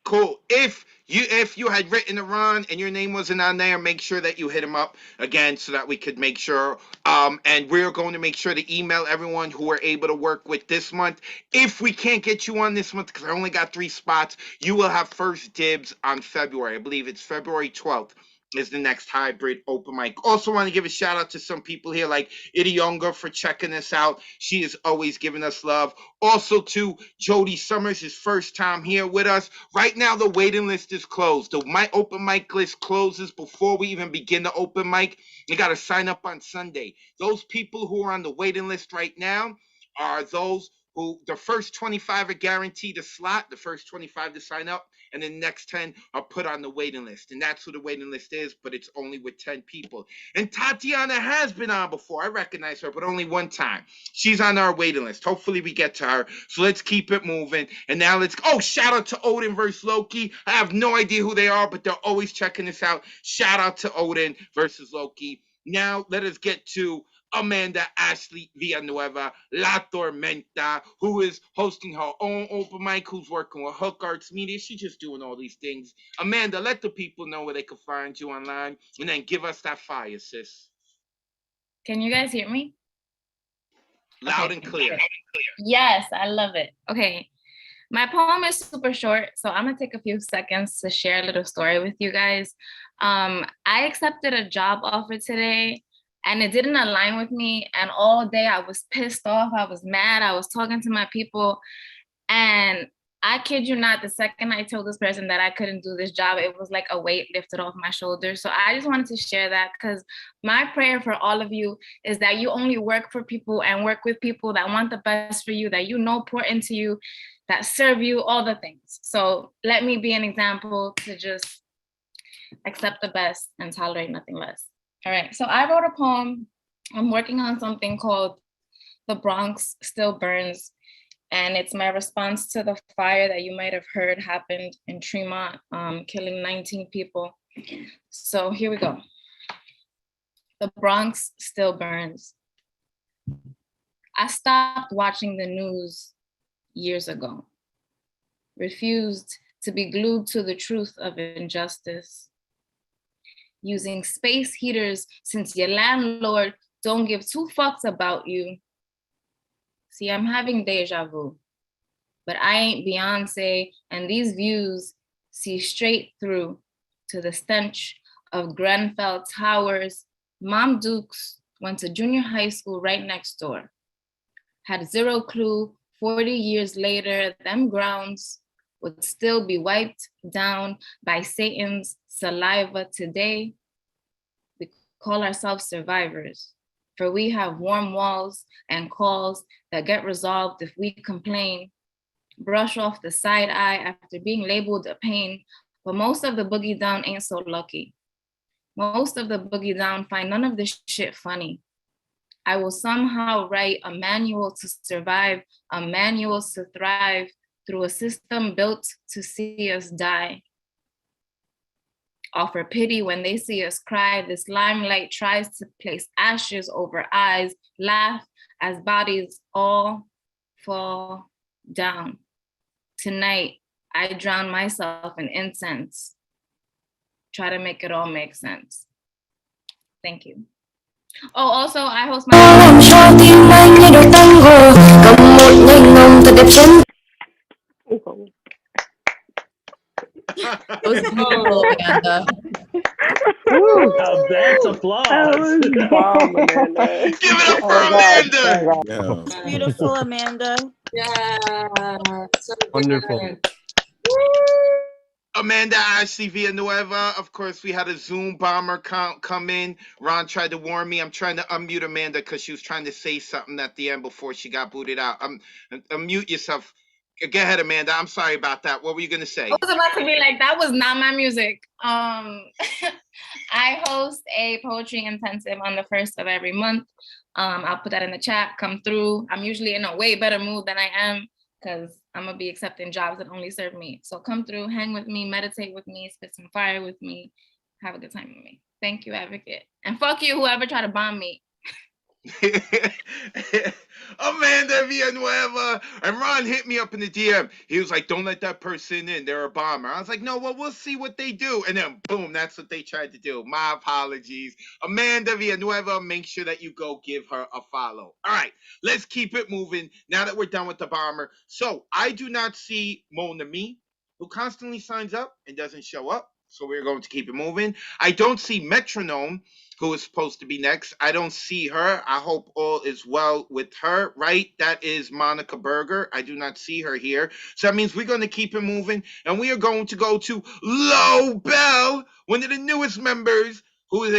Cool. If you had written a Ron and your name wasn't on there, make sure that you hit him up again so that we could make sure. And we're going to make sure to email everyone who we're able to work with this month. If we can't get you on this month, because I only got 3 spots, you will have first dibs on February. I believe it's February 12th. Is the next hybrid open mic. Also want to give a shout out to some people here like Idionga for checking us out. She is always giving us love. Also to Jody Summers, his first time here with us. Right now the waiting list is closed. My open mic list closes before we even begin the open mic. You got to sign up on Sunday. Those people who are on the waiting list right now are those who the first 25 are guaranteed a slot, the first 25 to sign up, and the next 10 are put on the waiting list. And that's who the waiting list is, but it's only with 10 people. And Tatiana has been on before. I recognize her, but only one time. She's on our waiting list. Hopefully we get to her. So let's keep it moving. And now shout out to Odin versus Loki. I have no idea who they are, but they're always checking this out. Shout out to Odin versus Loki. Now let us get to Amanda Ashley Villanueva, La Tormenta, who is hosting her own open mic, who's working with Hook Arts Media. She's just doing all these things. Amanda, let the people know where they can find you online, and then give us that fire, sis. Can you guys hear me? Loud and clear. Yes, I love it. Okay. My poem is super short, so I'm gonna take a few seconds to share a little story with you guys. I accepted a job offer today and it didn't align with me. And all day I was pissed off, I was mad, I was talking to my people. And I kid you not, the second I told this person that I couldn't do this job, it was like a weight lifted off my shoulders. So I just wanted to share that because my prayer for all of you is that you only work for people and work with people that want the best for you, that you know pour into you, that serve you, all the things. So let me be an example to just accept the best and tolerate nothing less. All right, so I wrote a poem. I'm working on something called The Bronx Still Burns. And it's my response to the fire that you might have heard happened in Tremont, killing 19 people. So here we go. The Bronx still burns. I stopped watching the news years ago, refused to be glued to the truth of injustice, using space heaters since your landlord don't give two fucks about you. See, I'm having deja vu, but I ain't Beyonce, and these views see straight through to the stench of Grenfell Towers. Mom Dukes went to junior high school right next door. Had zero clue 40 years later, them grounds would still be wiped down by Satan's saliva today. We call ourselves survivors. For we have warm walls and calls that get resolved if we complain, brush off the side eye after being labeled a pain, but most of the boogie down ain't so lucky. Most of the boogie down find none of this shit funny. I will somehow write a manual to survive, a manual to thrive through a system built to see us die. Offer pity when they see us cry. This limelight tries to place ashes over eyes, laugh as bodies all fall down. Tonight, I drown myself in incense. Try to make it all make sense. Thank you. Oh, also, I host my... That was beautiful, Amanda. Now that's applause. That was bomb, Amanda. Give it up Oh for my Amanda. God. Yeah. Beautiful, Amanda. Yeah, so Wonderful. good. Amanda Ashley Villanueva. Of course, we had a Zoom bomber come in. Ron tried to warn me. I'm trying to unmute Amanda because she was trying to say something at the end before she got booted out. Unmute yourself. Go ahead, Amanda. I'm sorry about that. What were you going to say? I was about to be like, that was not my music. I host a poetry intensive on the 1st of every month. I'll put that in the chat. Come through. I'm usually in a way better mood than I am because I'm going to be accepting jobs that only serve me. So come through, hang with me, meditate with me, spit some fire with me, have a good time with me. Thank you, Advocate. And fuck you, whoever tried to bomb me. Amanda Villanueva. And Ron hit me up in the DM. He was like, don't let that person in. They're a bomber. I was like, no, well, we'll see what they do. And then boom, that's what they tried to do. My apologies. Amanda Villanueva, make sure that you go give her a follow. All right, let's keep it moving now that we're done with the bomber. So I do not see Mona Me, who constantly signs up and doesn't show up. So we're going to keep it moving. I don't see Metronome, who is supposed to be next. I don't see her. I hope all is well with her, right? That is Monica Berger. I do not see her here. So that means we're going to keep it moving. And we are going to go to Lo Bell, one of the newest members, who is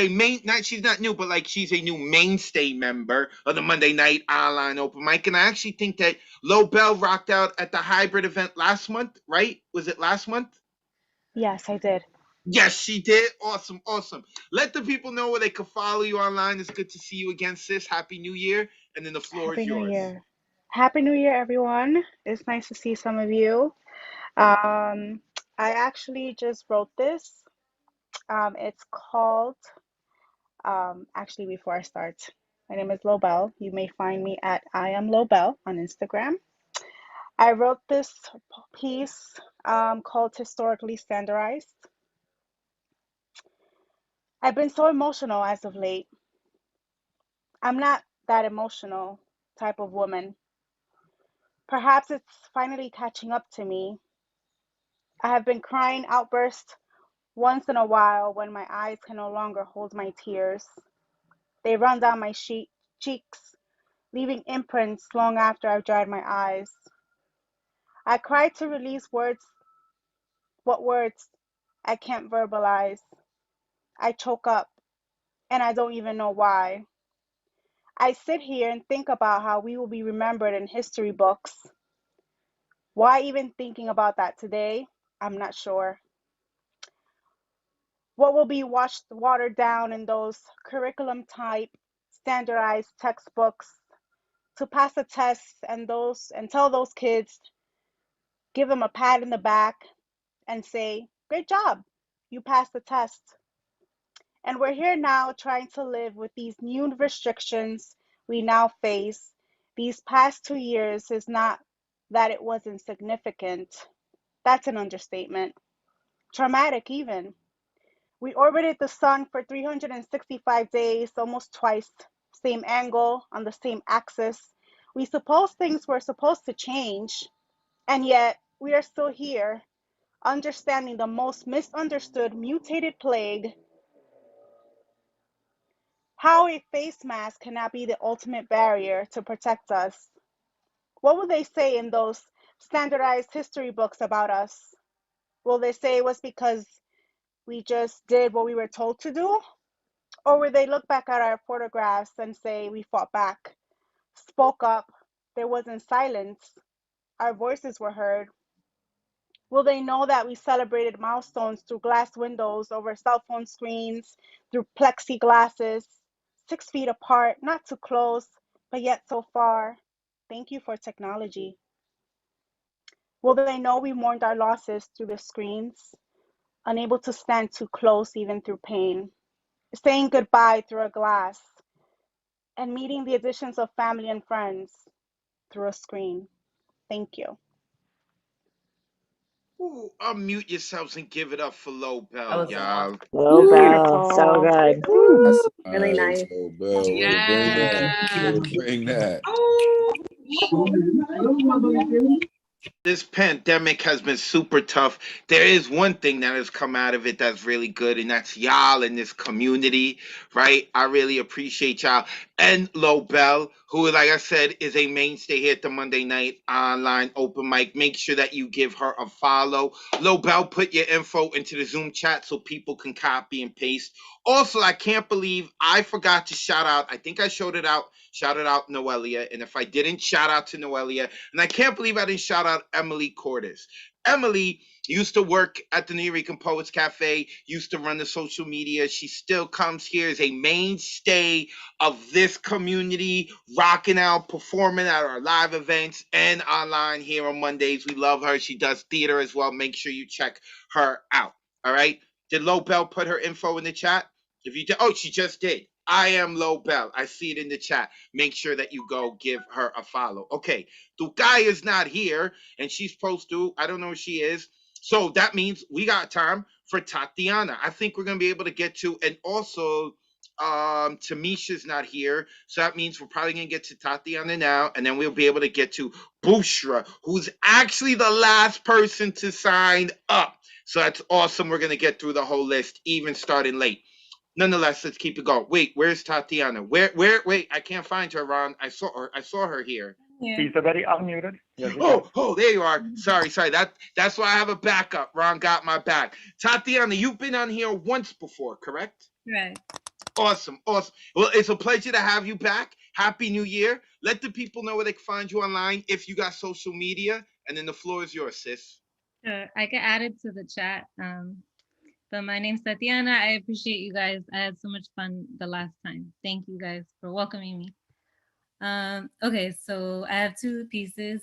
she's not new, but like she's a new mainstay member of the Monday Night Online Open Mic. And I actually think that Lo Bell rocked out at the hybrid event last month, right? Was it last month? Yes, I did. Yes, she did. Awesome, awesome. Let the people know where they can follow you online. It's good to see you again, sis. Happy New Year. And then the floor Happy is New yours. Year. Happy New Year, everyone. It's nice to see some of you. I actually just wrote this. It's called, actually, before I start, My name is Lobel. You may find me at I am Lobel on Instagram. I wrote this piece called Historically Standardized. I've been so emotional as of late. I'm not that emotional type of woman. Perhaps it's finally catching up to me. I have been crying outbursts once in a while when my eyes can no longer hold my tears. They run down my cheeks, leaving imprints long after I've dried my eyes. I cry to release words, what words I can't verbalize. I choke up, and I don't even know why. I sit here and think about how we will be remembered in history books. Why even thinking about that today? I'm not sure. What will be watered down in those curriculum type standardized textbooks to pass a test and tell those kids, give them a pat in the back and say, great job, you passed the test. And we're here now trying to live with these new restrictions we now face. These past 2 years is not that it wasn't significant. That's an understatement. Traumatic even. We orbited the sun for 365 days, almost twice, same angle, on the same axis. We suppose things were supposed to change, and yet we are still here, understanding the most misunderstood mutated plague. How a face mask cannot be the ultimate barrier to protect us. What will they say in those standardized history books about us? Will they say it was because we just did what we were told to do? Or will they look back at our photographs and say we fought back, spoke up, there wasn't silence, our voices were heard? Will they know that we celebrated milestones through glass windows, over cell phone screens, through plexiglasses, 6 feet apart, not too close, but yet so far? Thank you for technology. Will they know we mourned our losses through the screens, unable to stand too close even through pain, saying goodbye through a glass, and meeting the additions of family and friends through a screen? Thank you. Ooh, unmute yourselves and give it up for Lobel, That was y'all. Lobel, so good. That's Really nice. Bell, way to bring that. Way to bring that. This pandemic has been super tough. There is one thing that has come out of it that's really good, and that's y'all in this community, right? I really appreciate y'all. And Lobel, who, like I said, is a mainstay here at the Monday night online open mic. Make sure that you give her a follow. Lobel, put your info into the Zoom chat so people can copy and paste. Also, I can't believe I forgot to shout out. I think I shouted out Noelia. And if I didn't, shout out to Noelia. And I can't believe I didn't shout out Emily Cordes. Emily used to work at the New Rican Poets Cafe, used to run the social media. She still comes here as a mainstay of this community, rocking out, performing at our live events and online here on Mondays. We love her. She does theater as well. Make sure you check her out. All right. Did Lobel put her info in the chat? If you did, oh, she just did. I am Lobel. I see it in the chat. Make sure that you go give her a follow. Okay. Tukai is not here, and she's supposed to. I don't know where she is. So that means we got time for Tatiana. I think we're gonna be able to get to, and also Tamisha's not here. So that means we're probably gonna get to Tatiana now, and then we'll be able to get to Bushra, who's actually the last person to sign up. So that's awesome. We're gonna get through the whole list, even starting late. Nonetheless, let's keep it going. Wait, where's Tatiana? Wait, I can't find her, Ron. I saw her here. She's already unmuted. Yes, Oh, there you are. Sorry. That's why I have a backup. Ron got my back. Tatiana, you've been on here once before, correct? Right. Awesome. Well, it's a pleasure to have you back. Happy New Year. Let the people know where they can find you online if you got social media, and then the floor is yours, sis. Sure. I can add it to the chat. But my name's Tatiana. I appreciate you guys. I had so much fun the last time. Thank you guys for welcoming me. Okay, so I have 2 pieces.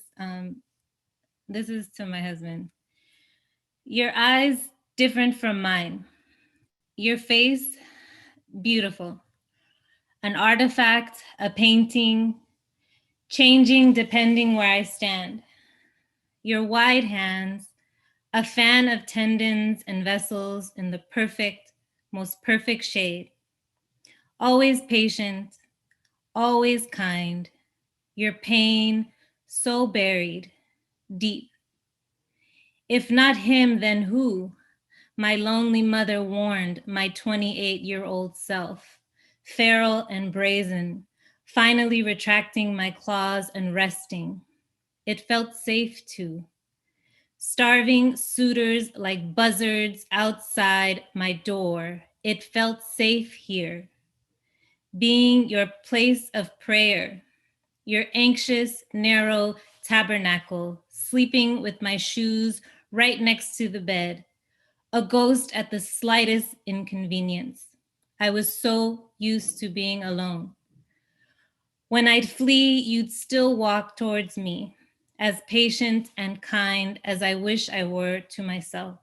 This is to my husband. Your eyes different from mine. Your face beautiful. an artifact, a painting, changing depending where I stand. Your wide hands, a fan of tendons and vessels in the perfect, most perfect shade. Always patient, always kind. Your pain so buried, deep. If not him, then who? My lonely mother warned my 28-year-old self, feral and brazen, finally retracting my claws and resting. It felt safe too. Starving suitors like buzzards outside my door. It felt safe here. Being your place of prayer, your anxious, narrow tabernacle, sleeping with my shoes right next to the bed, a ghost at the slightest inconvenience. I was so used to being alone. When I'd flee, you'd still walk towards me, as patient and kind as I wish I were to myself.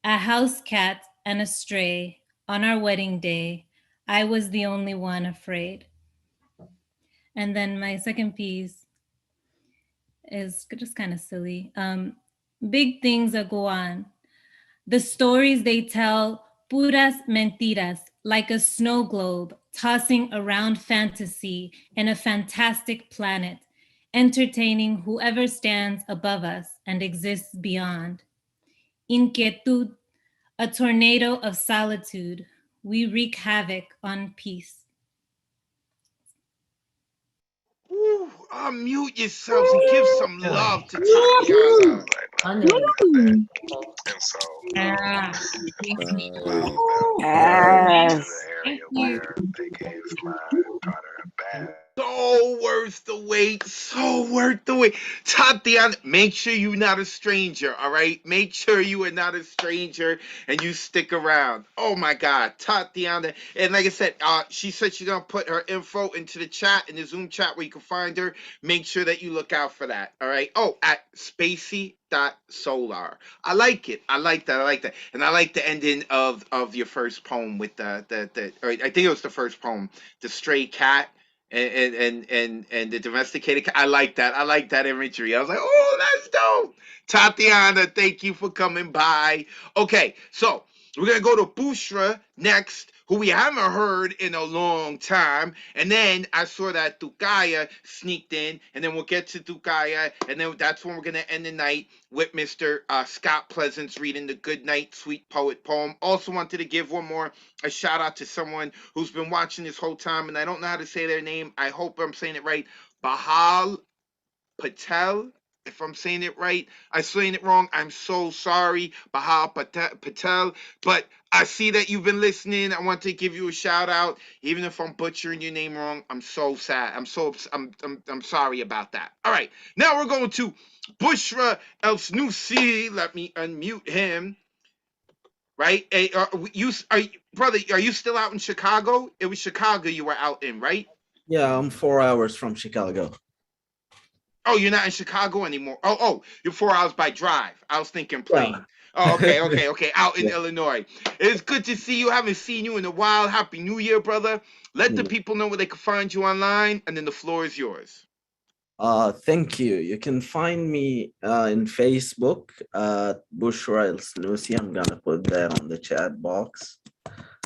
A house cat and a stray on our wedding day, I was the only one afraid. And then my second piece is just kind of silly. Big things that go on. The stories they tell, puras mentiras, like a snow globe tossing around fantasy in a fantastic planet, entertaining whoever stands above us and exists beyond. Inquietud, a tornado of solitude. We wreak havoc on peace. Ooh, unmute yourselves and give some love to Tatiana. And so, Yes. area where they gave my daughter a bath. So worth the wait. So worth the wait. Tatiana, make sure you're not a stranger, all right? Make sure you are not a stranger and you stick around. Oh my God, Tatiana. And like I said, she said she's going to put her info into the chat, in the Zoom chat where you can find her. Make sure that you look out for that, all right? Oh, at spacey.solar. I like it. I like that. I like that. And I like the ending of your first poem with or I think it was the first poem, the stray cat and the domesticated cat. I like that. I like that imagery. I was like, oh, that's dope. Tatiana, thank you for coming by. Okay, so we're gonna go to Bushra next, who we haven't heard in a long time. And then I saw that Tukaya sneaked in, and then we'll get to Tukaya, and then that's when we're gonna end the night with Mr. Scott Pleasance reading the Good Night Sweet Poet poem. Also wanted to give a shout out to someone who's been watching this whole time, and I don't know how to say their name. I hope I'm saying it right. Bahal Patel. If I'm saying it right, I'm saying it wrong, I'm so sorry, Bahal Patel. But I see that you've been listening. I want to give you a shout out, even if I'm butchering your name wrong. I'm so sad. I'm sorry about that. All right, now we're going to Bushra El Snusi. Let me unmute him. Right? Hey, brother, are you still out in Chicago? It was Chicago you were out in, right? Yeah, I'm 4 hours from Chicago. Oh, you're not in Chicago anymore. Oh, you're 4 hours by drive. I was thinking plane. Yeah. Oh, okay. Out in Illinois. It's good to see you. Haven't seen you in a while. Happy New Year, brother. Let the people know where they can find you online, and then the floor is yours. Thank you. You can find me in Facebook at Bushra El Snusi. I'm gonna put that on the chat box.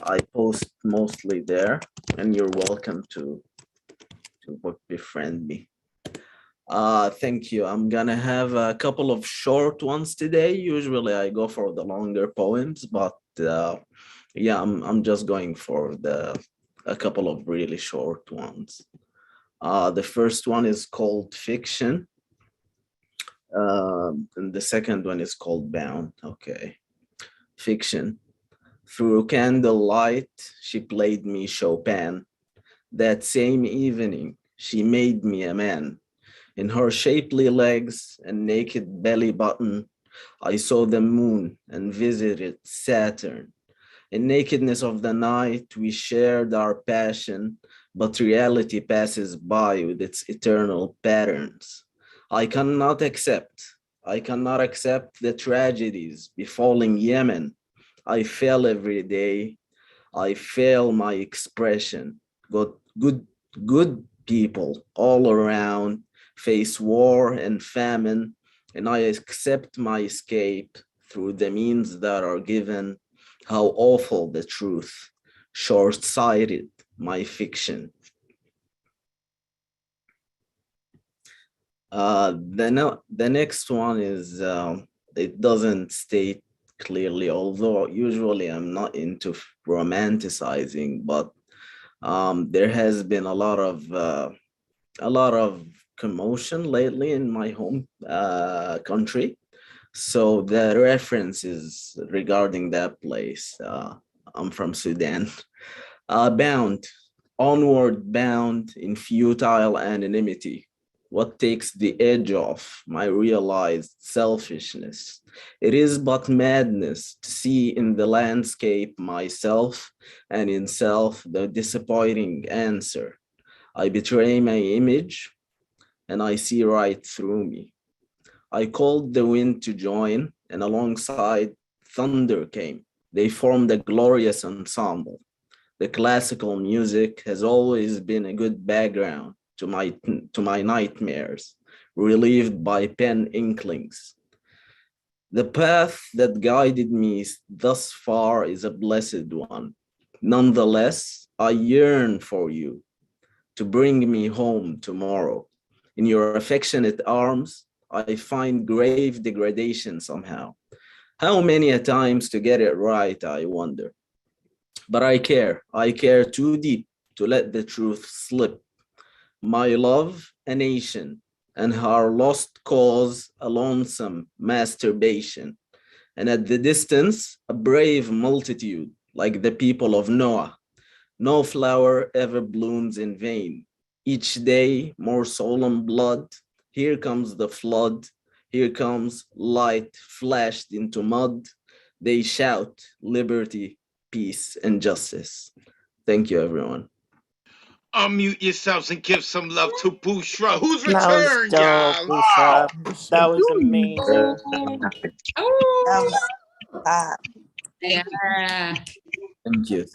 I post mostly there, and you're welcome to befriend me. Thank you. I'm gonna have a couple of short ones today. Usually I go for the longer poems, but yeah, I'm just going for a couple of really short ones. The first one is called Fiction, and the second one is called Bound. Okay. Fiction. Through candlelight, she played me Chopin. That same evening, she made me a man. In her shapely legs and naked belly button, I saw the moon and visited Saturn. In nakedness of the night, we shared our passion, but reality passes by with its eternal patterns. I cannot accept the tragedies befalling Yemen. I fail every day. I fail my expression. good people all around face war and famine, and I accept my escape through the means that are given. How awful the truth, short-sighted my fiction. The next one is, it doesn't state clearly, although usually I'm not into romanticizing, but there has been a lot of commotion lately in my home country. So the reference is regarding that place. I'm from Sudan. Bound, onward bound in futile anonymity. What takes the edge off my realized selfishness? It is but madness to see in the landscape myself, and in self the disappointing answer. I betray my image, and I see right through me. I called the wind to join, and alongside thunder came. They formed a glorious ensemble. The classical music has always been a good background to my nightmares, relieved by pen inklings. The path that guided me thus far is a blessed one. Nonetheless, I yearn for you to bring me home tomorrow. In your affectionate arms, I find grave degradation somehow. How many a times to get it right, I wonder. But I care too deep to let the truth slip. My love, a nation, and her lost cause, a lonesome masturbation. And at the distance, a brave multitude, like the people of Noah. No flower ever blooms in vain. Each day, more solemn blood. Here comes the flood. Here comes light flashed into mud. They shout liberty, peace, and justice. Thank you, everyone. Unmute yourselves and give some love to Bushra, who's That was returned, dope, y'all. Busha. That was amazing. That was hot. Yeah. Thank you.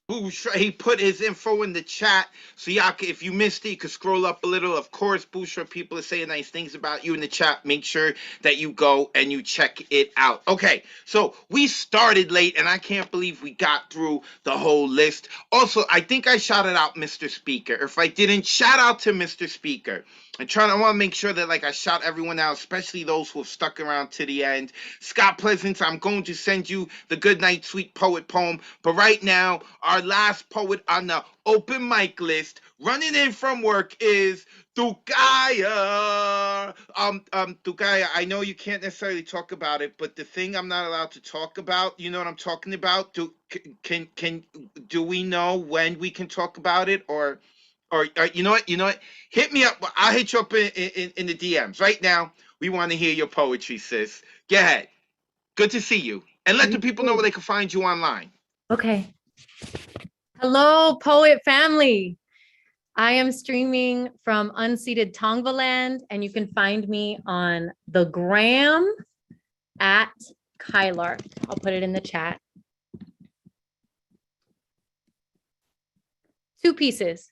Bushra, he put his info in the chat, so y'all, if you missed it, you could scroll up a little. Of course, Bushra, people are saying nice things about you in the chat. Make sure that you go and you check it out. Okay, so we started late, and I can't believe we got through the whole list. Also, I think I shouted out Mr. Speaker. If I didn't, shout out to Mr. Speaker. I want to make sure that I shout everyone out, especially those who have stuck around to the end. Scott Pleasance, I'm going to send you the Good Night Sweet Poet poem. But right now, our last poet on the open mic list, running in from work, is Tukaya. Tukaya, I know you can't necessarily talk about it, but the thing I'm not allowed to talk about, you know what I'm talking about? Do we know when we can talk about it, or you know what? Hit me up. I'll hit you up in the DMs right now. We want to hear your poetry, sis. Go ahead. Good to see you, and let the people know where they can find you online. Okay. Hello, poet family. I am streaming from unceded Tongva land, and you can find me on the gram at Kylark. I'll put it in the chat. 2 pieces,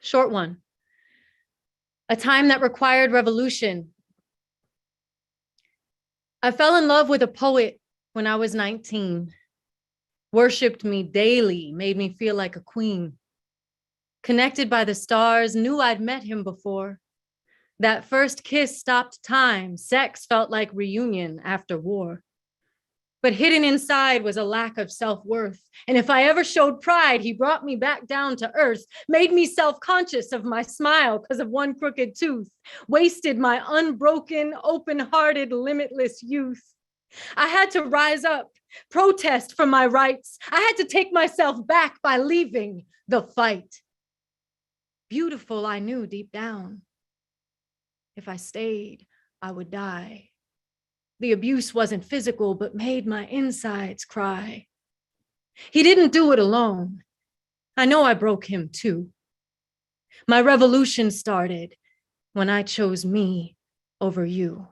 short one. A time that required revolution. I fell in love with a poet when I was 19. Worshipped me daily, made me feel like a queen. Connected by the stars, knew I'd met him before. That first kiss stopped time. Sex felt like reunion after war. But hidden inside was a lack of self-worth. And if I ever showed pride, he brought me back down to earth, made me self-conscious of my smile because of one crooked tooth, wasted my unbroken, open-hearted, limitless youth. I had to rise up, protest for my rights. I had to take myself back by leaving the fight. Beautiful, I knew deep down. If I stayed, I would die. The abuse wasn't physical, but made my insides cry. He didn't do it alone. I know I broke him too. My revolution started when I chose me over you.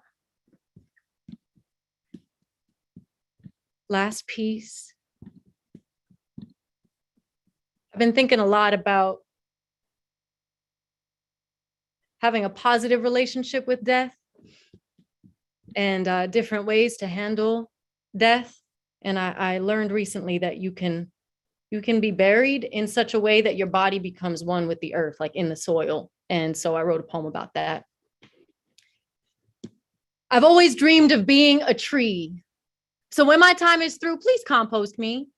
Last piece. been thinking a lot about having a positive relationship with death and different ways to handle death. And I learned recently that you can be buried in such a way that your body becomes one with the earth, like in the soil. And so I wrote a poem about that. I've always dreamed of being a tree. So when my time is through, please compost me.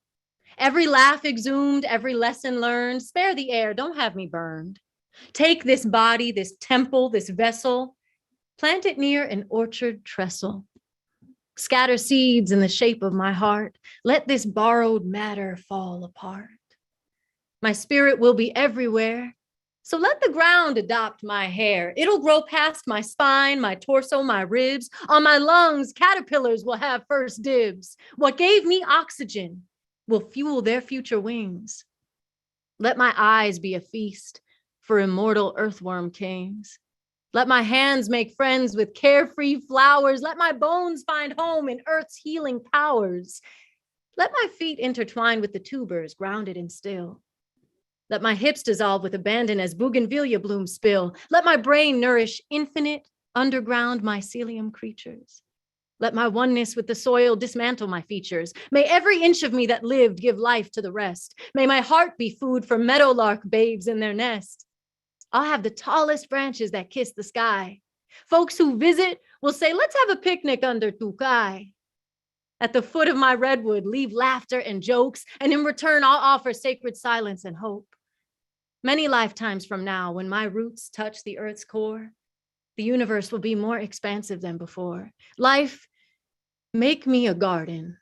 Every laugh exhumed, every lesson learned, spare the air, don't have me burned. Take this body, this temple, this vessel, plant it near an orchard trestle. Scatter seeds in the shape of my heart. Let this borrowed matter fall apart. My spirit will be everywhere. So let the ground adopt my hair. It'll grow past my spine, my torso, my ribs. On my lungs, caterpillars will have first dibs. What gave me oxygen will fuel their future wings. Let my eyes be a feast for immortal earthworm kings. Let my hands make friends with carefree flowers. Let my bones find home in earth's healing powers. Let my feet intertwine with the tubers, grounded and still. Let my hips dissolve with abandon as bougainvillea blooms spill. Let my brain nourish infinite underground mycelium creatures. Let my oneness with the soil dismantle my features. May every inch of me that lived give life to the rest. May my heart be food for meadowlark babes in their nest. I'll have the tallest branches that kiss the sky. Folks who visit will say, let's have a picnic under Tukai. At the foot of my redwood, leave laughter and jokes, and in return, I'll offer sacred silence and hope. Many lifetimes from now, when my roots touch the earth's core, the universe will be more expansive than before. Life, make me a garden.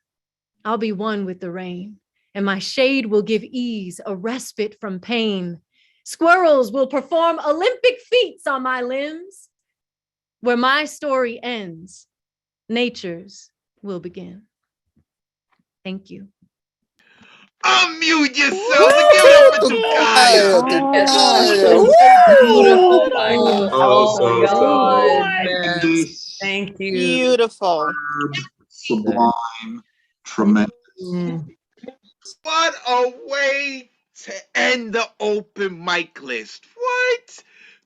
I'll be one with the rain, and my shade will give ease, a respite from pain. Squirrels will perform Olympic feats on my limbs. Where my story ends, nature's will begin. Thank you. Unmute yourselves and give it up for Tukaya. Thank you. Beautiful. Sublime, tremendous. What a way to end the open mic list. What?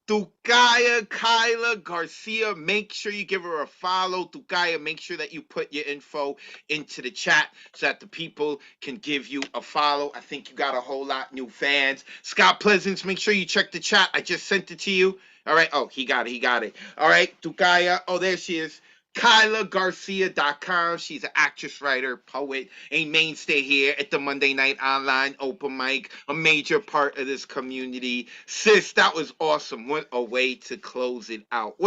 Tukaya, Kyla, Garcia, make sure you give her a follow. Tukaya, make sure that you put your info into the chat so that the people can give you a follow. I think you got a whole lot new fans. Scott Pleasance, make sure you check the chat. I just sent it to you. All right. Oh, he got it. All right. Tukaya. Oh, there she is. KylaGarcia.com. She's an actress, writer, poet, a mainstay here at the Monday Night Online Open Mic, a major part of this community. Sis, that was awesome. What a way to close it out.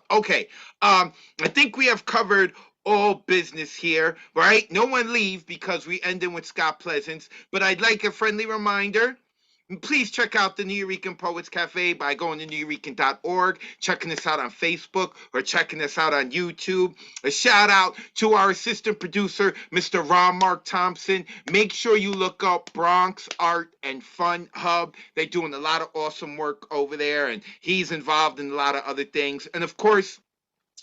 Okay, I think we have covered all business here, right? No one leave because we ended with Scott Pleasance, but I'd like a friendly reminder. Please check out the Nuyorican Poets Cafe by going to nuyorican.org, checking us out on Facebook, or checking us out on YouTube. A shout out to our assistant producer, Mr. Ron Mark Thompson. Make sure you look up Bronx Art and Fun Hub. They're doing a lot of awesome work over there, and he's involved in a lot of other things. And of course,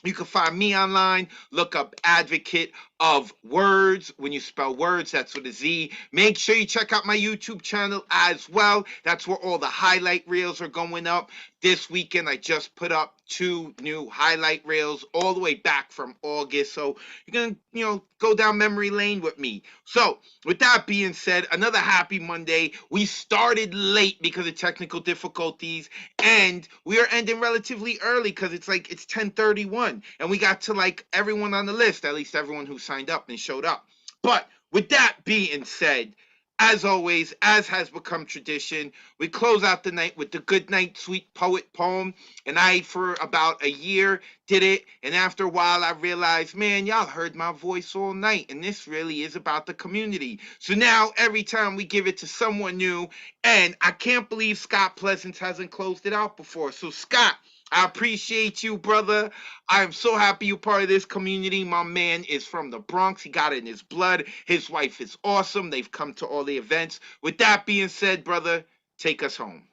you can find me online. Look up Advocate of Wordz. When you spell words, that's with a Z. Make sure you check out my YouTube channel as well. That's where all the highlight reels are going up. This weekend, I just put up 2 new highlight reels all the way back from August. So you're going to, go down memory lane with me. So with that being said, another happy Monday. We started late because of technical difficulties, and we are ending relatively early because it's 10:31, and we got to everyone on the list, at least everyone who signed up and showed up. But with that being said, as always, as has become tradition, we close out the night with the Good Night Sweet Poet poem. And I, for about a year, did it. And after a while, I realized, man, y'all heard my voice all night. And this really is about the community. So now, every time we give it to someone new, and I can't believe Scott Pleasance hasn't closed it out before. So, Scott, I appreciate you, brother. I'm so happy you're part of this community. My man is from the Bronx. He got it in his blood. His wife is awesome. They've come to all the events. With that being said, brother, take us home.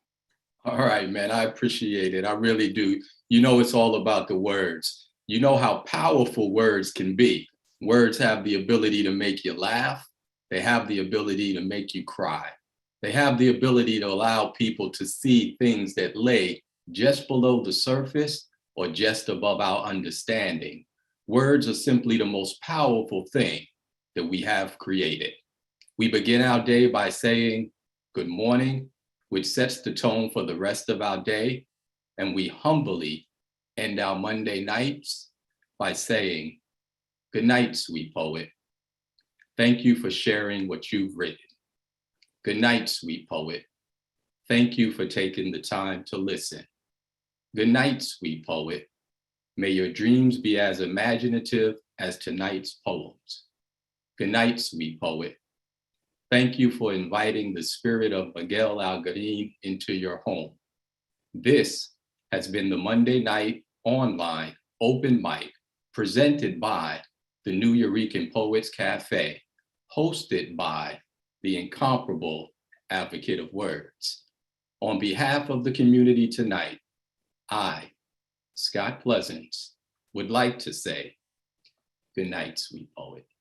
All right, man. I appreciate it. I really do. It's all about the words. You know how powerful words can be. Words have the ability to make you laugh. They have the ability to make you cry. They have the ability to allow people to see things that lay just below the surface or just above our understanding. Words are simply the most powerful thing that we have created. We begin our day by saying good morning, which sets the tone for the rest of our day. And we humbly end our Monday nights by saying, good night, sweet poet. Thank you for sharing what you've written. Good night, sweet poet. Thank you for taking the time to listen. Good night, sweet poet. May your dreams be as imaginative as tonight's poems. Good night, sweet poet. Thank you for inviting the spirit of Miguel Algarin into your home. This has been the Monday Night Online Open Mic presented by the New Eurekan Poets Cafe, hosted by the incomparable advocate of words. On behalf of the community tonight, I, Scott Pleasance, would like to say, good night, sweet poet.